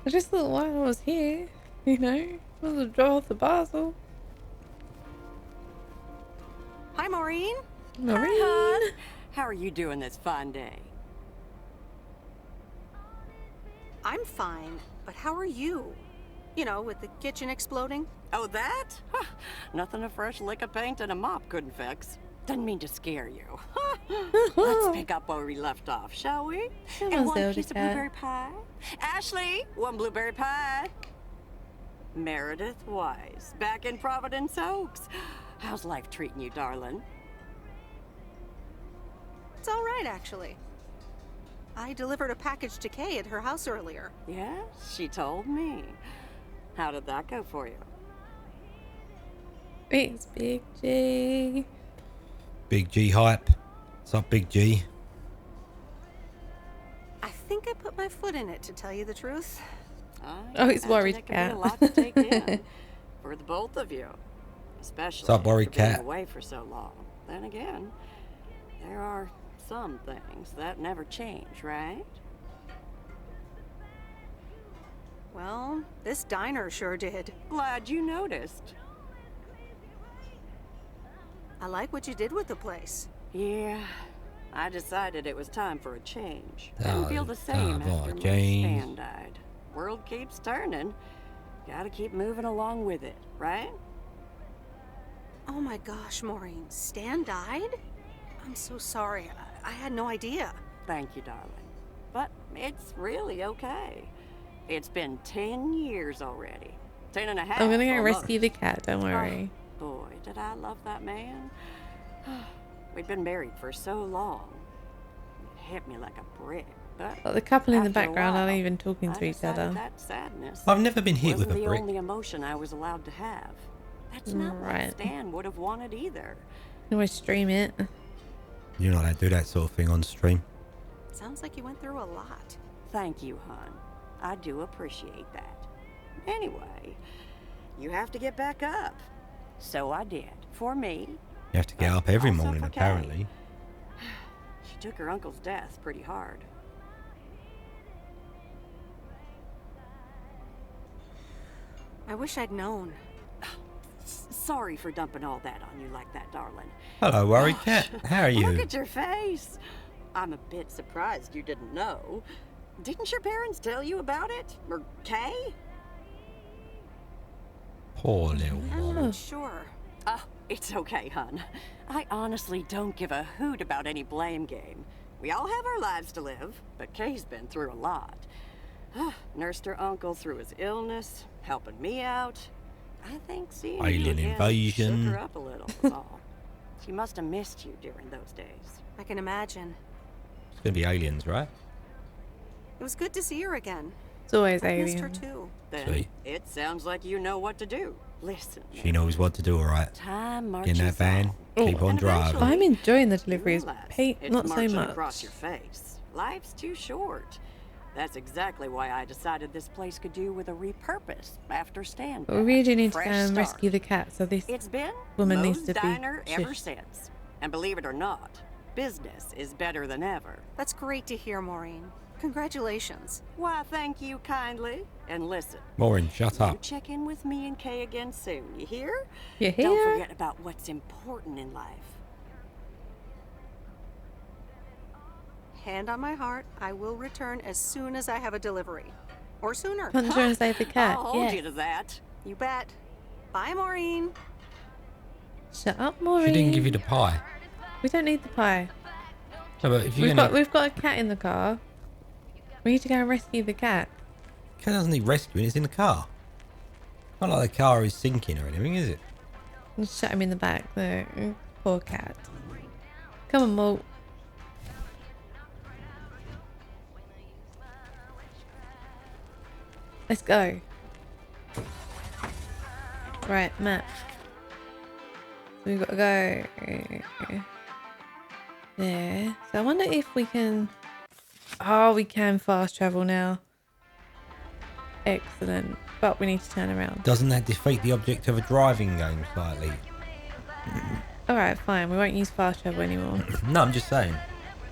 Speaker 1: I just thought while I was here, you know, I was to draw off the parcel.
Speaker 3: Hi, Maureen.
Speaker 1: Maureen.
Speaker 9: Hi, hon. How are you doing this fine day?
Speaker 3: I'm fine, but how are you? You know, with the kitchen exploding?
Speaker 9: Oh, that? Huh. Nothing a fresh lick of paint and a mop couldn't fix. Didn't mean to scare you. Let's pick up where we left off, shall we?
Speaker 1: Come
Speaker 9: And
Speaker 1: on,
Speaker 9: one
Speaker 1: Zelda
Speaker 9: piece of
Speaker 1: cat.
Speaker 9: blueberry pie. Ashley, one blueberry pie. Meredith Weiss, back in Providence Oaks. How's life treating you, darling?
Speaker 3: It's all right, actually. I delivered a package to Kay at her house earlier.
Speaker 9: Yes, she told me. How did that go for you?
Speaker 1: It's Big G.
Speaker 2: Big G hype. What's up, Big G?
Speaker 3: I think I put my foot in it, to tell you the truth.
Speaker 1: Oh, he's
Speaker 9: Imagine
Speaker 1: worried,
Speaker 9: it could
Speaker 1: cat.
Speaker 9: be a lot to take in for the both of you, especially
Speaker 2: What's up, worried
Speaker 9: for being
Speaker 2: cat?
Speaker 9: away for so long. Then again, there are some things that never change, right?
Speaker 3: Well, this diner sure did.
Speaker 9: Glad you noticed.
Speaker 3: I like what you did with the place.
Speaker 9: Yeah, I decided it was time for a change.
Speaker 2: Oh,
Speaker 9: Didn't feel the same
Speaker 2: time for
Speaker 9: after
Speaker 2: a
Speaker 9: my
Speaker 2: change.
Speaker 9: Stan died. World keeps turning. Gotta keep moving along with it, right?
Speaker 3: Oh my gosh, Maureen. Stan died? I'm so sorry. I had no idea.
Speaker 9: Thank you, darling. But it's really okay. It's been 10 years already. 10 and a half.
Speaker 1: I'm gonna go
Speaker 9: almost.
Speaker 1: rescue the cat, don't worry.
Speaker 9: Oh, boy, did I love that man. We'd been married for so long. It hit me like a brick. But
Speaker 1: Well, the couple in the
Speaker 9: after a
Speaker 1: background aren't
Speaker 9: while,
Speaker 1: even talking to
Speaker 9: I
Speaker 1: each
Speaker 9: decided
Speaker 1: other.
Speaker 9: that sadness
Speaker 2: I've never been hit with
Speaker 9: wasn't
Speaker 2: a
Speaker 9: the
Speaker 2: brick.
Speaker 9: only emotion I was allowed to have. That's not
Speaker 1: Right.
Speaker 9: what Stan would have wanted either.
Speaker 1: You always stream it.
Speaker 2: You're not allowed to do that sort of thing on stream.
Speaker 3: Sounds like you went through a lot.
Speaker 9: Thank you, hon. I do appreciate that. Anyway, you have to get back up. So I did. For me.
Speaker 2: You have to get up every
Speaker 9: also
Speaker 2: morning,
Speaker 9: for Kay.
Speaker 2: apparently.
Speaker 9: She took her uncle's death pretty hard.
Speaker 3: I wish I'd known.
Speaker 9: Sorry for dumping all that on you like that, darling.
Speaker 2: Hello, Worry Cat. How are you?
Speaker 9: Look at your face. I'm a bit surprised you didn't know. Didn't your parents tell you about it? Or Kay?
Speaker 2: Poor little
Speaker 3: I'm
Speaker 2: one.
Speaker 3: not sure.
Speaker 9: Oh, it's okay, hon. I honestly don't give a hoot about any blame game. We all have our lives to live, but Kay's been through a lot. Nursed her uncle through his illness, helping me out. I think seeing you
Speaker 2: Alien
Speaker 9: again
Speaker 2: invasion.
Speaker 9: shook her up a little, is all. She must have missed you during those days.
Speaker 3: I can imagine.
Speaker 2: It's going to be aliens, right?
Speaker 3: It was good to see her again.
Speaker 1: It's always
Speaker 3: I missed her
Speaker 1: alien.
Speaker 3: too.
Speaker 9: Then
Speaker 2: See?
Speaker 9: it sounds like you know what to do. Listen,
Speaker 2: She knows what to do, alright.
Speaker 9: time
Speaker 2: Get in that
Speaker 9: marches
Speaker 2: van,
Speaker 9: on.
Speaker 2: keep on
Speaker 9: And
Speaker 2: driving.
Speaker 1: I'm enjoying the deliveries.
Speaker 9: Realize
Speaker 1: Pete,
Speaker 9: it's
Speaker 1: not so
Speaker 9: marching
Speaker 1: much.
Speaker 9: across your face. Life's too short. That's exactly why I decided this place could do with a repurpose after Stan.
Speaker 1: But we really do need to go
Speaker 9: Fresh
Speaker 1: and
Speaker 9: start.
Speaker 1: rescue the cat, so this
Speaker 9: It's been
Speaker 1: woman
Speaker 9: Moe's
Speaker 1: needs to be
Speaker 9: diner ever
Speaker 1: shushed.
Speaker 9: since. And believe it or not, business is better than ever.
Speaker 3: That's great to hear, Maureen. Congratulations.
Speaker 9: Why, thank you kindly. And listen,
Speaker 2: Maureen, shut
Speaker 9: you
Speaker 2: up.
Speaker 9: check in with me and Kay again soon, you hear?
Speaker 1: You
Speaker 9: Don't
Speaker 1: hear?
Speaker 9: forget about what's important in life.
Speaker 3: Hand on my heart, I will return as soon as I have a delivery. Or sooner.
Speaker 1: Punch her and save the cat.
Speaker 9: I'll hold
Speaker 1: Yes.
Speaker 9: you to that.
Speaker 3: You bet. Bye, Maureen.
Speaker 1: Shut up, Maureen.
Speaker 2: She didn't give you the pie.
Speaker 1: We don't need the pie.
Speaker 2: No, but if you're
Speaker 1: We've got a cat in the car. We need to go and rescue the cat.
Speaker 2: Cat doesn't need rescuing, it's in the car. Not like the car is sinking or anything, is it?
Speaker 1: Just shut him in the back. No, poor cat. Come on, Malt. Let's go. Right, map. So we've got to go there. So I wonder if we can... Oh, we can fast travel now. Excellent. But we need to turn around.
Speaker 2: Doesn't that defeat the object of a driving game slightly?
Speaker 1: Alright, fine. We won't use fast travel anymore.
Speaker 2: No, I'm just saying.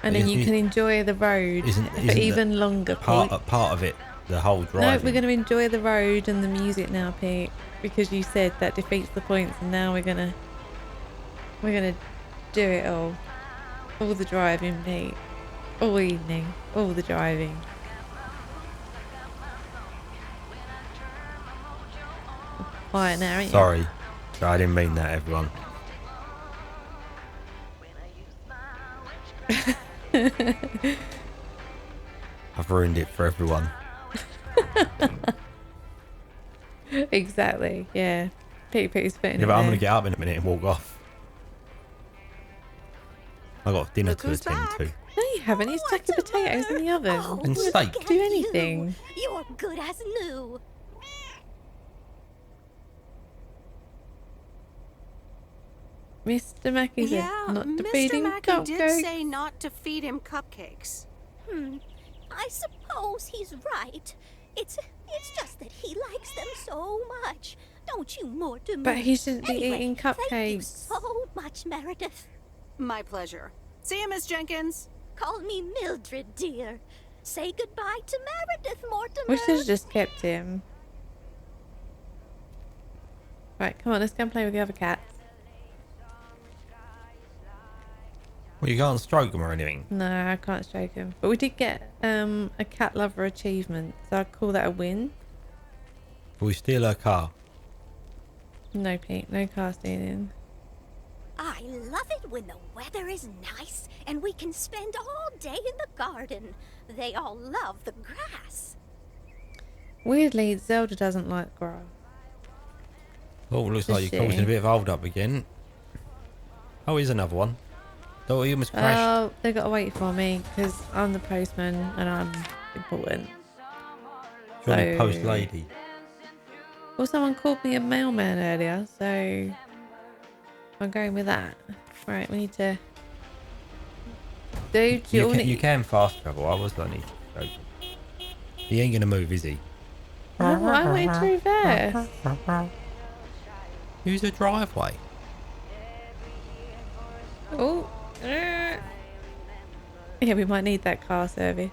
Speaker 1: And then you can enjoy the road for even longer, Pete.
Speaker 2: Part of it, the whole
Speaker 1: No,
Speaker 2: driving.
Speaker 1: we're going to enjoy the road and the music now, Pete, because you said that defeats the points, and now we're gonna do it all the driving, Pete, all evening, all the driving. Quiet now, ain't you?
Speaker 2: Sorry, I didn't mean that, everyone. I've ruined it for everyone.
Speaker 1: Exactly. Yeah. Pete's putting
Speaker 2: Yeah,
Speaker 1: it
Speaker 2: but I'm
Speaker 1: there.
Speaker 2: gonna get up in a minute and walk off. I got dinner
Speaker 3: Look
Speaker 2: to
Speaker 3: who's
Speaker 2: attend
Speaker 3: back.
Speaker 2: to.
Speaker 1: No, you haven't. It's stuck the potatoes in the oven.
Speaker 10: Oh,
Speaker 2: And
Speaker 10: look
Speaker 2: steak.
Speaker 10: at
Speaker 1: Do anything.
Speaker 10: You're good as new.
Speaker 1: Mr. Mackey said
Speaker 3: Yeah,
Speaker 1: not to
Speaker 3: Mr.
Speaker 1: feed him
Speaker 3: Mackey did
Speaker 1: cupcakes.
Speaker 3: say not to feed him cupcakes.
Speaker 10: I suppose he's right. It's just that he likes them so much. Don't you, Mortimer?
Speaker 1: But he shouldn't be
Speaker 10: Anyway,
Speaker 1: eating
Speaker 10: Thank you
Speaker 1: cupcakes.
Speaker 10: so much, Meredith.
Speaker 3: My pleasure. See you, Miss Jenkins.
Speaker 10: Call me Mildred, dear. Say goodbye to Meredith, Mortimer.
Speaker 1: We should have just kept him. Right, come on, let's go and play with the other cats.
Speaker 2: Well, you can't stroke them or anything.
Speaker 1: No, I can't stroke him. But we did get a cat lover achievement, so I'd call that a win.
Speaker 2: But we steal her car.
Speaker 1: No, Pete, no car stealing.
Speaker 10: I love it when the weather is nice and we can spend all day in the garden. They all love the grass.
Speaker 1: Weirdly, Zelda doesn't like grass.
Speaker 2: Oh, looks
Speaker 1: Does
Speaker 2: like you're causing
Speaker 1: she?
Speaker 2: a bit of hold up again. Oh, here's another one. Oh, you almost crashed.
Speaker 1: Oh, they got to wait for me because I'm the postman and I'm important.
Speaker 2: Johnny Post Lady.
Speaker 1: Well, someone called me a mailman earlier, so I'm going with that. Right, we need to. Dude,
Speaker 2: You can fast travel. I was only joking. He ain't gonna move, is he?
Speaker 1: No, I went to reverse.
Speaker 2: Use a driveway.
Speaker 1: Oh. Yeah, we might need that car service.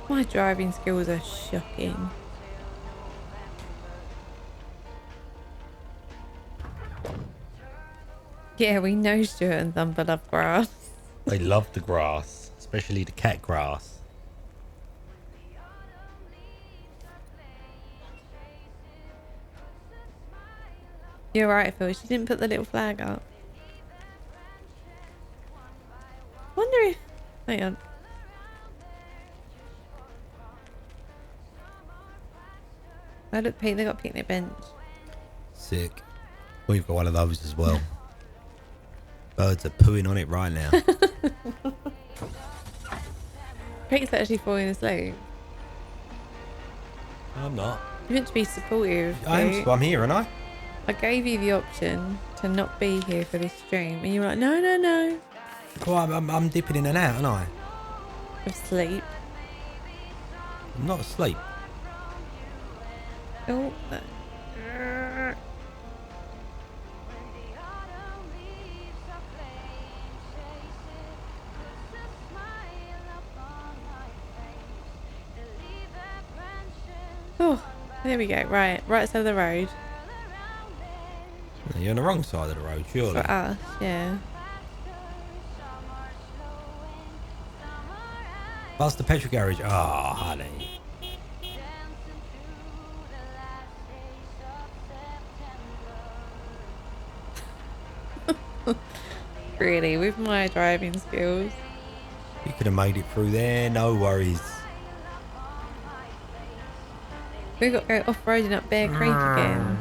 Speaker 1: My driving skills are shocking. Yeah, we know Stuart and Thumper love grass.
Speaker 2: They love the grass, especially the cat grass.
Speaker 1: You're right, Phil. She didn't put the little flag up. Wonder if... Hang on. Oh, look, Pete, they got a picnic bench.
Speaker 2: Sick. We've got one of those as well. Birds are pooing on it right now.
Speaker 1: Pete's actually falling asleep.
Speaker 2: I'm not.
Speaker 1: You're meant to be supportive. Pete.
Speaker 2: I'm here, aren't I?
Speaker 1: I gave you the option to not be here for this stream, and you were like, no, no, no.
Speaker 2: Well, I'm dipping in and out, aren't I?
Speaker 1: Of sleep.
Speaker 2: I'm not asleep.
Speaker 1: Oh. Oh, there we go. Right side of the road.
Speaker 2: You're on the wrong side of the road, surely.
Speaker 1: For us, yeah.
Speaker 2: Past the petrol garage. Oh, honey.
Speaker 1: Really, with my driving skills.
Speaker 2: You could have made it through there, no worries.
Speaker 1: We've got to go off-roading up Bear Creek again.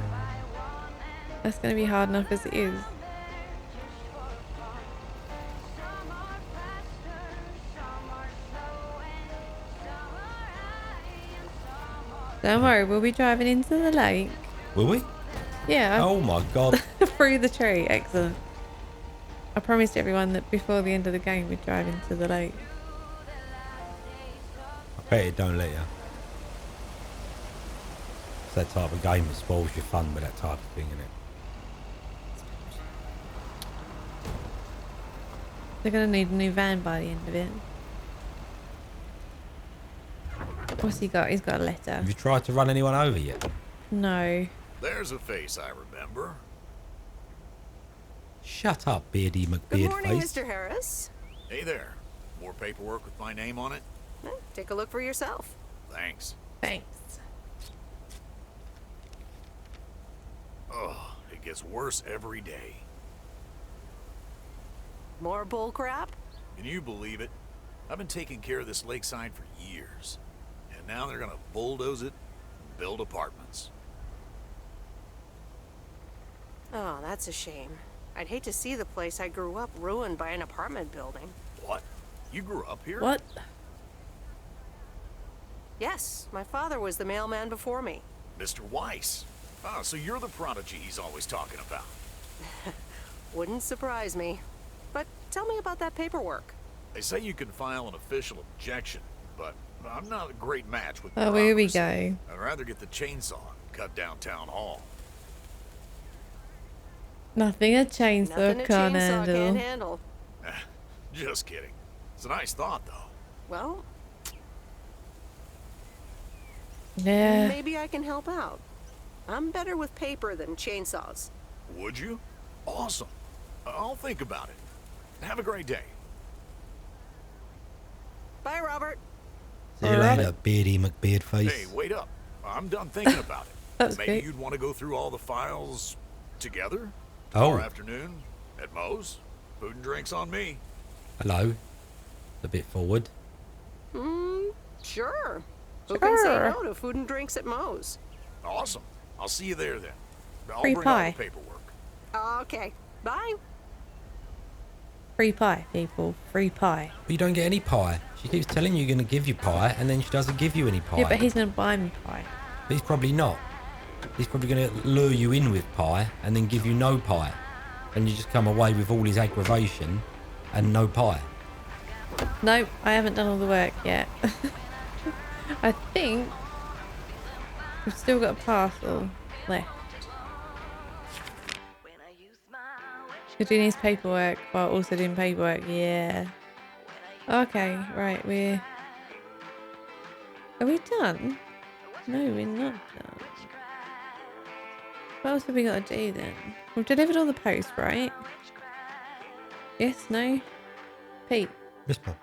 Speaker 1: That's going to be hard enough as it is. Don't worry, we'll be driving into the lake.
Speaker 2: Will we?
Speaker 1: Yeah.
Speaker 2: Oh my god.
Speaker 1: Through the tree. Excellent. I promised everyone that before the end of the game we'd drive into the lake.
Speaker 2: I bet it don't let you. It's that type of game that spoils your fun with that type of thing, isn't it?
Speaker 1: They're going to need a new van by the end of it. What's he got? He's got a letter.
Speaker 2: Have you tried to run anyone over yet?
Speaker 1: No.
Speaker 12: There's a face I remember.
Speaker 2: Shut up, Beardy
Speaker 3: Good
Speaker 2: McBeard
Speaker 3: morning,
Speaker 2: face.
Speaker 3: Mr. Harris.
Speaker 12: Hey there. More paperwork with my name on it?
Speaker 3: Take a look for yourself.
Speaker 12: Thanks.
Speaker 1: Thanks.
Speaker 12: Oh, it gets worse every day.
Speaker 3: More bull crap?
Speaker 12: Can you believe it? I've been taking care of this lakeside for years. And now they're gonna bulldoze it and build apartments.
Speaker 3: Oh, that's a shame. I'd hate to see the place I grew up ruined by an apartment building.
Speaker 12: What? You grew up here?
Speaker 1: What?
Speaker 3: Yes, my father was the mailman before me.
Speaker 12: Mr. Weiss. Ah, so you're the prodigy he's always talking about.
Speaker 3: Wouldn't surprise me. But tell me about that paperwork.
Speaker 12: They say you can file an official objection, but I'm not a great match with
Speaker 1: Oh, here we
Speaker 12: bureaucracy.
Speaker 1: go.
Speaker 12: I'd rather get the chainsaw and cut down town hall.
Speaker 1: Nothing a chainsaw
Speaker 3: Nothing a
Speaker 1: can't
Speaker 3: chainsaw
Speaker 1: handle.
Speaker 3: can't handle.
Speaker 12: Just kidding. It's a nice thought, though.
Speaker 3: Well,
Speaker 1: Yeah.
Speaker 3: maybe I can help out. I'm better with paper than chainsaws.
Speaker 12: Would you? Awesome. I'll think about it. Have a great day.
Speaker 3: Bye, Robert.
Speaker 2: See you later, Beardy McBeardface.
Speaker 12: Hey, wait up. I'm done thinking about it.
Speaker 1: That's
Speaker 12: Maybe
Speaker 1: great.
Speaker 12: you'd want to go through all the files together?
Speaker 2: Oh.
Speaker 12: Tomorrow afternoon at Moe's. Food and drinks on me.
Speaker 2: Hello. A bit forward.
Speaker 3: Sure. Who can say
Speaker 1: Sure.
Speaker 3: no to food and drinks at Moe's?
Speaker 12: Awesome. I'll see you there then. I'll
Speaker 1: Free
Speaker 12: bring all
Speaker 1: pie.
Speaker 12: the paperwork.
Speaker 3: Okay. Bye.
Speaker 1: Free pie, people. Free pie.
Speaker 2: But you don't get any pie. She keeps telling you you're going to give you pie, and then she doesn't give you any pie.
Speaker 1: Yeah, but he's gonna buy me pie.
Speaker 2: But he's probably not. He's probably going to lure you in with pie, and then give you no pie. And you just come away with all his aggravation and no pie.
Speaker 1: Nope, I haven't done all the work yet. I think we've still got a parcel left. We're doing his paperwork while also doing paperwork. Yeah. Okay, right, are we done? No, we're not done. What else have we got to do then? We've delivered all the post, right? Yes, no? Pete,
Speaker 2: Yes, Bob.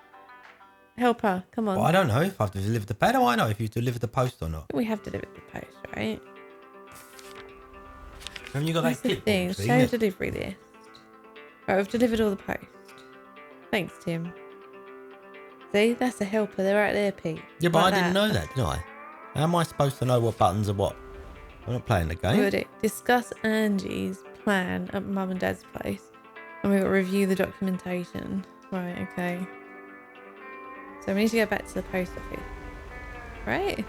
Speaker 1: help her, come on.
Speaker 2: Well, I don't know if I've delivered the... How do I know if you've delivered the post or not?
Speaker 1: We have delivered the post, right?
Speaker 2: Haven't you got
Speaker 1: That's
Speaker 2: that
Speaker 1: the
Speaker 2: kit?
Speaker 1: thing, show delivery list. Right, we've delivered all the post. Thanks, Tim. See, that's a helper. They're right there, Pete.
Speaker 2: Yeah, but
Speaker 1: Like
Speaker 2: I didn't know that, did I? How am I supposed to know what buttons are what? I'm not playing the game.
Speaker 1: Good. Discuss Angie's plan at Mum and Dad's place. And we've got to review the documentation. Right, okay. So we need to go back to the post office. Right?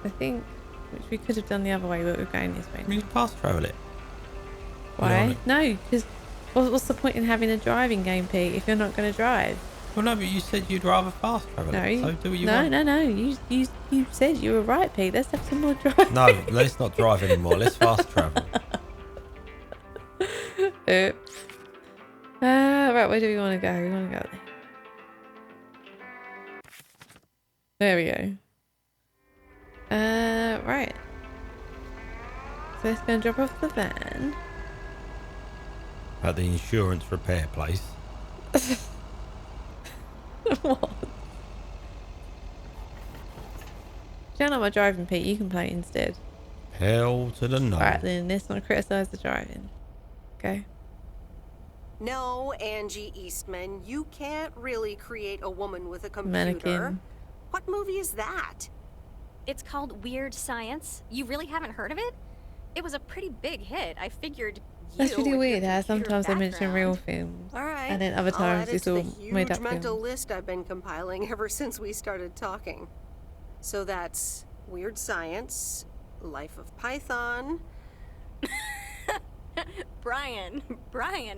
Speaker 1: I think, which we could have done the other way, but we're going this way.
Speaker 2: We need to fast travel it.
Speaker 1: Why? No, because what's the point in having a driving game, Pete, if you're not going to drive?
Speaker 2: Well, no, but you said you'd rather fast travel
Speaker 1: No,
Speaker 2: it. So do what you want.
Speaker 1: no. You said you were right, Pete. Let's have some more driving.
Speaker 2: No, let's not drive anymore. Let's fast travel.
Speaker 1: Oops. Right, where do we want to go? We want to go there. There we go. Right. So let's go and drop off the van.
Speaker 2: At the insurance repair place.
Speaker 1: What? Do you know my driving, Pete? You can play instead.
Speaker 2: Hell to the no.
Speaker 1: Alright then, let's not criticise the driving. Okay.
Speaker 3: No, Angie Eastman, you can't really create a woman with a computer.
Speaker 1: Mannequin.
Speaker 3: What movie is that?
Speaker 17: It's called Weird Science. You really haven't heard of it? It was a pretty big hit. I figured
Speaker 1: That's really
Speaker 17: with
Speaker 1: weird
Speaker 17: your
Speaker 1: how
Speaker 17: computer
Speaker 1: sometimes they mention
Speaker 17: background.
Speaker 1: real films.
Speaker 3: All right.
Speaker 1: And then other
Speaker 3: I'll
Speaker 1: times
Speaker 3: add it
Speaker 1: it's
Speaker 3: to
Speaker 1: all
Speaker 3: the huge
Speaker 1: made up
Speaker 3: mental
Speaker 1: films.
Speaker 3: list I've been compiling ever since we started talking. So that's Weird Science, Life of Python.
Speaker 17: Brian,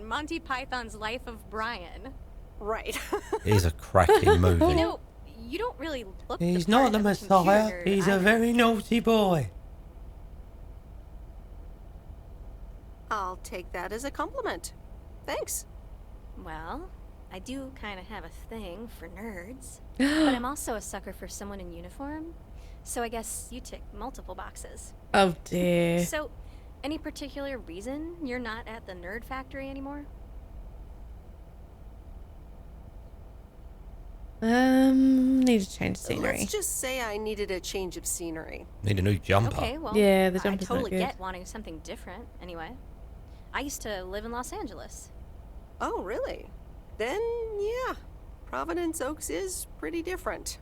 Speaker 17: Monty Python's Life of Brian.
Speaker 3: Right.
Speaker 2: It is a cracking movie.
Speaker 17: You know, you don't really look
Speaker 2: He's
Speaker 17: the part
Speaker 2: not the
Speaker 17: of a
Speaker 2: Messiah.
Speaker 17: computer nerd
Speaker 2: He's a
Speaker 17: either.
Speaker 2: very naughty boy.
Speaker 3: I'll take that as a compliment. Thanks.
Speaker 17: Well, I do kind of have a thing for nerds, but I'm also a sucker for someone in uniform. So I guess you tick multiple boxes.
Speaker 1: Oh dear.
Speaker 17: So, any particular reason you're not at the nerd factory anymore?
Speaker 1: Need to change scenery.
Speaker 3: Let's just say I needed a change of scenery.
Speaker 2: Need a new jumper.
Speaker 17: Okay, well,
Speaker 1: Yeah, the
Speaker 17: I
Speaker 1: jumper's not
Speaker 17: totally
Speaker 1: good.
Speaker 17: get wanting something different. Anyway, I used to live in Los Angeles.
Speaker 3: Oh, really? Then, yeah. Providence Oaks is pretty different.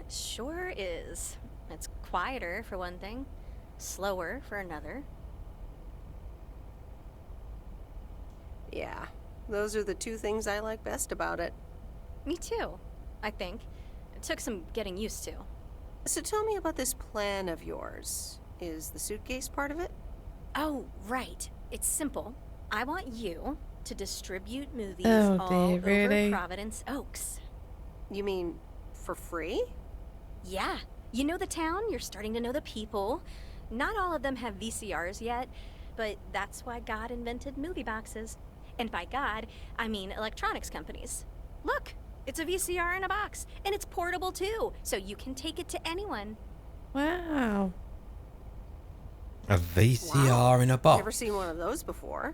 Speaker 17: Sure is. It's quieter for one thing, slower for another.
Speaker 3: Yeah, those are the two things I like best about it.
Speaker 17: Me too, I think. It took some getting used to.
Speaker 3: So tell me about this plan of yours. Is the suitcase part of it?
Speaker 17: Oh, right. It's simple. I want you to distribute movies
Speaker 1: Oh,
Speaker 17: all
Speaker 1: dear,
Speaker 17: over
Speaker 1: really?
Speaker 17: Providence Oaks.
Speaker 3: You mean for free?
Speaker 17: Yeah. You know the town, you're starting to know the people. Not all of them have VCRs yet, but that's why God invented movie boxes. And by God, I mean electronics companies. Look, it's a VCR in a box, and it's portable too, so you can take it to anyone.
Speaker 1: Wow.
Speaker 2: A VCR in a box.
Speaker 3: Never seen one of those before.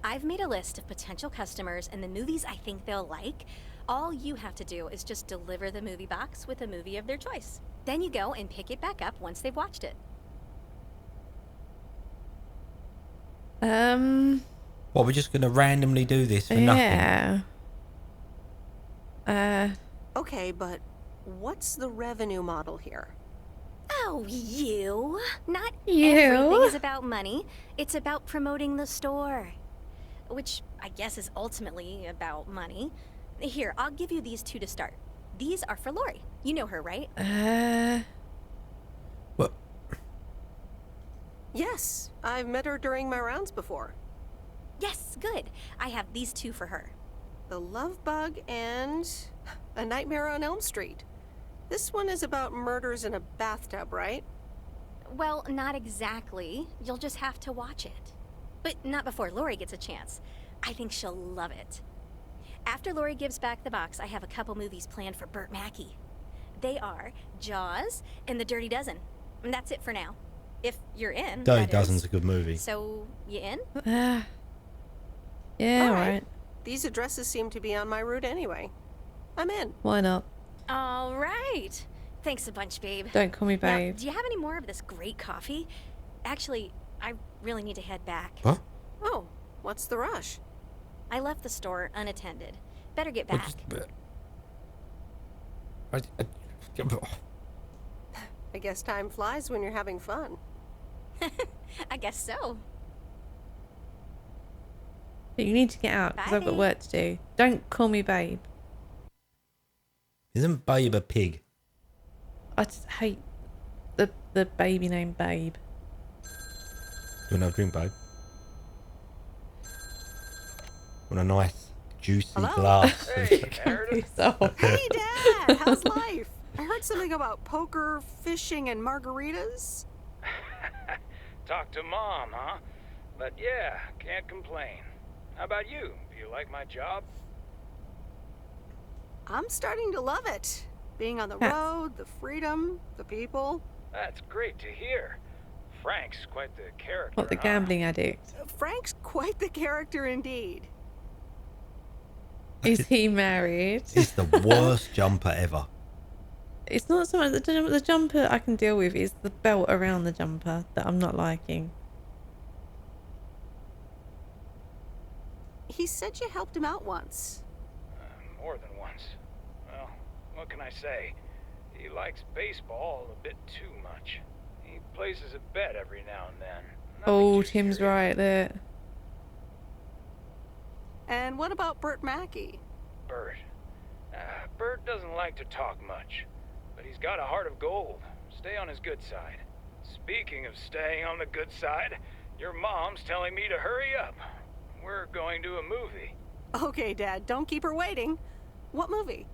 Speaker 17: I've made a list of potential customers and the movies I think they'll like. All you have to do is just deliver the movie box with a movie of their choice. Then you go and pick it back up once they've watched it.
Speaker 2: What, we're just gonna randomly do this for nothing?
Speaker 1: Yeah.
Speaker 3: Okay, but what's the revenue model here?
Speaker 17: Oh, you. Not
Speaker 1: You.
Speaker 17: everything is about money. It's about promoting the store. Which I guess is ultimately about money. Here, I'll give you these 2 to start. These are for Lori. You know her, right?
Speaker 2: What?
Speaker 3: Yes, I've met her during my rounds before.
Speaker 17: Yes, good. I have these 2 for her.
Speaker 3: The Love Bug and A Nightmare on Elm Street. This one is about murders in a bathtub, right?
Speaker 17: Well, not exactly. You'll just have to watch it. But not before Lori gets a chance. I think she'll love it. After Lori gives back the box, I have a couple movies planned for Burt Mackey. They are Jaws and The Dirty Dozen. And that's it for now. If you're in.
Speaker 2: Dirty
Speaker 17: that
Speaker 2: Dozen's
Speaker 17: is.
Speaker 2: a good movie.
Speaker 17: So, you in?
Speaker 1: Yeah,
Speaker 3: All
Speaker 1: alright.
Speaker 3: These addresses seem to be on my route anyway. I'm in.
Speaker 1: Why not?
Speaker 17: All right. Thanks a bunch, babe.
Speaker 1: Don't call me
Speaker 17: Now,
Speaker 1: babe.
Speaker 17: do you have any more of this great coffee? Actually, I really need to head back.
Speaker 2: What?
Speaker 3: Oh, what's the rush?
Speaker 17: I left the store unattended. Better get back.
Speaker 3: I guess time flies when you're having fun.
Speaker 17: I guess so.
Speaker 1: But you need to get out because
Speaker 17: Bye,
Speaker 1: I've got
Speaker 17: babe.
Speaker 1: work to do. Don't call me babe.
Speaker 2: Isn't Babe a pig?
Speaker 1: I just hate the baby name Babe.
Speaker 2: You want a drink, babe? Want a nice, juicy
Speaker 3: Hello?
Speaker 2: glass?
Speaker 4: Hey, Meredith.
Speaker 3: Hey, Dad! How's life? I heard something about poker, fishing, and margaritas.
Speaker 13: Talk to Mom, huh? But yeah, can't complain. How about you? Do you like my job?
Speaker 3: I'm starting to love it. Being on the
Speaker 1: Yes.
Speaker 3: road, the freedom, the people.
Speaker 13: That's great to hear. Frank's quite the character.
Speaker 1: What, the
Speaker 13: huh?
Speaker 1: gambling addict?
Speaker 3: Frank's quite the character indeed.
Speaker 1: Is he married?
Speaker 2: It's the worst jumper ever.
Speaker 1: It's not so much the jumper I can deal with, it's the belt around the jumper that I'm not liking.
Speaker 3: He said you helped him out once.
Speaker 13: More than once. Well, what can I say? He likes baseball a bit too much. He places a bet every now and then.
Speaker 1: Oh, Tim's right there.
Speaker 3: And what about Burt Mackey?
Speaker 13: Bert. Bert doesn't like to talk much, but he's got a heart of gold. Stay on his good side. Speaking of staying on the good side, your mom's telling me to hurry up. We're going to a movie.
Speaker 3: Okay, Dad, don't keep her waiting. What movie?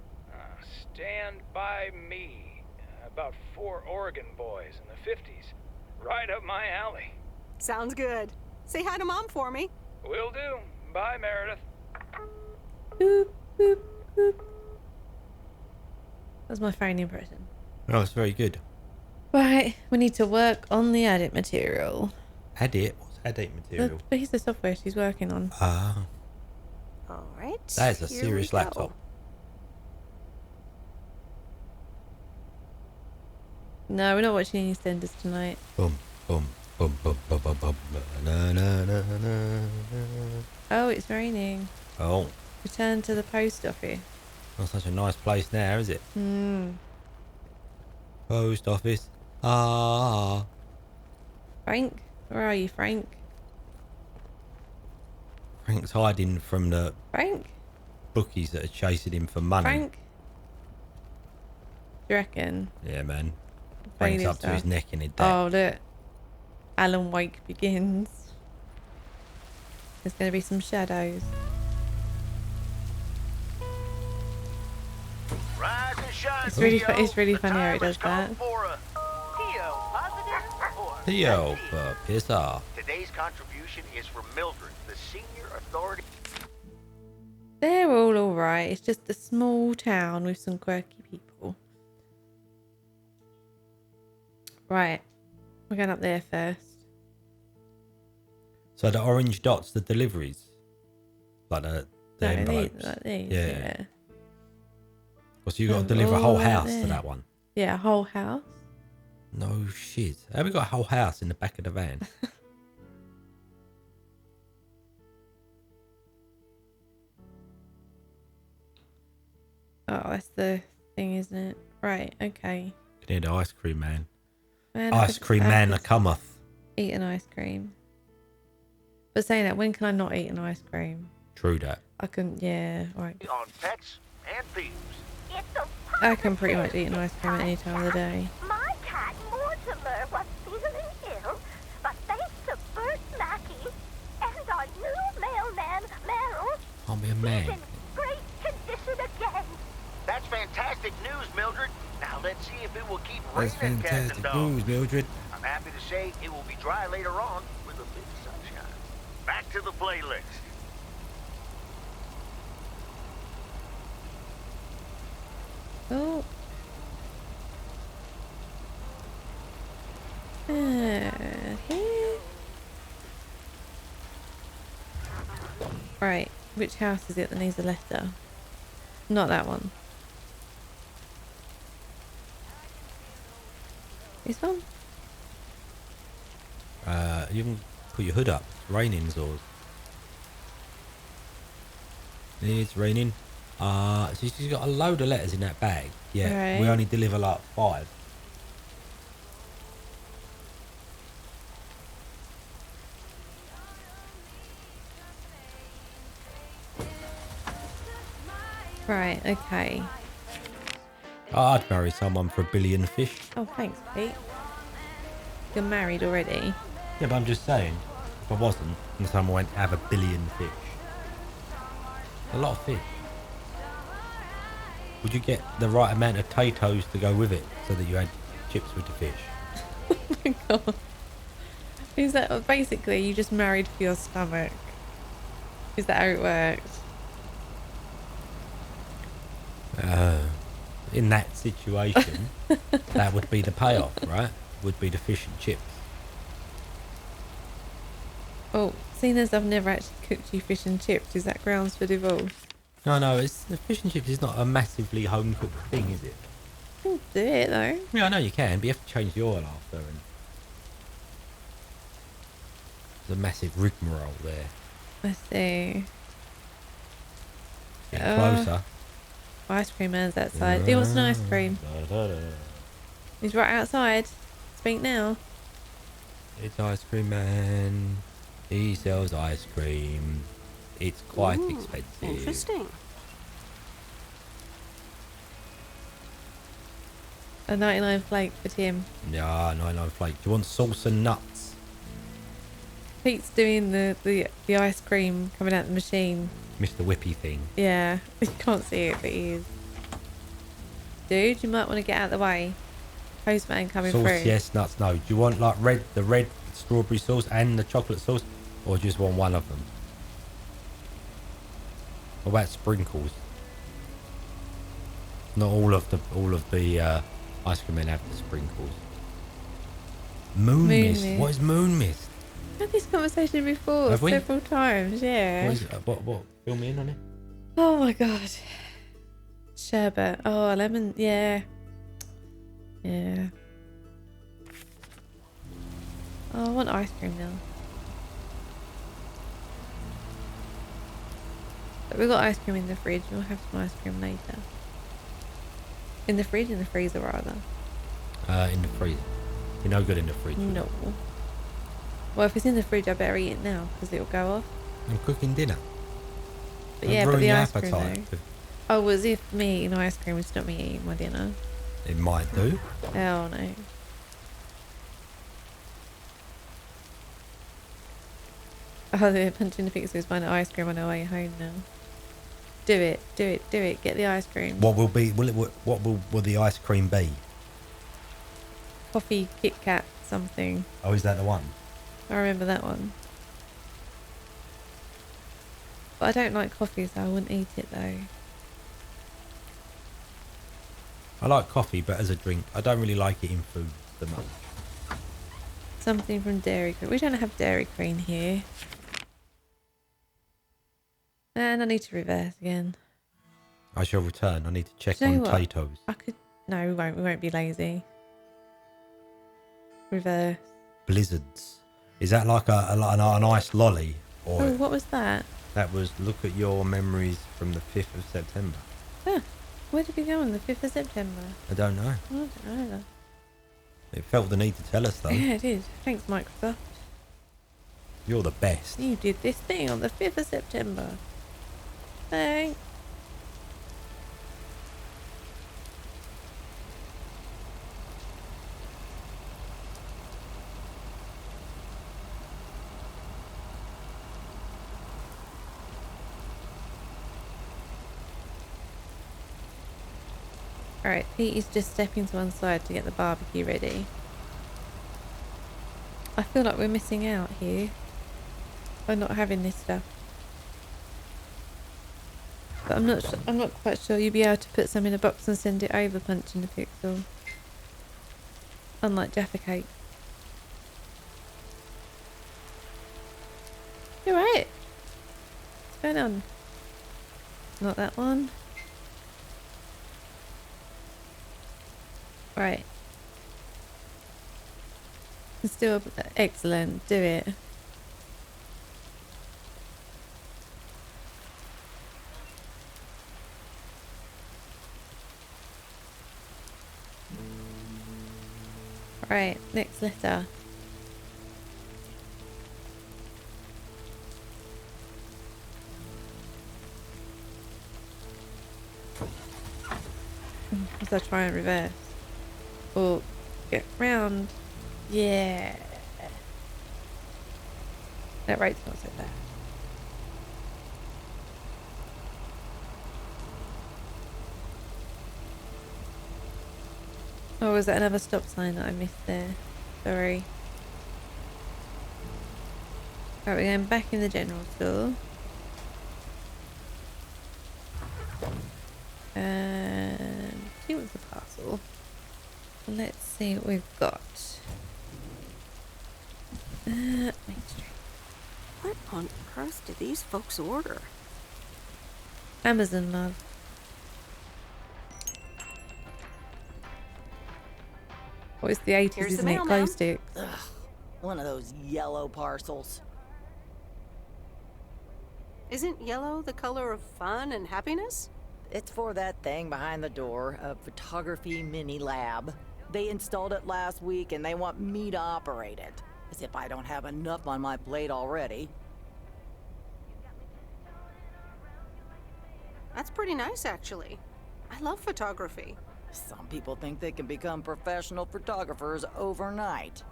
Speaker 13: Stand By Me. About 4 Oregon boys in the 50s. Right up my alley.
Speaker 3: Sounds good. Say hi to Mom for me.
Speaker 13: Will do. Bye, Meredith.
Speaker 1: Boop, boop, boop. That's my phone impression.
Speaker 2: Oh, it's very good.
Speaker 1: Right, we need to work on the edit material.
Speaker 2: Edit? What's edit material?
Speaker 1: The piece of software she's working on.
Speaker 2: Ah,
Speaker 3: All right.
Speaker 2: that is a
Speaker 3: here
Speaker 2: serious
Speaker 3: we go.
Speaker 2: laptop.
Speaker 1: No, we're not watching EastEnders tonight.
Speaker 2: Boom, boom, boom, boom, boom, boom, boom. Na, na, na, na, na.
Speaker 1: Oh, it's raining.
Speaker 2: Oh,
Speaker 1: Return to the post office.
Speaker 2: not such a nice place now, is it? Post office. Ah.
Speaker 1: Frank? Where are you, Frank?
Speaker 2: Frank's hiding from the
Speaker 1: Frank?
Speaker 2: bookies that are chasing him for money.
Speaker 1: Frank? Do you reckon?
Speaker 2: Yeah, man.
Speaker 1: Frank
Speaker 2: Frank's
Speaker 1: is
Speaker 2: up to his
Speaker 1: down.
Speaker 2: neck in it. Debt.
Speaker 1: Oh, look. Alan Wake begins. There's going to be some shadows.
Speaker 19: Rise and shine,
Speaker 1: It's really,
Speaker 19: Theo.
Speaker 1: it's really
Speaker 19: The
Speaker 1: funny how he
Speaker 19: time has
Speaker 1: does that.
Speaker 19: come for a Theo positive or
Speaker 2: Theo,
Speaker 19: negative.
Speaker 2: piss off.
Speaker 19: Today's contribution is for Mildred, the senior authority.
Speaker 1: They're all alright. It's just a small town with some quirky people. Right. We're going up there first.
Speaker 2: So the orange dots, the deliveries, like the envelopes.
Speaker 1: Like these,
Speaker 2: yeah. So you got to
Speaker 1: Oh,
Speaker 2: deliver a whole
Speaker 1: all right
Speaker 2: house to
Speaker 1: there.
Speaker 2: that one.
Speaker 1: Yeah, a whole house.
Speaker 2: No shit. How we got a whole house in the back of the van?
Speaker 1: Oh, that's the thing, isn't it? Right, okay.
Speaker 2: You can hear the ice cream man.
Speaker 1: Man,
Speaker 2: Ice cream man a cometh.
Speaker 1: Eat an ice cream. But saying that, when can I not eat an ice cream?
Speaker 2: True that.
Speaker 1: I can, yeah, right.
Speaker 19: On pets and thieves.
Speaker 1: I can pretty much eat an ice cream at any time of the day.
Speaker 10: My cat Mortimer was feeling ill, but thanks to Bert Mackey and our new mailman, Merrill,
Speaker 2: I'll be a man.
Speaker 10: he's in great condition again.
Speaker 19: That's fantastic news, Mildred. Now let's see if it will keep
Speaker 2: That's
Speaker 19: raining cats and
Speaker 2: fantastic
Speaker 19: dogs.
Speaker 2: news, Mildred.
Speaker 19: I'm happy to say it will be dry later on with a bit of sunshine. Back to the playlist.
Speaker 1: Oh. Here. Right, which house is it that needs a letter? Not that one. This one?
Speaker 2: You can put your hood up. It's raining, Zors. It's raining. So she's got a load of letters in that bag. Yeah,
Speaker 1: Right.
Speaker 2: we only deliver like 5.
Speaker 1: Right, okay.
Speaker 2: I'd marry someone for $1 billion fish.
Speaker 1: Oh, thanks, Pete. You're married already.
Speaker 2: Yeah, but I'm just saying, if I wasn't, and someone went, have $1 billion fish. A lot of fish. Would you get the right amount of potatoes to go with it so that you had chips with the fish?
Speaker 1: Oh my god. Is that basically you just married for your stomach? Is that how it works?
Speaker 2: In that situation, that would be the payoff, right? Would be the fish and chips.
Speaker 1: Oh, seeing as I've never actually cooked you fish and chips, is that grounds for divorce?
Speaker 2: No, it's the fish and chips is not a massively home cooked thing, is it?
Speaker 1: You can do it though.
Speaker 2: Yeah, I know you can, but you have to change the oil after. And there's a massive rigmarole there.
Speaker 1: Let's see.
Speaker 2: Get closer.
Speaker 1: Ice cream man's outside. He wants an ice cream. He's right outside. Speak now.
Speaker 2: It's ice cream man. He sells ice cream. It's quite expensive.
Speaker 3: Interesting.
Speaker 1: A 99 flake for Tim.
Speaker 2: Yeah, 99 flake. Do you want sauce and nuts?
Speaker 1: Pete's doing the ice cream coming out the machine.
Speaker 2: Mr. Whippy thing.
Speaker 1: Yeah, you can't see it, but he is. Dude, you might want to get out of the way. Postman coming
Speaker 2: Sauce,
Speaker 1: through.
Speaker 2: yes, nuts, no. Do you want like the red strawberry sauce and the chocolate sauce, or just want one of them? What about sprinkles? Not all of the ice cream men have the sprinkles. Moon mist. What is moon mist?
Speaker 1: We've had this conversation before
Speaker 2: Have we?
Speaker 1: several times. Yeah.
Speaker 2: What is it? What? Fill me in on it.
Speaker 1: Oh my god. Sherbet. Oh, lemon. Yeah. Yeah. Oh, I want ice cream now. But we've got ice cream in the fridge. We'll have some ice cream later. In the fridge? In the freezer, rather.
Speaker 2: In the freezer. You're no good in the fridge.
Speaker 1: No. Well, if it's in the fridge, I better eat it now because it'll go off.
Speaker 2: I'm cooking dinner.
Speaker 1: But
Speaker 2: Don't
Speaker 1: yeah, but
Speaker 2: ruin
Speaker 1: the
Speaker 2: your
Speaker 1: ice cream
Speaker 2: appetite.
Speaker 1: though. Oh, as if me eating ice cream would stop me eating my dinner.
Speaker 2: It might do.
Speaker 1: Hell no. Oh, they're punching the pixels buying ice cream on our way home now. Do it, do it, do it. Get the ice cream.
Speaker 2: What will be? What will the ice cream be?
Speaker 1: Coffee, Kit Kat, something.
Speaker 2: Oh, is that the one?
Speaker 1: I remember that one. But I don't like coffee, so I wouldn't eat it though.
Speaker 2: I like coffee, but as a drink, I don't really like it in food so much.
Speaker 1: Something from Dairy Queen. We don't have Dairy Queen here. And I need to reverse again.
Speaker 2: I shall return. I need to check
Speaker 1: Do you
Speaker 2: on
Speaker 1: know what?
Speaker 2: potatoes.
Speaker 1: I could... No, we won't. We won't be lazy. Reverse.
Speaker 2: Blizzards. Is that like an ice lolly? Or
Speaker 1: Oh, what was that?
Speaker 2: that was look at your memories from the 5th of September.
Speaker 1: Huh. Where did we go on the 5th of September?
Speaker 2: I don't know.
Speaker 1: I don't know either.
Speaker 2: It felt the need to tell us though.
Speaker 1: Yeah, it did. Thanks, Microsoft.
Speaker 2: You're the best.
Speaker 1: You did this thing on the 5th of September. Thanks. Alright, Pete is just stepping to one side to get the barbecue ready. I feel like we're missing out here by not having this stuff. But I'm not quite sure you'll be able to put some in a box and send it over punching the pixel. Unlike Jaffa Cake. You alright? What's going on? Not that one. Right. Still excellent. Do it. Right, next letter. As I try and reverse. Or get round. Yeah. That right's not so bad. Oh, was that another stop sign that I missed there? Sorry. Right, we're going back in the general store. And he wants a parcel. Let's see what we've got. Main Street.
Speaker 3: What on earth did these folks order?
Speaker 1: Amazon, love. What is the 80s,
Speaker 7: Here's the
Speaker 1: isn't it?
Speaker 7: mail,
Speaker 1: Glow
Speaker 7: ma'am.
Speaker 1: sticks.
Speaker 7: Ugh, one of those yellow parcels.
Speaker 3: Isn't yellow the color of fun and happiness?
Speaker 7: It's for that thing behind the door, a photography mini lab. They installed it last week and they want me to operate it. As if I don't have enough on my plate already.
Speaker 3: That's pretty nice, actually. I love photography.
Speaker 7: Some people think they can become professional photographers overnight.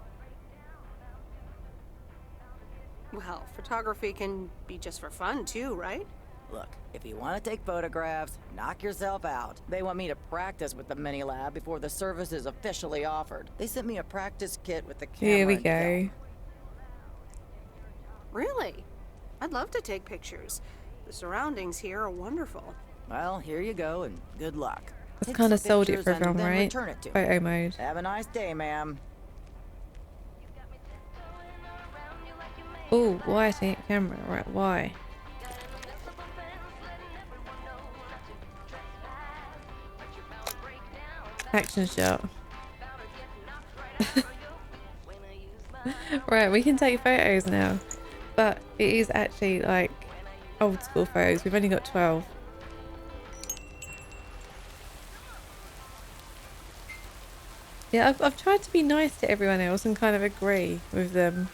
Speaker 3: Well, photography can be just for fun, too, right?
Speaker 7: Look, if you want to take photographs, knock yourself out. They want me to practice with the mini lab before the service is officially offered. They sent me a practice kit with the camera.
Speaker 1: Here we
Speaker 7: and
Speaker 1: go.
Speaker 7: film.
Speaker 3: Really? I'd love to take pictures. The surroundings here are wonderful.
Speaker 7: Well, here you go, and good luck.
Speaker 1: I've
Speaker 7: Take
Speaker 1: kind of
Speaker 7: some
Speaker 1: sold it
Speaker 7: pictures
Speaker 1: for
Speaker 7: and
Speaker 1: everyone,
Speaker 7: then
Speaker 1: right?
Speaker 7: return it to me.
Speaker 1: Photo mode.
Speaker 7: Have a nice day, ma'am.
Speaker 1: Oh, why is it camera? Right, why? Action shot. Right, we can take photos now. But it is actually like old school photos. We've only got 12. Yeah, I've tried to be nice to everyone else and kind of agree with them.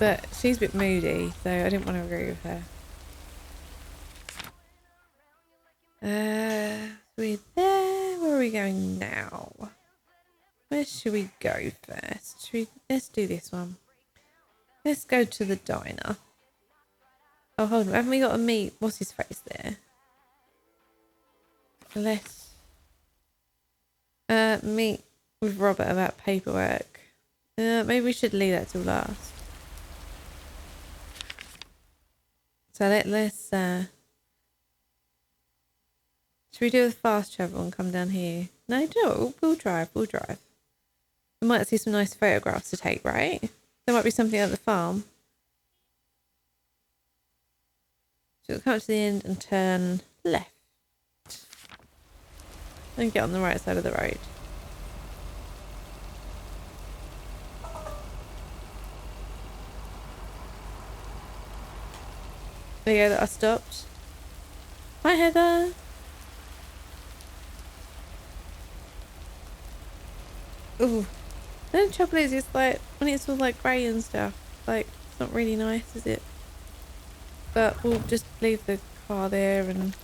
Speaker 1: But she's a bit moody, so I didn't want to agree with her. We're there. Where are we going now? Where should we go first? Let's do this one. Let's go to the diner. Oh, hold on. Haven't we got to meet... What's his face there? Let's meet with Robert about paperwork. Maybe we should leave that till last. So let's should we do a fast travel and come down here? No, do it. We'll drive. We might see some nice photographs to take, right? There might be something at the farm. So we'll come up to the end and turn left. And get on the right side of the road. There you go, that I stopped. Hi Heather! Ooh. The trouble is, it's like, when it's all like grey and stuff, like, it's not really nice, is it? But we'll just leave the car there and...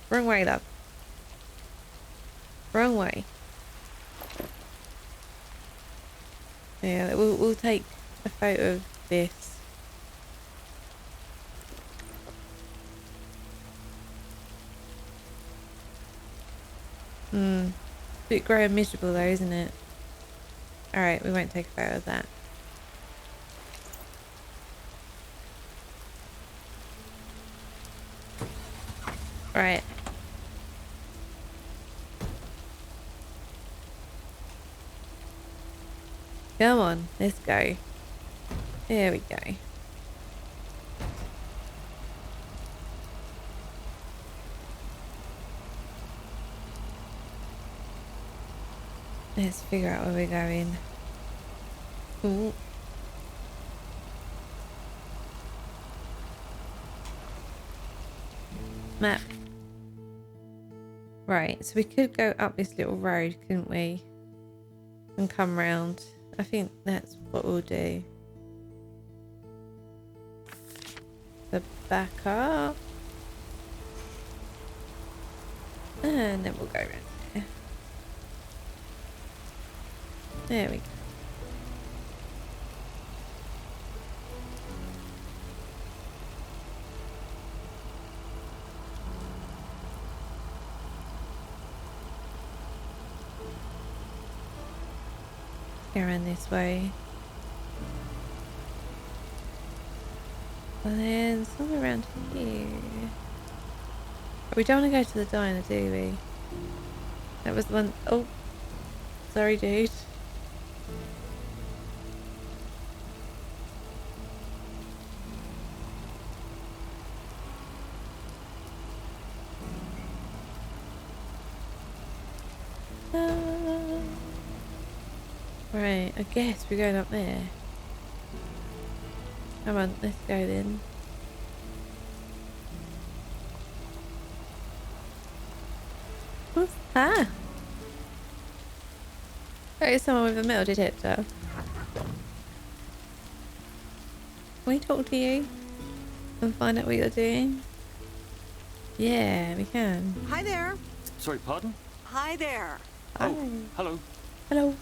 Speaker 1: Wrong way, love. Wrong way. Yeah, we'll take a photo of this. Bit grey and miserable though, isn't it? Alright, we won't take a photo of that. Right. Come on, let's go. There we go. Let's figure out where we're going. Ooh. Map. Right, so we could go up this little road, couldn't we? And come round. I think that's what we'll do. The back up. And then we'll go around there. There we go. Go around this way. And then somewhere around here. We don't want to go to the diner, do we? That was the one. Oh, sorry, dude. Right, I guess we're going up there. Come on, let's go then. What's that? There is someone with a metal detector. Can we talk to you and find out what you're doing? Yeah, we can.
Speaker 9: Hi there.
Speaker 20: Sorry, pardon?
Speaker 9: Hi there.
Speaker 20: Oh, hello.
Speaker 1: Hello.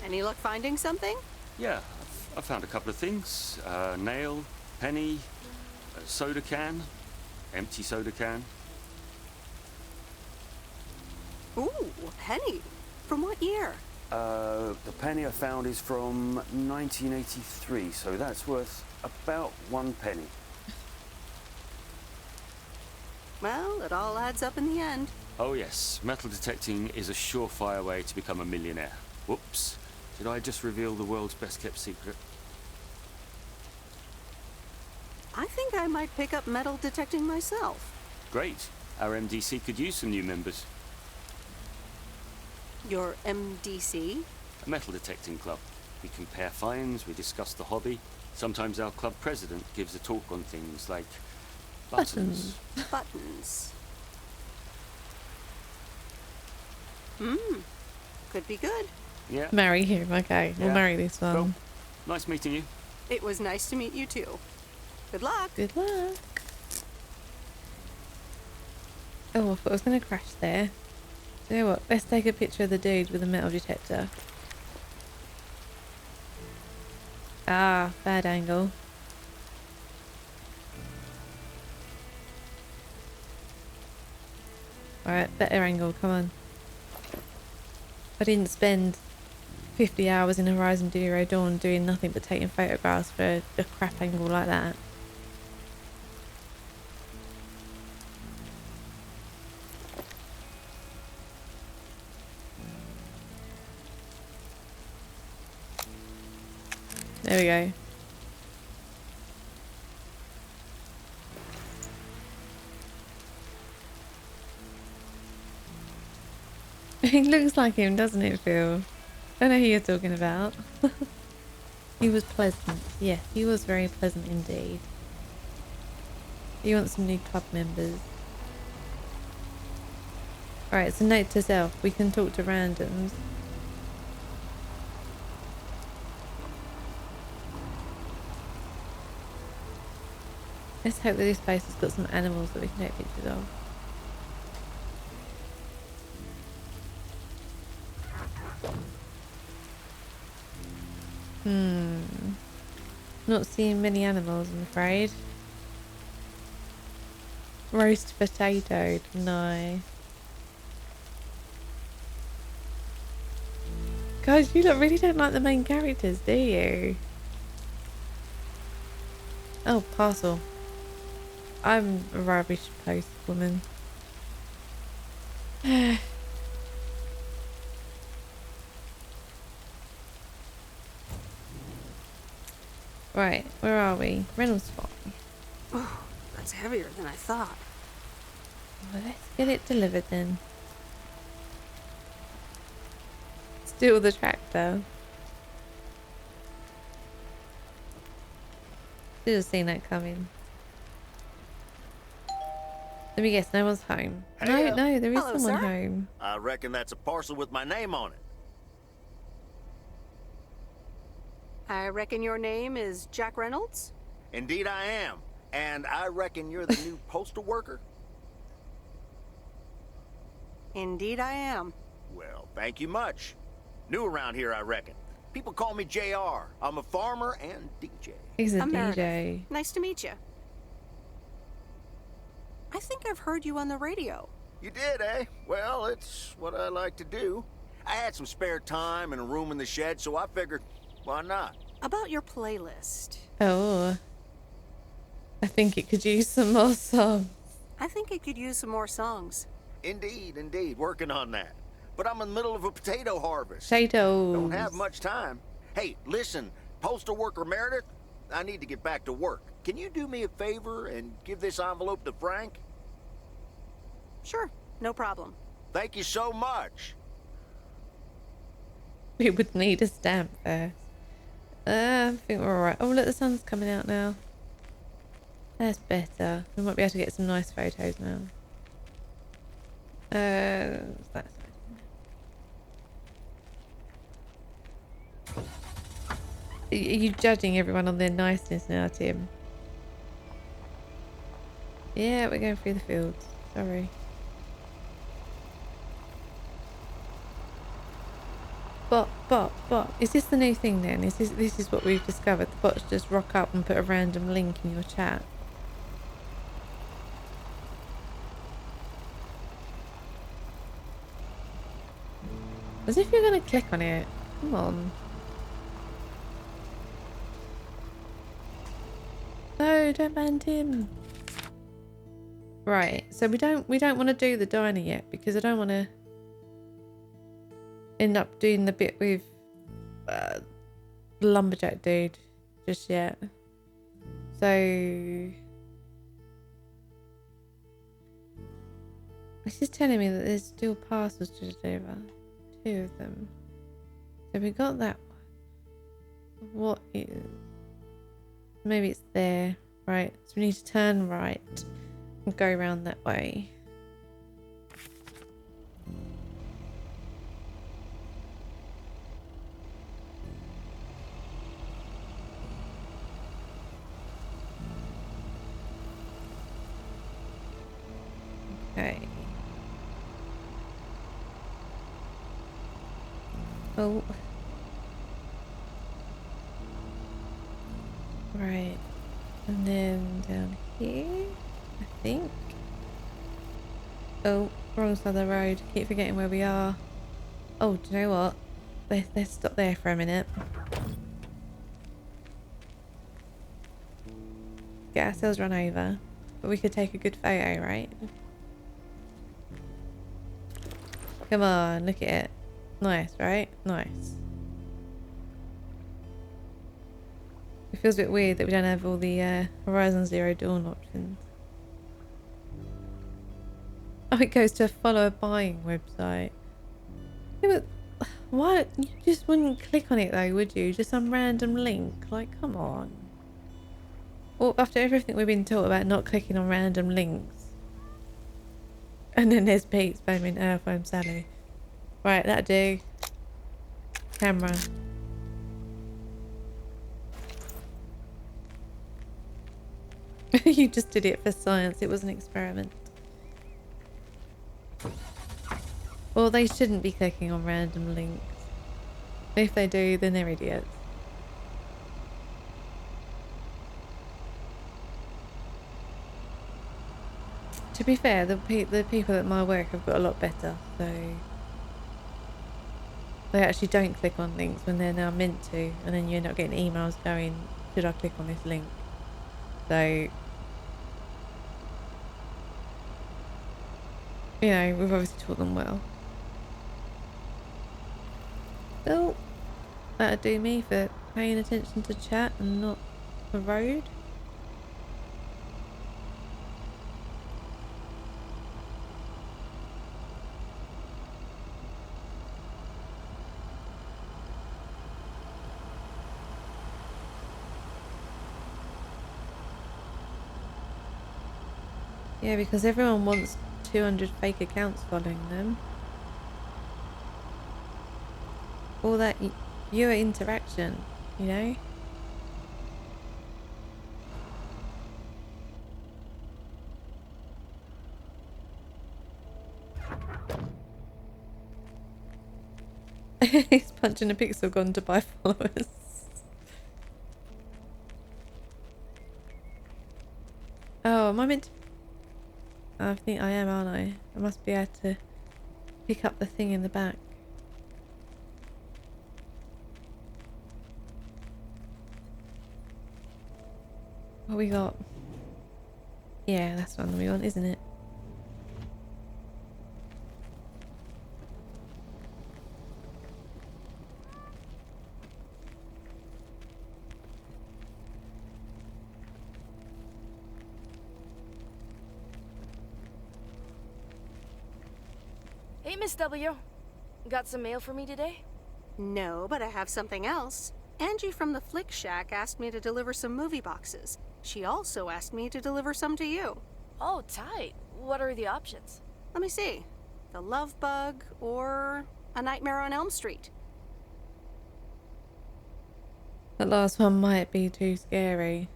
Speaker 9: Any luck finding something?
Speaker 20: Yeah, I found a couple of things. Nail, penny, a soda can, empty soda can.
Speaker 9: Ooh, a penny. From what year?
Speaker 20: The penny I found is from 1983, so that's worth about 1 penny.
Speaker 9: Well, it all adds up in the end.
Speaker 20: Oh yes, metal detecting is a surefire way to become a millionaire. Whoops. Did I just reveal the world's best kept secret?
Speaker 9: I think I might pick up metal detecting myself.
Speaker 20: Great. Our MDC could use some new members.
Speaker 9: Your MDC?
Speaker 20: A metal detecting club. We compare finds, we discuss the hobby. Sometimes our club president gives a talk on things like buttons.
Speaker 9: Buttons. Could be good.
Speaker 20: Yeah.
Speaker 1: Marry him, okay. We'll marry this one.
Speaker 20: Cool. Nice meeting you.
Speaker 9: It was nice to meet you too. Good luck.
Speaker 1: Good luck. Oh, I thought I was going to crash there. You know what? Let's take a picture of the dude with the metal detector. Ah, bad angle. Alright, better angle, come on. I didn't spend 50 hours in Horizon Zero Dawn doing nothing but taking photographs for a crap angle like that. There we go. He looks like him, doesn't it, Phil? I know who you're talking about. He was pleasant. Yes, he was very pleasant indeed. You want some new club members. Alright, so note to self. We can talk to randoms. Let's hope that this place has got some animals that we can take pictures of. Not seeing many animals, I'm afraid. Roast potato, no. Guys, you really don't like the main characters, do you? Oh, parcel. I'm a rubbish post woman. Right, where are we? Reynolds Farm.
Speaker 3: Oh, that's heavier than I thought.
Speaker 1: Well, let's get it delivered then. Steal the tractor. Should have seen that coming. Let me guess, no one's home.
Speaker 19: Hey,
Speaker 1: No, there is
Speaker 3: hello,
Speaker 1: someone
Speaker 3: sir.
Speaker 1: home.
Speaker 19: I reckon that's a parcel with my name on it.
Speaker 3: I reckon your name is Jack Reynolds?
Speaker 19: Indeed I am. And I reckon you're the new postal worker?
Speaker 3: Indeed I am.
Speaker 19: Well, thank you much. New around here, I reckon. People call me JR. I'm a farmer and DJ.
Speaker 1: He's a
Speaker 3: I'm
Speaker 1: DJ.
Speaker 3: Meredith. Nice to meet you. I think I've heard you on the radio.
Speaker 19: You did, eh? Well, it's what I like to do. I had some spare time and a room in the shed, so I figured, why not?
Speaker 3: About your playlist.
Speaker 1: Oh. I think it could use some more songs.
Speaker 3: I think it could use some more songs.
Speaker 19: Indeed. Working on that. But I'm in the middle of a potato harvest.
Speaker 1: Potatoes.
Speaker 19: Don't have much time. Hey, listen, postal worker Meredith, I need to get back to work. Can you do me a favor and give this envelope to Frank?
Speaker 3: Sure, no problem.
Speaker 19: Thank you so much.
Speaker 1: We would need a stamp first. I think we're alright. Oh, look, the sun's coming out now. That's better. We might be able to get some nice photos now. What's that? Are you judging everyone on their niceness now, Tim? Yeah, we're going through the fields. Sorry. Bot. Is this the new thing then? This is what we've discovered? The bots just rock up and put a random link in your chat. As if you're gonna click on it. Come on. No, don't ban Tim. Right, so we don't want to do the diner yet because I don't want to end up doing the bit with the lumberjack dude just yet. So it's just telling me that there's still parcels to deliver. 2 of them. So we got that one. What is... Maybe it's there. Right, so we need to turn right and go around that way. Okay. Oh. Right. And then down here, I think. Oh, wrong side of the road. Keep forgetting where we are. Oh, do you know what? Let's stop there for a minute. Get ourselves run over. But we could take a good photo, right? Come on, look at it. Nice, right? Nice. It feels a bit weird that we don't have all the Horizon Zero Dawn options. Oh, it goes to follow a buying website. Yeah, but why? You just wouldn't click on it though, would you? Just some random link. Like, come on. Well, after everything we've been taught about not clicking on random links. And then there's Pete spamming Earthworm Sally. Right, that'll do. Camera. You just did it for science. It was an experiment. Well, they shouldn't be clicking on random links. If they do, then they're idiots. To be fair, the people at my work have got a lot better, so they actually don't click on links when they're now meant to, and then you end up getting emails going, should I click on this link? So, you know, we've obviously taught them well. Well, that'll do me for paying attention to chat and not the road. Yeah, because everyone wants 200 fake accounts following them. All that viewer interaction, you know? He's punching a pixel gone to buy followers. Oh, am I meant to... I think I am, aren't I? I must be able to pick up the thing in the back. What we got? Yeah, that's the one that we want, isn't it?
Speaker 11: Hey, Miss W. Got some mail for me today?
Speaker 3: No, but I have something else. Angie from the Flick Shack asked me to deliver some movie boxes. She also asked me to deliver some to you.
Speaker 11: Oh, tight. What are the options?
Speaker 3: Let me see. The Love Bug or A Nightmare on Elm Street.
Speaker 1: That last one might be too scary.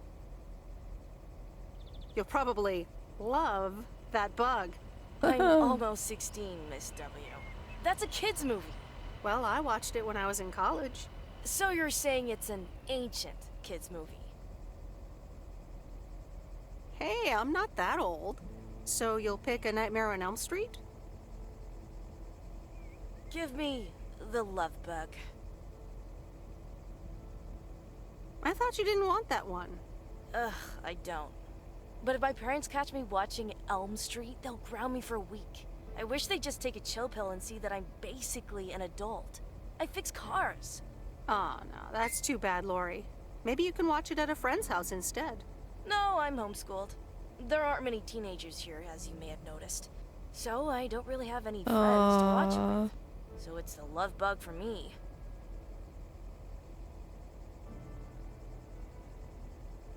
Speaker 3: You'll probably love that bug.
Speaker 11: I'm almost 16, Miss W. That's a kid's movie.
Speaker 3: Well, I watched it when I was in college.
Speaker 11: So you're saying it's an ancient kid's movie?
Speaker 3: Hey, I'm not that old. So you'll pick A Nightmare on Elm Street?
Speaker 11: Give me The Love Bug.
Speaker 3: I thought you didn't want that one.
Speaker 11: Ugh, I don't. But if my parents catch me watching Elm Street, they'll ground me for a week. I wish they'd just take a chill pill and see that I'm basically an adult. I fix cars.
Speaker 3: Oh, no, that's too bad, Lori. Maybe you can watch it at a friend's house instead.
Speaker 11: No, I'm homeschooled. There aren't many teenagers here, as you may have noticed. So I don't really have any friends to watch it with. So it's The Love Bug for me.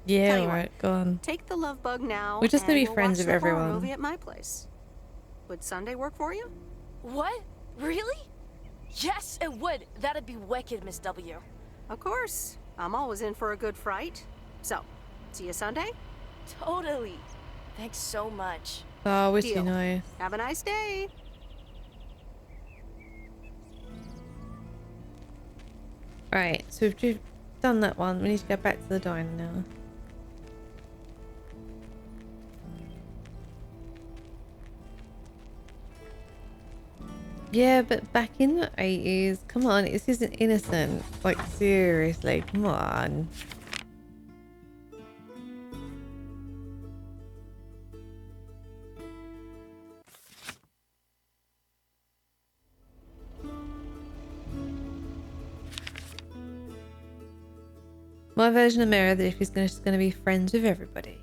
Speaker 1: Yeah, alright, go on.
Speaker 3: Take the Love Bug now.
Speaker 1: We're just gonna be
Speaker 3: we'll
Speaker 1: friends
Speaker 3: watch
Speaker 1: with
Speaker 3: the horror
Speaker 1: everyone.
Speaker 3: movie at my place. Would Sunday work for you?
Speaker 11: What? Really? Yes, it would. That'd be wicked, Miss W.
Speaker 3: Of course. I'm always in for a good fright. So, see you Sunday?
Speaker 11: Totally. Thanks so much.
Speaker 1: Oh, wish you
Speaker 3: Deal.
Speaker 1: nice.
Speaker 3: Have a nice day.
Speaker 1: Right, so we've done that one. We need to go back to the diner now. Yeah, but back in the 80s, come on, this isn't innocent. Like, seriously, come on. My version of Meredith is just going to be friends with everybody.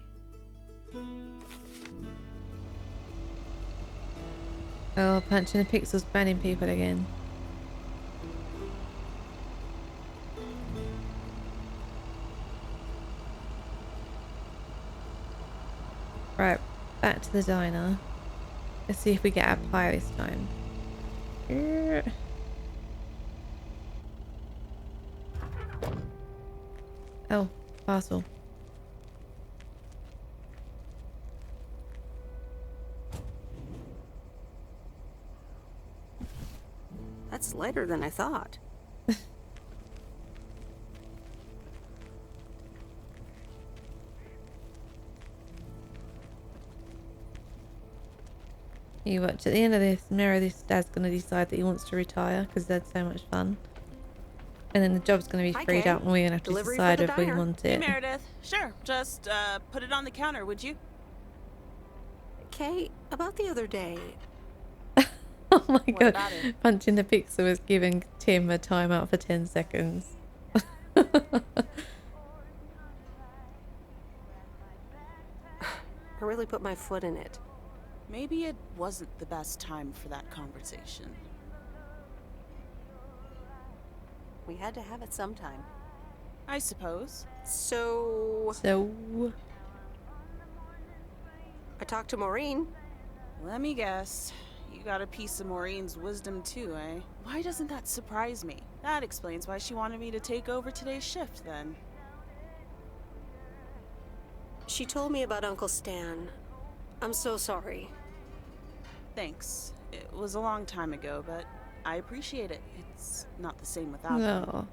Speaker 1: Oh, punching the pixels, banning people again. Right, back to the diner. Let's see if we get our pie this time. Oh, parcel.
Speaker 3: That's lighter than I thought.
Speaker 1: You watch, at the end of this, Meredith's dad's going to decide that he wants to retire because they had so much fun. And then the job's going to be
Speaker 16: Hi,
Speaker 1: freed
Speaker 16: Kay.
Speaker 1: up and we're going to have to
Speaker 16: Delivery
Speaker 1: decide
Speaker 16: for the
Speaker 1: if we
Speaker 16: diner.
Speaker 1: want
Speaker 16: Hey,
Speaker 1: it.
Speaker 16: Meredith. Sure. Just put it on the counter, would you?
Speaker 3: Kay, about the other day.
Speaker 1: Oh my god,
Speaker 16: about it?
Speaker 1: punching the pixel was giving Tim a timeout for 10 seconds.
Speaker 3: I really put my foot in it.
Speaker 16: Maybe it wasn't the best time for that conversation.
Speaker 3: We had to have it sometime.
Speaker 16: I suppose.
Speaker 3: So I talked to Maureen.
Speaker 16: Let me guess. You got a piece of Maureen's wisdom too, eh? Why doesn't that surprise me? That explains why she wanted me to take over today's shift, then.
Speaker 3: She told me about Uncle Stan. I'm so sorry.
Speaker 16: Thanks. It was a long time ago, but I appreciate it. It's not the same without him.
Speaker 1: No.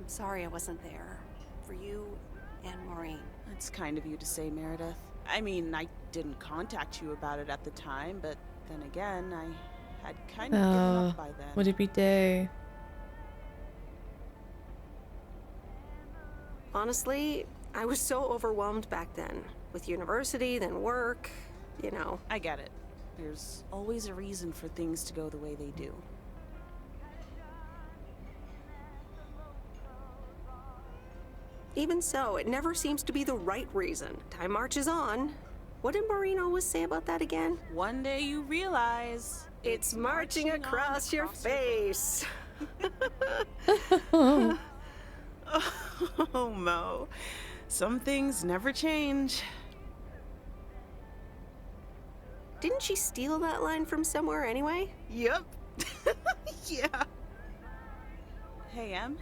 Speaker 3: I'm sorry I wasn't there. For you and Maureen.
Speaker 16: That's kind of you to say, Meredith. I mean, I didn't contact you about it at the time, but then again, I had kind of given
Speaker 1: Oh,
Speaker 16: up by then.
Speaker 1: what did we do?
Speaker 3: Honestly, I was so overwhelmed back then. With university, then work, you know.
Speaker 16: I get it. There's always a reason for things to go the way they do.
Speaker 3: Even so, it never seems to be the right reason. Time marches on. What did Maureen always say about that again?
Speaker 16: One day you realize
Speaker 3: it's marching across your face.
Speaker 16: Oh, Mo. Some things never change.
Speaker 3: Didn't she steal that line from somewhere anyway?
Speaker 16: Yep. Yeah. Hey, Em.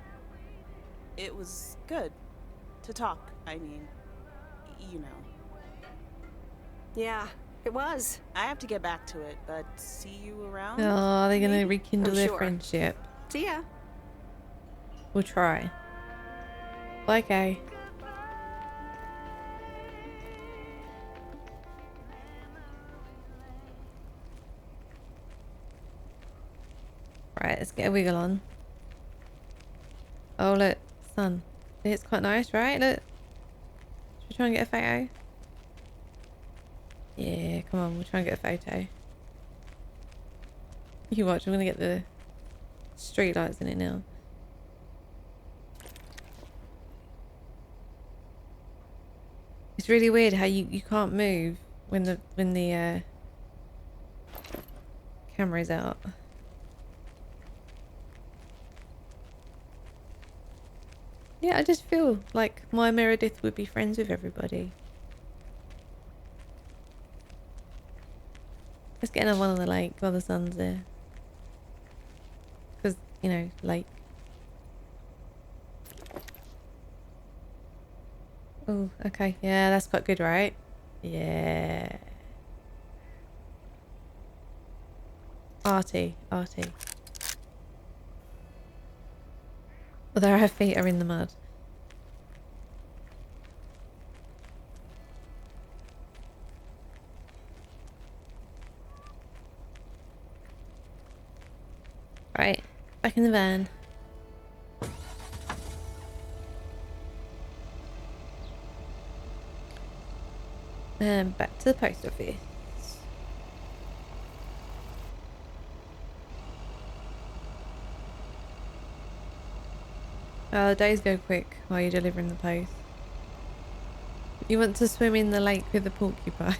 Speaker 16: It was good to talk. I mean, you know.
Speaker 3: Yeah, it was.
Speaker 16: I have to get back to it, but see you around?
Speaker 1: Oh, are they going to
Speaker 16: Maybe?
Speaker 1: rekindle
Speaker 3: I'm
Speaker 1: their
Speaker 3: sure.
Speaker 1: friendship?
Speaker 3: See ya.
Speaker 1: We'll try. Bye, Kay. Right, let's get a wiggle on. Oh, look, sun. It's quite nice, right? Look. Should we try and get a photo? Yeah, come on, we'll try and get a photo. You watch, I'm gonna get the street lights in it now. It's really weird how you can't move when the camera's out. Yeah, I just feel like my Meredith would be friends with everybody. Let's get another one on the lake while the sun's there. Because, you know, lake. Oh, okay. Yeah, that's quite good, right? Yeah. Arty. Although her feet are in the mud. Right, back in the van. And back to the post office. Oh, the days go quick while you're delivering the post. You want to swim in the lake with the porcupine.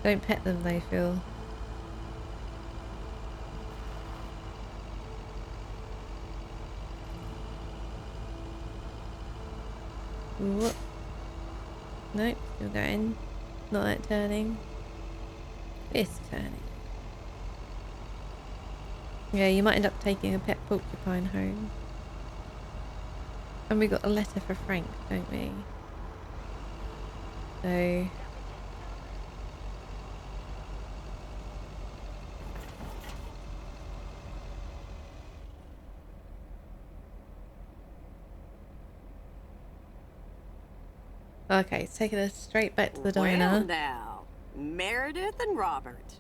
Speaker 1: Don't pet them, they feel. Whoop. Nope, still going. Not that turning. It's turning. Yeah, you might end up taking a pet porcupine home. And we got a letter for Frank, don't we? So... Okay, it's taking us straight back to the diner.
Speaker 9: Well now, Meredith and Robert.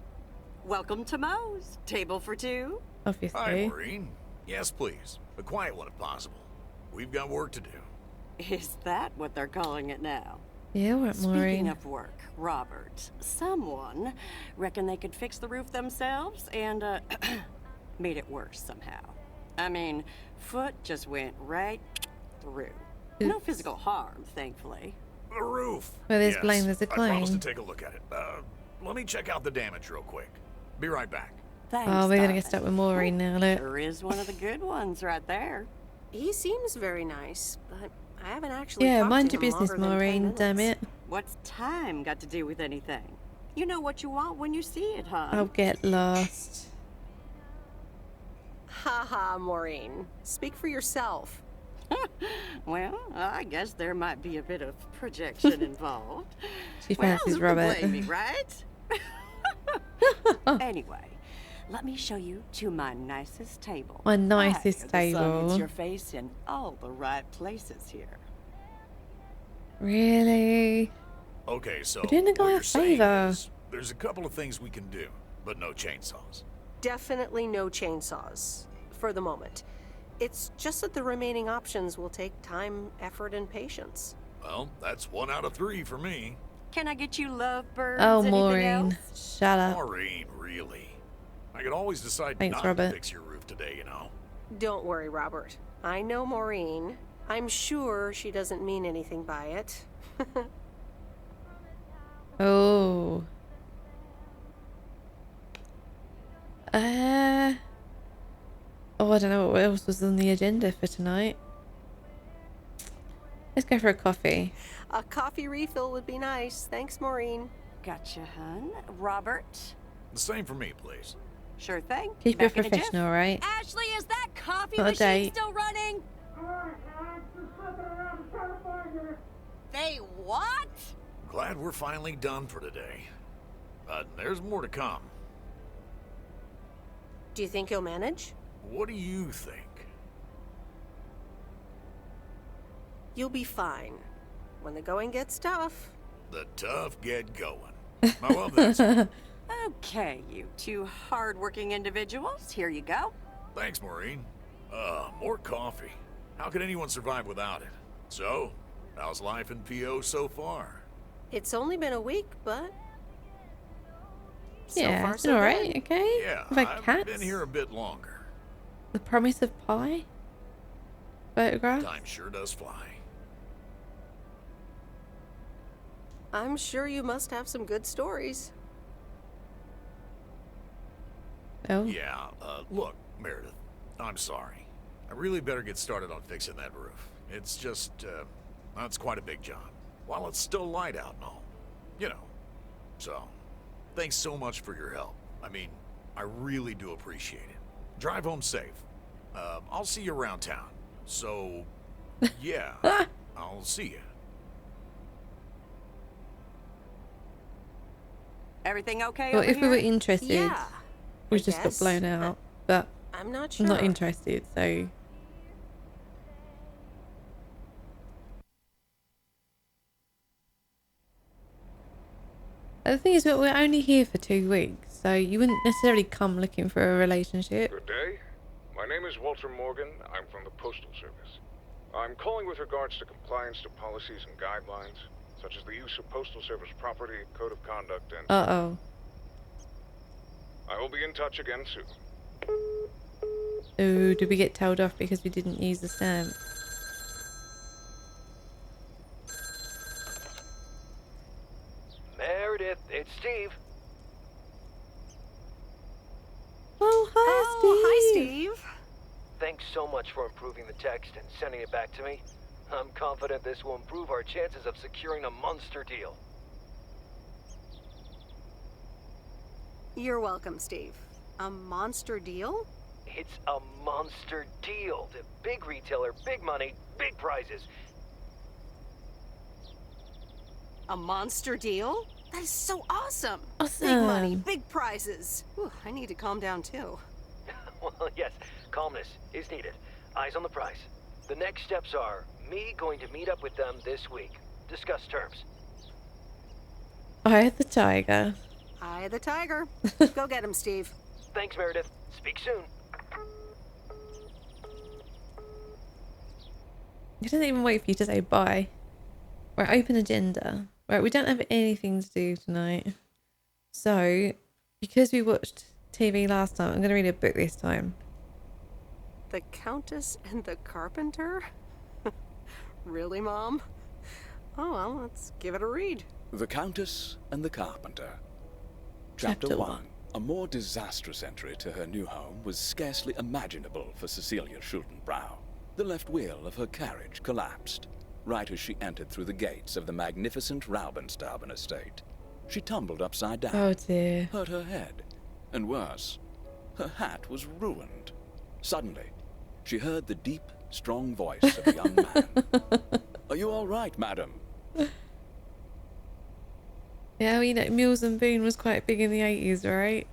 Speaker 9: Welcome to Moe's. Table for two?
Speaker 1: Obviously.
Speaker 12: Hi, Maureen. Yes, please. A quiet one if possible. We've got work to do.
Speaker 9: Is that what they're calling it now?
Speaker 1: Yeah, what, Maureen?
Speaker 9: Speaking of work, Robert, someone reckon they could fix the roof themselves and, made it worse somehow. I mean, foot just went right through. No physical harm, thankfully.
Speaker 12: The roof.
Speaker 1: Well, there's
Speaker 12: Yes,
Speaker 1: blame, there's a
Speaker 12: I promise
Speaker 1: claim.
Speaker 12: to take a look at it. Let me check out the damage real quick. Be right back.
Speaker 9: Thanks,
Speaker 1: Oh, we're gonna
Speaker 9: darling.
Speaker 1: get stuck with Maureen now, look.
Speaker 9: Sure is one of the good ones right there.
Speaker 3: He seems very nice, but I haven't actually
Speaker 1: Yeah,
Speaker 3: talked
Speaker 1: mind
Speaker 3: to
Speaker 1: your
Speaker 3: him
Speaker 1: business,
Speaker 3: longer than 10
Speaker 1: Maureen, damn it.
Speaker 3: minutes.
Speaker 9: What's time got to do with anything? You know what you want when you see it, huh?
Speaker 1: I'll get lost.
Speaker 3: Haha, Maureen. Speak for yourself.
Speaker 9: Well, I guess there might be a bit of projection involved.
Speaker 1: She fancies
Speaker 9: who
Speaker 1: Robert.
Speaker 9: can blame me, right? Anyway, let me show you to my nicest table.
Speaker 1: My nicest
Speaker 9: The sun
Speaker 1: table.
Speaker 9: hits your face in all the right places here.
Speaker 1: Really?
Speaker 12: Okay, so
Speaker 1: We're doing the guy
Speaker 12: what
Speaker 1: a
Speaker 12: you're saying
Speaker 1: favour.
Speaker 12: is there's a couple of things we can do, but no chainsaws.
Speaker 3: Definitely no chainsaws. For the moment. It's just that the remaining options will take time, effort, and patience.
Speaker 12: Well, that's 1 out of 3 for me.
Speaker 9: Can I get you lovebirds?
Speaker 1: Oh,
Speaker 9: Anything
Speaker 1: Maureen.
Speaker 9: else?
Speaker 1: Shut up.
Speaker 12: Maureen, really? I could always decide
Speaker 1: Thanks,
Speaker 12: not
Speaker 1: Robert.
Speaker 12: to fix your roof today, you know.
Speaker 3: Don't worry, Robert. I know Maureen. I'm sure she doesn't mean anything by it.
Speaker 1: Oh. Oh, I don't know what else was on the agenda for tonight. Let's go for a coffee.
Speaker 3: A coffee refill would be nice. Thanks, Maureen.
Speaker 9: Gotcha, hun. Robert?
Speaker 12: The same for me, please.
Speaker 9: Sure thing.
Speaker 1: Keep it
Speaker 9: Back in a jiff.
Speaker 1: professional, right?
Speaker 11: Ashley, is that coffee
Speaker 1: Not a
Speaker 11: machine
Speaker 1: date.
Speaker 11: still running? They what?
Speaker 12: Glad we're finally done for today. But there's more to come.
Speaker 3: Do you think he'll manage?
Speaker 12: What do you think?
Speaker 3: You'll be fine. When the going gets tough.
Speaker 12: The tough get going. I love that song.
Speaker 9: Okay, you two hard-working individuals. Here you go.
Speaker 12: Thanks, Maureen. More coffee. How could anyone survive without it? So, how's life in PO so far?
Speaker 3: It's only been a week, but...
Speaker 1: Yeah,
Speaker 3: far,
Speaker 1: it's
Speaker 3: so
Speaker 1: alright,
Speaker 3: good.
Speaker 1: okay.
Speaker 12: Yeah,
Speaker 1: We've had
Speaker 12: I've
Speaker 1: cats.
Speaker 12: been here a bit longer.
Speaker 1: The promise of pie. Photograph.
Speaker 12: Time sure does fly.
Speaker 3: I'm sure you must have some good stories.
Speaker 1: Oh.
Speaker 12: Yeah, look, Meredith, I'm sorry. I really better get started on fixing that roof. It's just, it's quite a big job. While it's still light out and all. You know. So, thanks so much for your help. I mean, I really do appreciate it. Drive home safe. I'll see you around town. So, yeah, I'll see you.
Speaker 9: Everything okay
Speaker 1: Well,
Speaker 9: over
Speaker 1: if we were
Speaker 9: here?
Speaker 1: interested,
Speaker 3: Yeah,
Speaker 1: we
Speaker 3: I
Speaker 1: just got
Speaker 3: guess,
Speaker 1: blown out. But
Speaker 3: I'm not
Speaker 1: I'm
Speaker 3: sure.
Speaker 1: not interested, so. The thing is that we're only here for 2 weeks, so you wouldn't necessarily come looking for a relationship.
Speaker 21: Good day. My name is Walter Morgan. I'm from the Postal Service. I'm calling with regards to compliance to policies and guidelines, such as the use of Postal Service property, code of conduct, and...
Speaker 1: Uh-oh.
Speaker 21: I will be in touch again soon.
Speaker 1: Oh, did we get told off because we didn't use the stamp?
Speaker 4: Meredith, it's Steve.
Speaker 1: Oh, hi,
Speaker 9: Hi, Steve.
Speaker 4: Thanks so much for improving the text and sending it back to me. I'm confident this will improve our chances of securing a monster deal.
Speaker 3: You're welcome, Steve. A monster deal?
Speaker 4: It's a monster deal. The big retailer, big money, big prizes.
Speaker 3: A monster deal? That is so awesome!
Speaker 1: Awesome.
Speaker 3: Big money, big prizes. Whew, I need to calm down too.
Speaker 4: Well, yes, calmness is needed. Eyes on the prize. The next steps are me going to meet up with them this week. Discuss terms.
Speaker 1: Eye of the tiger.
Speaker 3: Eye of the tiger. Go get him, Steve.
Speaker 4: Thanks, Meredith. Speak soon.
Speaker 1: He doesn't even wait for you to say bye. Right, open agenda. Right, we don't have anything to do tonight. So, because we watched TV last time, I'm going to read a book this time.
Speaker 3: The Countess and the Carpenter? Really, Mom? Oh, well, let's give it a read.
Speaker 15: The Countess and the Carpenter. Chapter 1. A more disastrous entry to her new home was scarcely imaginable for Cecilia Schultenbrow. The left wheel of her carriage collapsed, right as she entered through the gates of the magnificent Raubenstaben estate. She tumbled upside down,
Speaker 1: Oh dear.
Speaker 15: hurt her head, and worse, her hat was ruined. Suddenly, she heard the deep, strong voice of a young man. Are you all right, madam?
Speaker 1: Yeah, well, you know, Mills and Boone was quite big in the 80s, right?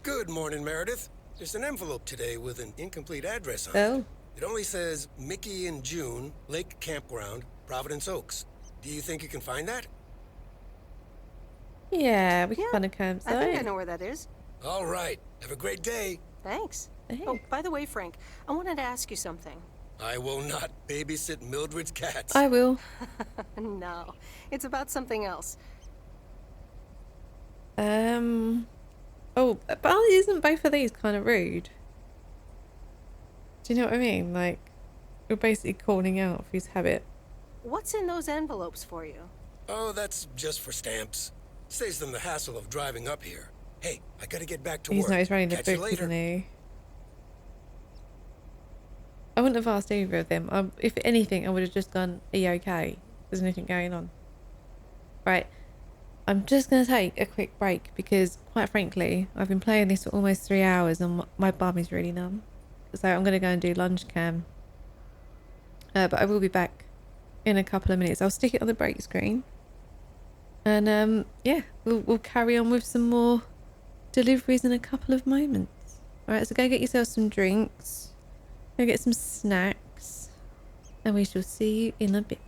Speaker 5: Good morning, Meredith. There's an envelope today with an incomplete address on
Speaker 1: Oh.
Speaker 5: it. It only says Mickey and June, Lake Campground, Providence Oaks. Do you think you can find that?
Speaker 1: Yeah, we can find a campsite.
Speaker 3: I think I know where that is.
Speaker 5: All right. Have a great day.
Speaker 3: Thanks. Oh, by the way, Frank, I wanted to ask you something.
Speaker 5: I will not babysit Mildred's cats.
Speaker 1: I will.
Speaker 3: No, it's about something else.
Speaker 1: Oh, but isn't both of these kind of rude? Do you know what I mean? Like, we're basically calling out for his habit.
Speaker 3: What's in those envelopes for you?
Speaker 5: Oh, that's just for stamps. Saves them the hassle of driving up here. Hey, I gotta get back to
Speaker 1: He's
Speaker 5: work.
Speaker 1: not, he's running the
Speaker 5: Catch you
Speaker 1: book,
Speaker 5: later.
Speaker 1: isn't he? I wouldn't have asked either of them. If anything, I would have just gone, are you okay? There's anything going on. Right. I'm just going to take a quick break because, quite frankly, I've been playing this for almost 3 hours and my bum is really numb. So I'm going to go and do lunch cam. But I will be back in a couple of minutes. I'll stick it on the break screen. And yeah, we'll carry on with some more deliveries in a couple of moments. Alright, so go get yourself some drinks. Go get some snacks. And we shall see you in a bit.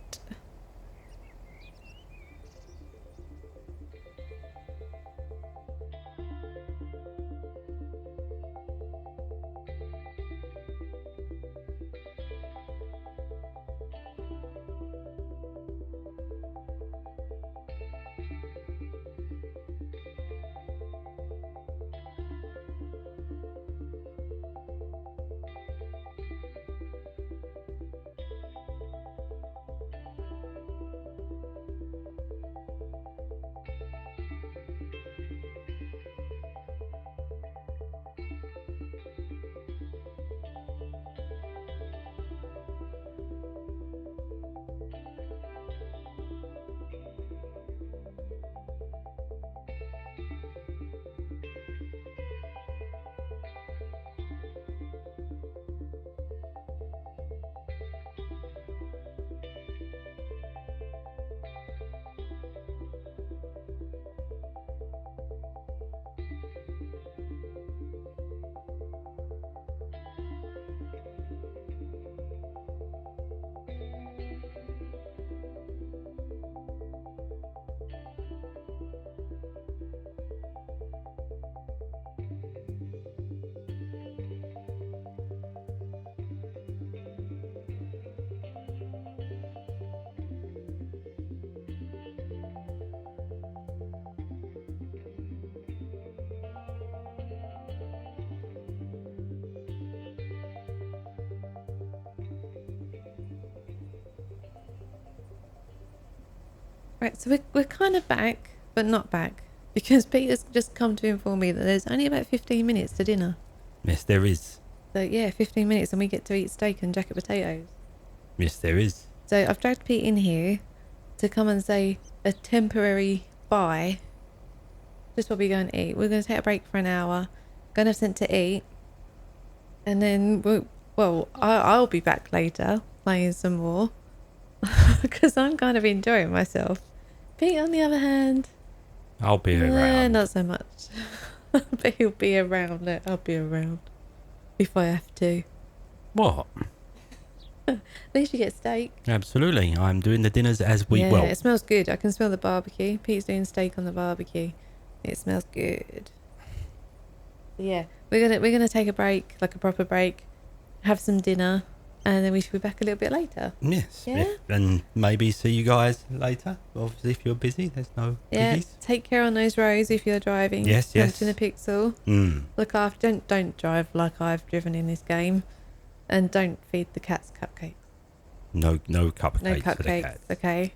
Speaker 1: Right, so we're kind of back, but not back. Because Peter's just come to inform me that there's only about 15 minutes to dinner.
Speaker 2: Yes, there is.
Speaker 1: So yeah, 15 minutes and we get to eat steak and jacket potatoes.
Speaker 2: Yes, there is.
Speaker 1: So I've dragged Pete in here to come and say a temporary bye. Just what we're going to eat. We're going to take a break for an hour. Going to have something to eat. And then, I'll be back later playing some more. Because I'm kind of enjoying myself. Pete, on the other hand...
Speaker 2: I'll be around.
Speaker 1: Not so much. But he'll be around. I'll be around. If I have to.
Speaker 2: What?
Speaker 1: At least you get steak.
Speaker 2: Absolutely. I'm doing the dinners as we will.
Speaker 1: Yeah, it smells good. I can smell the barbecue. Pete's doing steak on the barbecue. It smells good. Yeah, we're gonna take a break, like a proper break, have some dinner, and then we should be back a little bit later.
Speaker 2: Yes.
Speaker 1: Yeah.
Speaker 2: And maybe see you guys later. Obviously, if you're busy, there's no
Speaker 1: Yeah.
Speaker 2: biggies.
Speaker 1: Take care on those roads if you're driving.
Speaker 2: Yes.
Speaker 1: Mention the pixel. Look after. Don't drive like I've driven in this game, and don't feed the cats cupcakes.
Speaker 2: No cupcakes.
Speaker 1: No
Speaker 2: for the
Speaker 1: cupcakes.
Speaker 2: cats.
Speaker 1: Okay.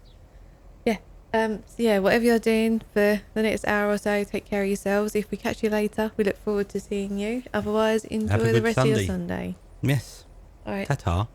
Speaker 1: Yeah. So yeah, whatever you're doing for the next hour or so, take care of yourselves. If we catch you later, we look forward to seeing you. Otherwise, enjoy
Speaker 2: Have a
Speaker 1: the
Speaker 2: good
Speaker 1: rest
Speaker 2: Sunday.
Speaker 1: of your Sunday.
Speaker 2: Yes.
Speaker 1: All right.
Speaker 2: Ta-ta.